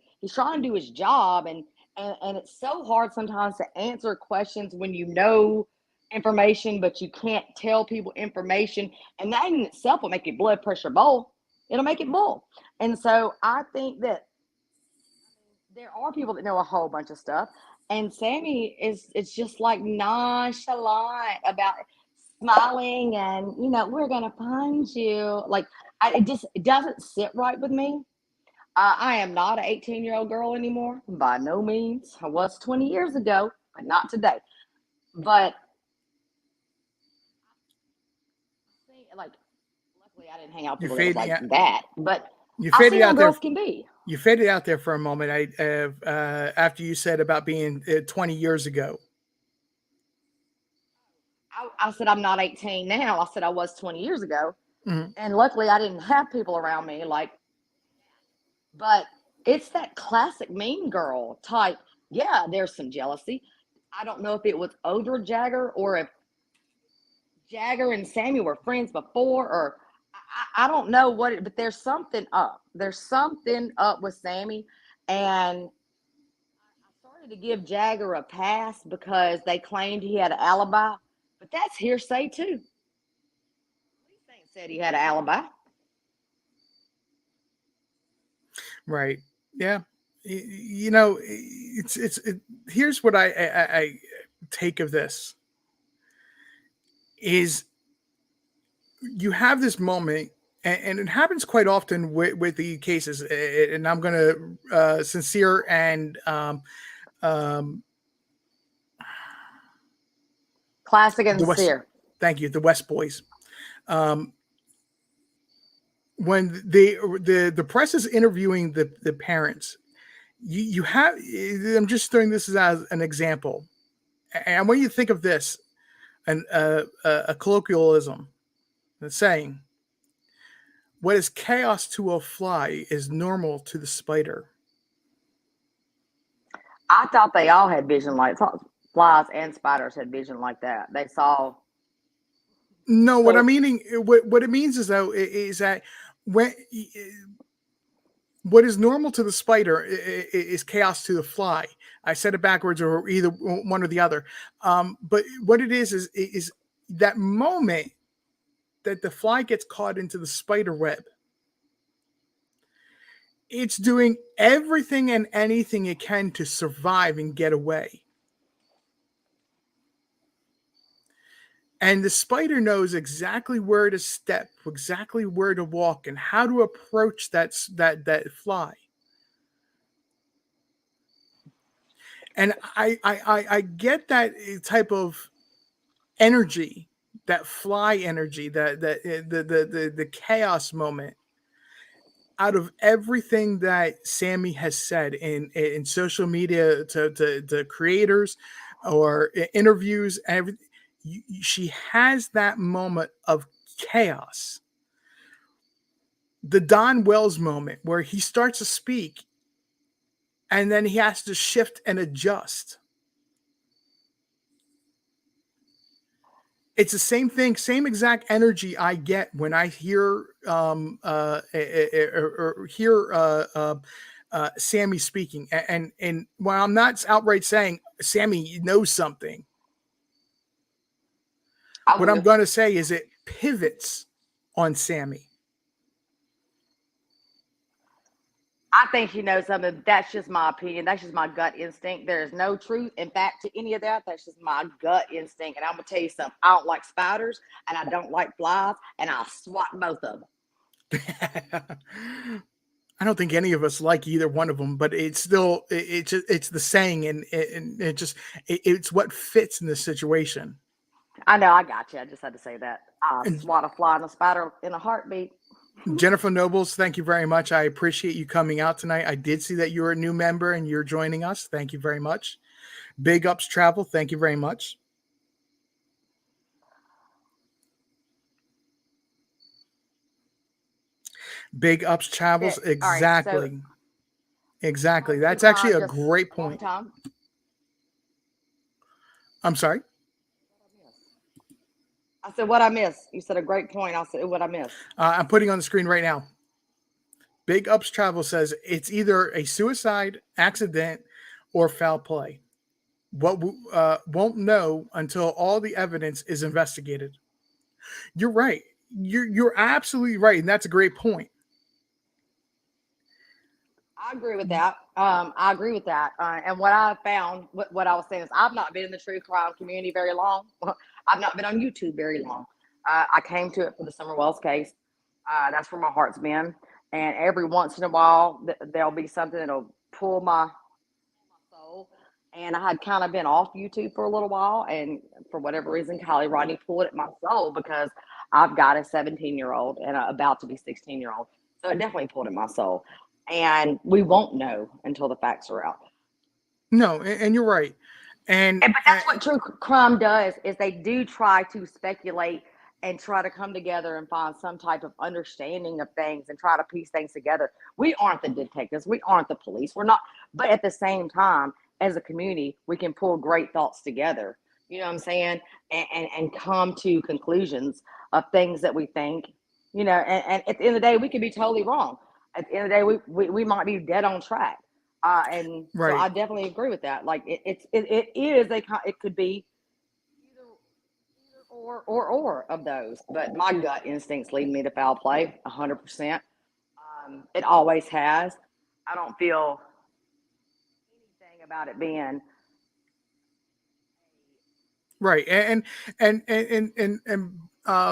do his job, and it's so hard sometimes to answer questions when information, but you can't tell people information, and that in itself will make your blood pressure boil. It'll make it boil. And so I think that there are people that know a whole bunch of stuff, and Sammy is it's just like nonchalant about smiling and we're gonna find you. Like it doesn't sit right with me. I am not an 18-year-old girl anymore, by no means. I was 20 years ago, but not today. But like, luckily, I didn't hang out with You people that was faded like out. that. But You I faded see how out there. girls can be. You faded out there for a moment. After you said about being 20 years ago. I said I'm not 18 now. I said I was 20 years ago, Mm-hmm. and luckily, I didn't have people around me like. But it's that classic mean girl type. Yeah, there's some jealousy. I don't know if it was over Jagger or if Jagger and Sammy were friends before, or I don't know but there's something up. There's something up with Sammy, and I started to give Jagger a pass because they claimed he had an alibi, but that's hearsay too. Police ain't said he had an alibi. Right. Yeah. Here's what I take of this is you have this moment, and it happens quite often with the cases, and I'm going to Sincere and Classic and the West. sincere. Thank you, the West Boys. When the press is interviewing the parents, you have. I'm just throwing this as an example, and I want you to think of this, a colloquialism, the saying, "What is chaos to a fly is normal to the spider." I thought they all had vision like flies and spiders had vision like that. They saw. No, what So I'm meaning, what it means is though is that when what is normal to the spider is chaos to the fly. I said it backwards, or either one or the other. But what it is that moment that the fly gets caught into the spider web. It's doing everything and anything it can to survive and get away. And the spider knows exactly where to step, exactly where to walk, and how to approach that fly. And I get that type of energy, that fly energy, the chaos moment out of everything that Sammy has said in social media to creators or interviews. Everything. She has that moment of chaos. The Don Wells moment where he starts to speak and then he has to shift and adjust. It's the same thing, same exact energy I get when I hear Sammy speaking. And while I'm not outright saying Sammy knows something, what I'm going to say is it pivots on Sammy. I think she knows something. That's just my opinion. That's just my gut instinct. There is no truth in fact to any of that. That's just my gut instinct. And I'm gonna tell you something. I don't like spiders and I don't like flies, and I'll swat both of them. I don't think any of us like either one of them, but it's still it's the saying, and it's what fits in this situation. I know, I got you. I just had to say that. I'll And swat a fly and a spider in a heartbeat. Jennifer Nobles, thank you very much. I appreciate you coming out tonight. I did see that you're a new member and you're joining us. Thank you very much. Big Ups Travel, thank you very much. Big Ups Travels, Okay, all right, exactly. so Exactly. That's can actually I a just great one point. time? I'm sorry. I said what I missed. You said a great point. I said what I missed. I'm putting on the screen right now. Big Ups Travel says it's either a suicide, accident, or foul play. won't know until all the evidence is investigated. You're right. You're absolutely right, and that's a great point. I agree with that. I agree with that. And what I found, what I was saying is, I've not been in the true crime community very long. I've not been on YouTube very long. I came to it for the Summer Wells case. That's where my heart's been. And every once in a while, there'll be something that'll pull my soul. And I had kind of been off YouTube for a little while. And for whatever reason, Kylie Rodney pulled at my soul because I've got a 17-year-old and a about to be 16-year-old. So it definitely pulled at my soul. And we won't know until the facts are out. No, and you're right. And But that's what true crime does, is they do try to speculate and try to come together and find some type of understanding of things and try to piece things together. We aren't the detectives. We aren't the police. We're not. But at the same time, as a community, we can pull great thoughts together. You know what I'm saying? And come to conclusions of things that we think. And at the end of the day, we could be totally wrong. At the end of the day, we might be dead on track. And so right. I definitely agree with that. Like it could be either or of those. But my gut instincts lead me to foul play 100%. It always has. I don't feel anything about it being Right. And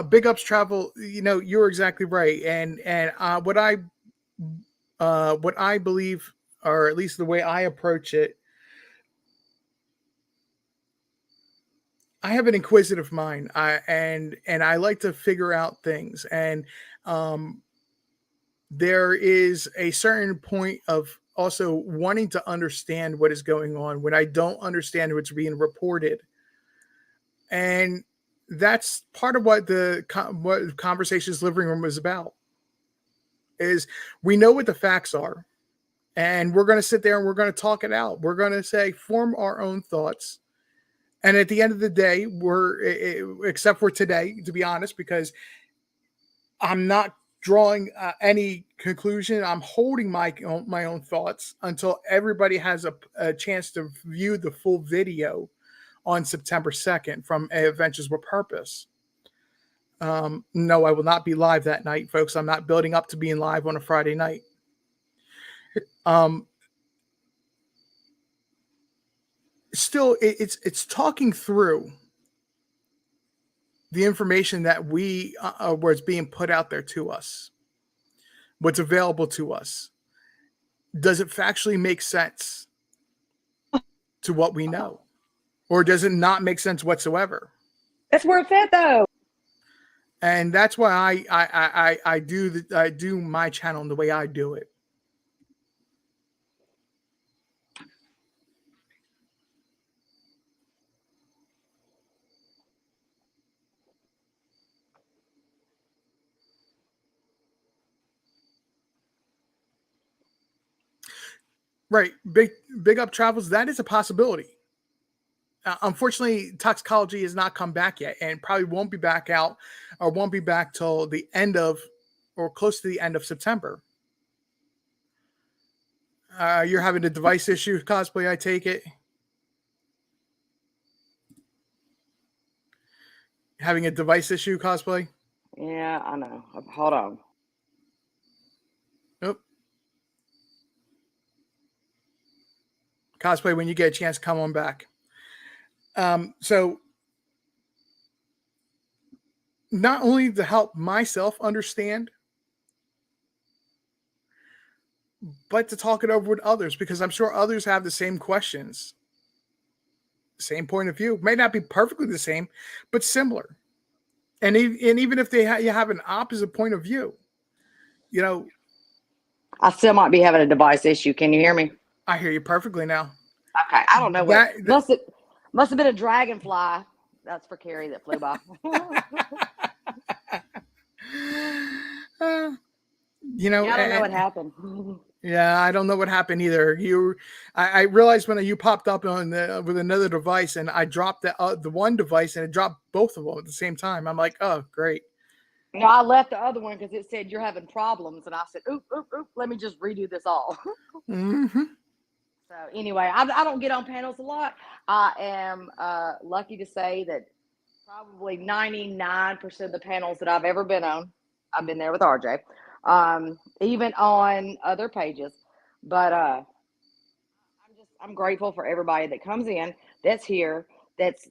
big ups travel, you're exactly right. And what I believe, or at least the way I approach it, I have an inquisitive mind. And I like to figure out things. And there is a certain point of also wanting to understand what is going on when I don't understand what's being reported. And that's part of what what Conversations Living Room is about. Is we know what the facts are, and we're going to sit there and we're going to talk it out. We're going to form our own thoughts. And at the end of the day, except for today, to be honest, because I'm not drawing any conclusion. I'm holding my own thoughts until everybody has a chance to view the full video on September 2nd from Adventures with Purpose. No, I will not be live that night, folks. I'm not building up to being live on a Friday night. Still, it's talking through the information that what's being put out there to us, what's available to us. Does it factually make sense to what we know, or does it not make sense whatsoever? That's where it's at, though. And that's why I do my channel in the way I do it. Right. Big up travels. That is a possibility. Unfortunately, toxicology has not come back yet, and probably won't be back out, or won't be back till the end of, or close to the end of September. You're having a device issue, cosplay, I take it. Having a device issue, cosplay? Yeah, I know. Hold on. Nope. Cosplay, when you get a chance, come on back. So not only to help myself understand, but to talk it over with others, because I'm sure others have the same questions, same point of view. May not be perfectly the same, but similar. And even if you have an opposite point of view, I still might be having a device issue. Can you hear me? I hear you perfectly now. Okay, I don't know what must have been a dragonfly. That's for Carrie that flew by. I don't know what happened. Yeah, I don't know what happened either. I realized when you popped up with another device, and I dropped the one device, and it dropped both of them at the same time. I'm like, oh, great. No, I left the other one because it said you're having problems, and I said, oop, let me just redo this all. Mm-hmm. So anyway, I don't get on panels a lot. I am lucky to say that probably 99% of the panels that I've ever been on, I've been there with RJ, even on other pages. But I'm grateful for everybody that comes in, that's here, that's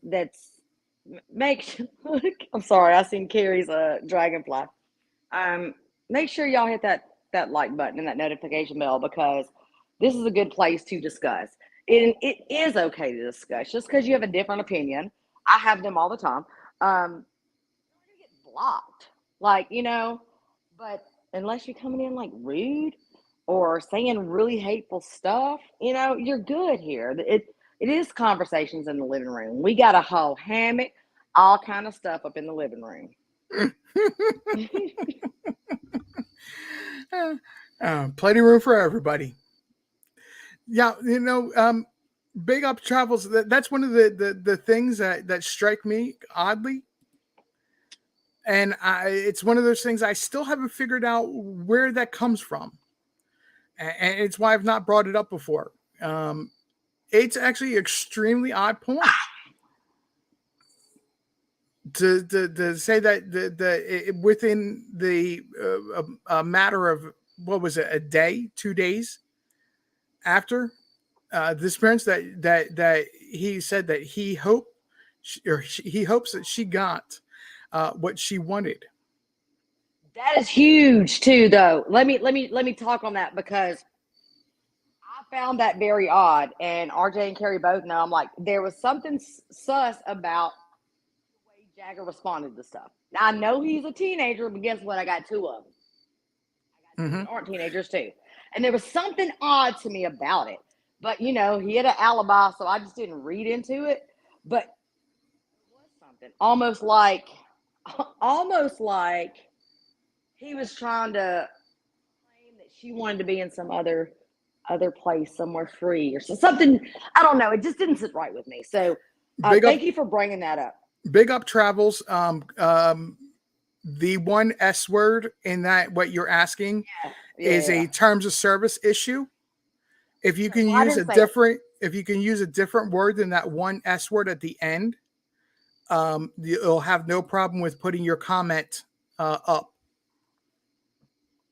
makes. I'm sorry, I seen Carrie's dragonfly. Make sure y'all hit that like button and that notification bell, because this is a good place to discuss. And it is okay to discuss. Just because you have a different opinion, I have them all the time. You get blocked, like, but unless you're coming in like rude or saying really hateful stuff, you're good here. It is conversations in the living room. We got a whole hammock, all kind of stuff up in the living room. Plenty of room for everybody. Yeah, Big Up Travels. That's one of the things that strike me oddly, and it's one of those things I still haven't figured out where that comes from, and it's why I've not brought it up before. It's actually extremely odd point to say that within the a matter of, what was it, a day, 2 days after this parents that he said that he hopes that she got what she wanted. That is huge too, though. Let me talk on that, because I found that very odd, and RJ and Carrie both know. I'm like, there was something sus about the way Jagger responded to stuff. Now I know he's a teenager, but guess what? I got two of them. I got two that aren't teenagers too, and there was something odd to me about it. But he had an alibi, so I just didn't read into it. But it was something almost like he was trying to claim that she wanted to be in some other place, somewhere free or something. I don't know. It just didn't sit right with me. So thank you for bringing that up. Big Up Travels. The one S word in that, what you're asking, is a terms of service issue. If you can use a different word than that one S word at the end, you'll have no problem with putting your comment up.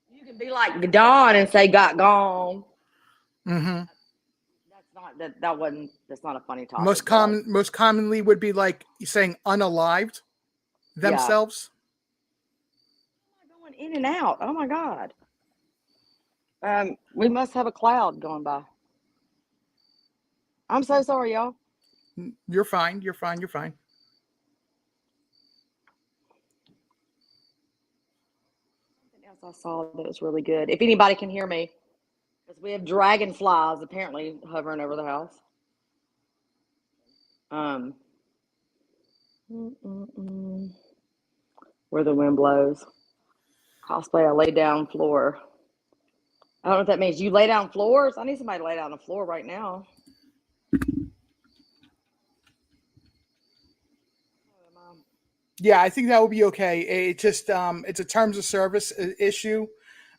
You can be like Don and say "got gone." Mm-hmm. That's not a funny topic. Most commonly would be like saying unalived themselves. Yeah. Going in and out. Oh my God. We must have a cloud going by. I'm so sorry, y'all. You're fine. Something else I saw that was really good. If anybody can hear me, because we have dragonflies apparently hovering over the house. Where the wind blows. Cosplay, I lay down floor. I don't know what that means. You lay down floors? I need somebody to lay down the floor right now. Yeah, I think that would be okay. It just it's a terms of service issue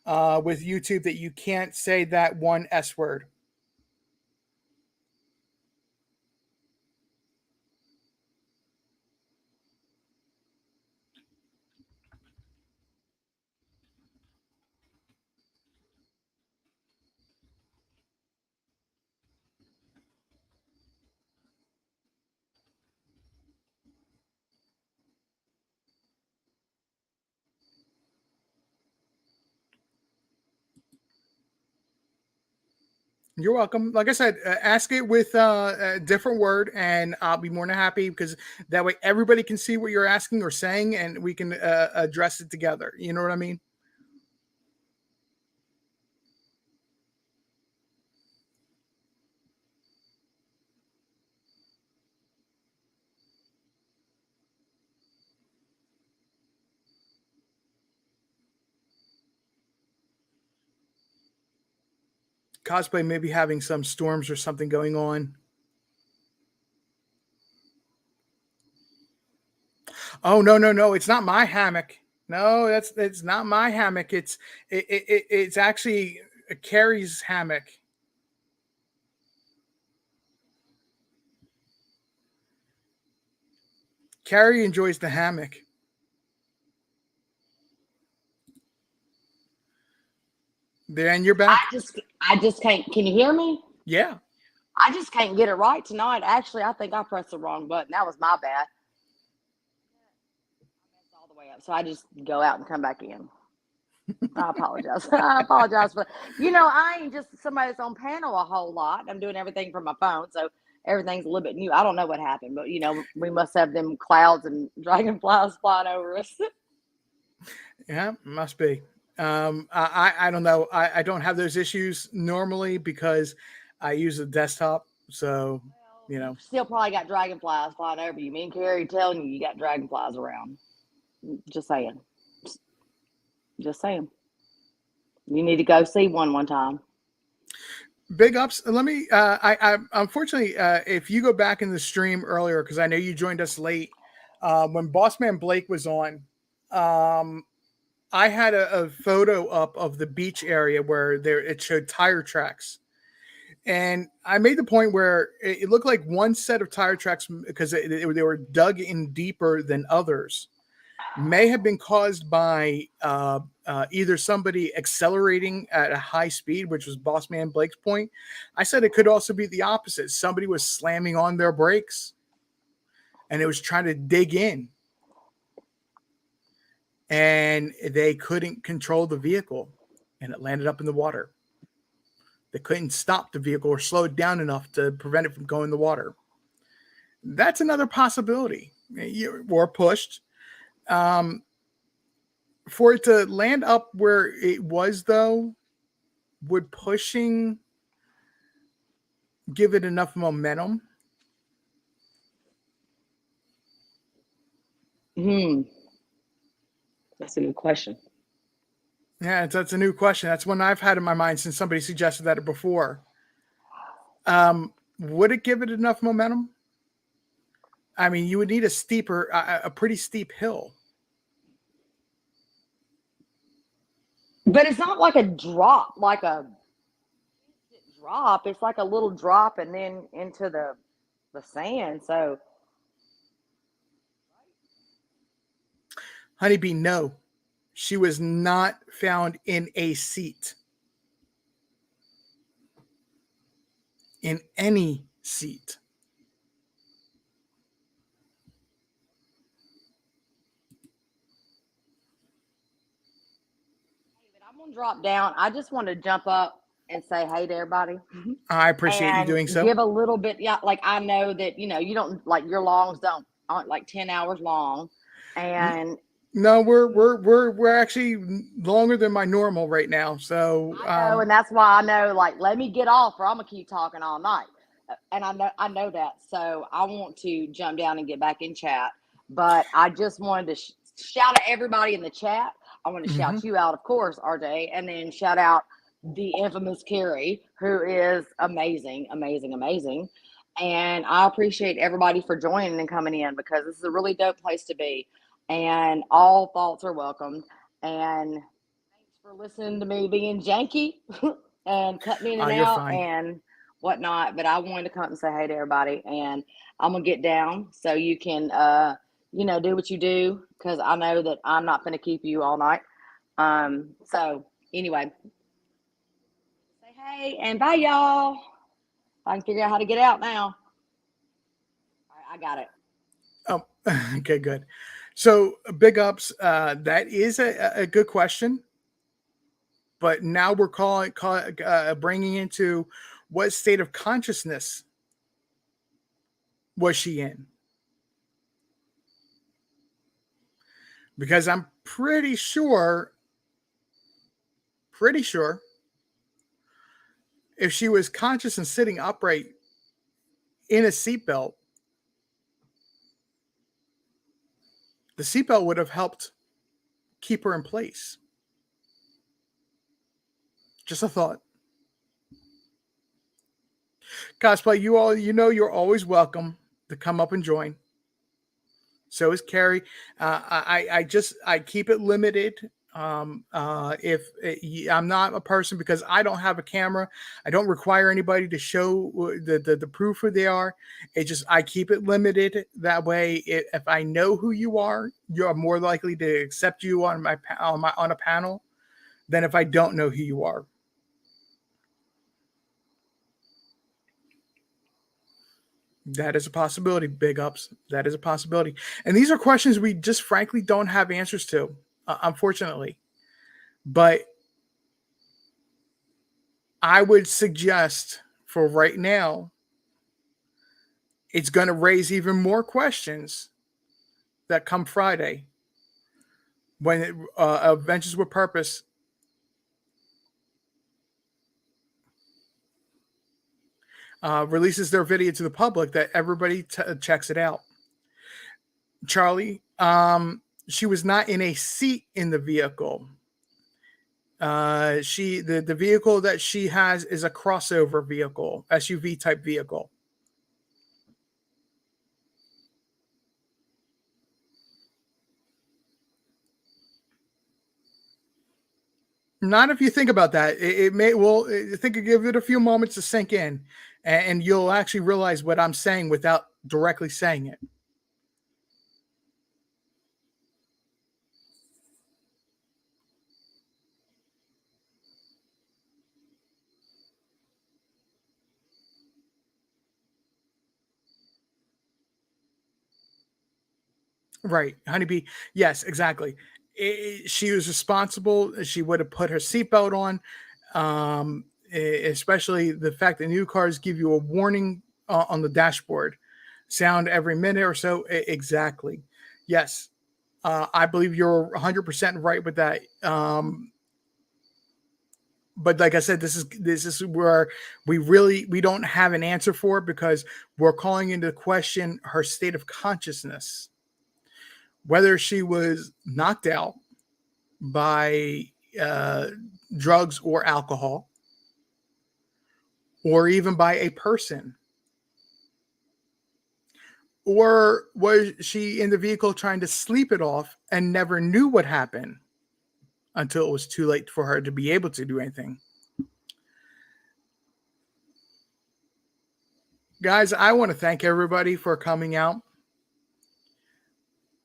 with YouTube that you can't say that one S word. You're welcome. Like I said, ask it with a different word, and I'll be more than happy, because that way everybody can see what you're asking or saying, and we can address it together. You know what I mean? Cosplay may be having some storms or something going on. Oh, no! It's not my hammock. No, it's not my hammock. It's actually Carrie's hammock. Carrie enjoys the hammock. Then you're back. I just can't. Can you hear me? Yeah. I just can't get it right tonight. Actually, I think I pressed the wrong button. That was my bad. I messed all the way up, so I just go out and come back in. I apologize. I apologize for I ain't just somebody that's on panel a whole lot. I'm doing everything from my phone, so everything's a little bit new. I don't know what happened, but we must have them clouds and dragonflies flying over us. Yeah, must be. I don't know. I don't have those issues normally because I use a desktop. So, Still probably got dragonflies flying over you. Me and Carrie telling you got dragonflies around. Just saying. Just saying. You need to go see one time. Big ups. Let me. I unfortunately, if you go back in the stream earlier, because I know you joined us late, when Bossman Blake was on, I had a photo up of the beach area where it showed tire tracks, and I made the point where it looked like one set of tire tracks because they were dug in deeper than others. May have been caused by either somebody accelerating at a high speed, which was Bossman Blake's point. I said it could also be the opposite. Somebody was slamming on their brakes and it was trying to dig in. And they couldn't control the vehicle and it landed up in the water. They couldn't stop the vehicle or slow it down enough to prevent it from going in the water. That's another possibility. Or pushed. For it to land up where it was, though, would pushing give it enough momentum? That's a good question. Yeah, that's a new question. That's one I've had in my mind since somebody suggested that before. Would it give it enough momentum? I mean, you would need a pretty steep hill. But it's not like a drop, like a drop. It's like a little drop and then into the sand. So, Honeybee, no. She was not found in a seat. In any seat. I'm gonna drop down. I just want to jump up and say hey to everybody. I appreciate you doing so. Give a little bit, yeah. Like I know that you don't like your longs aren't like 10 hours long, and no, we're actually longer than my normal right now. So I know, and that's why I know. Like, let me get off, or I'm gonna keep talking all night. And I know that. So I want to jump down and get back in chat. But I just wanted to shout out everybody in the chat. I want to shout you out, of course, RJ, and then shout out the infamous Carrie, who is amazing, amazing, amazing. And I appreciate everybody for joining and coming in because this is a really dope place to be. And all thoughts are welcomed. And thanks for listening to me being janky and cutting in and out fine. and whatnot. But I wanted to come and say hey to everybody. And I'm going to get down so you can, do what you do because I know that I'm not going to keep you all night. So anyway, say hey and bye, y'all. I can figure out how to get out now. All right, I got it. Oh, okay, good. So big ups. That is a good question. But now we're bringing into what state of consciousness was she in? Because I'm pretty sure if she was conscious and sitting upright in a seatbelt, the seatbelt would have helped keep her in place. Just a thought. Cosplay, you're always welcome to come up and join. So is Carrie. I keep it limited If I'm not a person, because I don't have a camera, I don't require anybody to show the proof who they are. It just, I keep it limited. That way, if I know who you are, you're more likely to accept you on on a panel than if I don't know who you are. That is a possibility. Big ups. That is a possibility. And these are questions we just frankly don't have answers to, unfortunately. But I would suggest for right now, it's going to raise even more questions that come Friday when Adventures with Purpose releases their video to the public, that everybody checks it out. Charlie, she was not in a seat in the vehicle. The vehicle that she has is a crossover vehicle, SUV type vehicle. Not if you think about that. It may, well, I think give it a few moments to sink in, and you'll actually realize what I'm saying without directly saying it. Right, honeybee. Yes, exactly. She was responsible. She would have put her seatbelt on. Especially the fact that new cars give you a warning on the dashboard, sound every minute or so. Exactly. Yes, I believe you're 100% right with that. But like I said, this is where we don't have an answer for it, because we're calling into question her state of consciousness, whether she was knocked out by drugs or alcohol, or even by a person, or was she in the vehicle trying to sleep it off and never knew what happened until it was too late for her to be able to do anything. Guys, I want to thank everybody for coming out.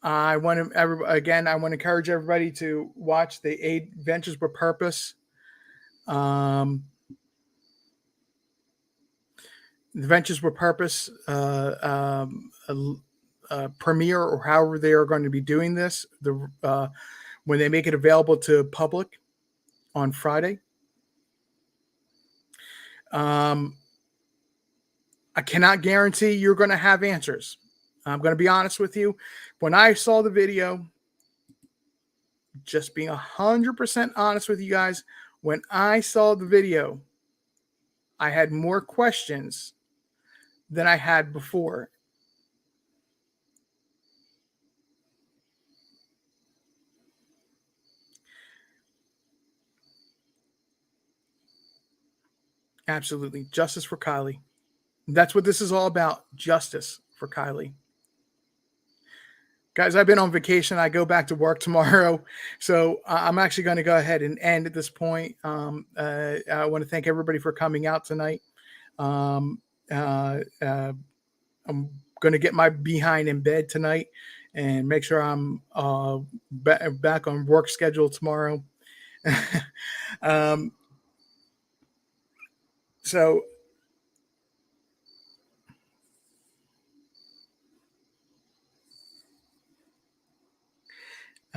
I want to encourage everybody to watch the Adventures with Purpose. Adventures with Purpose premiere, or however they are going to be doing this, when they make it available to public on Friday. I cannot guarantee you're going to have answers. I'm going to be honest with you. When I saw the video, just being 100% honest with you guys, when I saw the video, I had more questions than I had before. Absolutely. Justice for Kylie. That's what this is all about. Justice for Kylie. Guys, I've been on vacation. I go back to work tomorrow. So I'm actually going to go ahead and end at this point. I want to thank everybody for coming out tonight. I'm going to get my behind in bed tonight and make sure I'm back on work schedule tomorrow. So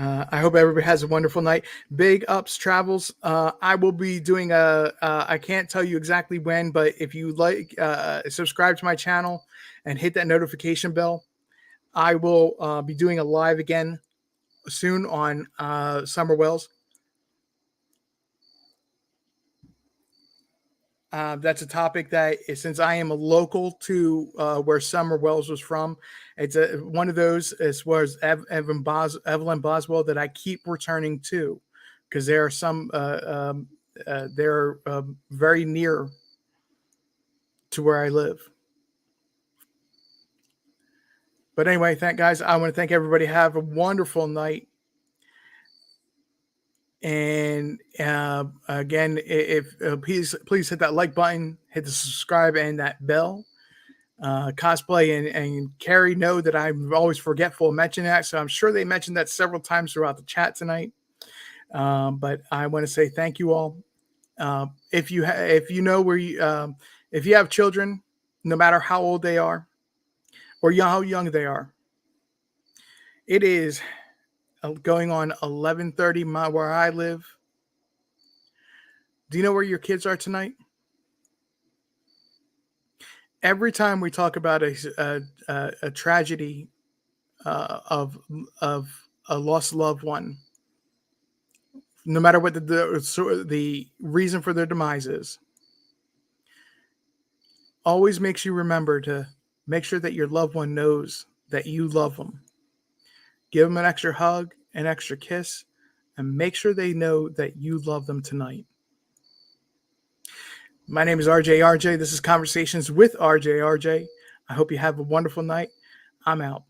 I hope everybody has a wonderful night. Big Ups Travels. I will be doing I can't tell you exactly when, but if you like, subscribe to my channel and hit that notification bell. I will be doing a live again soon on Summer Wells. That's a topic that, since I am a local to where Summer Wells was from, it's one of those, as well as Evelyn Boswell, that I keep returning to, because there are some they're very near to where I live. But anyway, guys. I want to thank everybody. Have a wonderful night. And again, if please hit that like button, hit the subscribe and that bell. Cosplay and Carrie know that I'm always forgetful of mentioning that, so I'm sure they mentioned that several times throughout the chat tonight. But I want to say thank you all. If you if you have children, no matter how old they are or how young they are, it is going on 11:30 where I live. Do you know where your kids are tonight? Every time we talk about a tragedy of a lost loved one, no matter what the reason for their demise is, always makes you remember to make sure that your loved one knows that you love them. Give them an extra hug, an extra kiss, and make sure they know that you love them tonight. My name is RJ. This is Conversations with RJ. I hope you have a wonderful night. I'm out.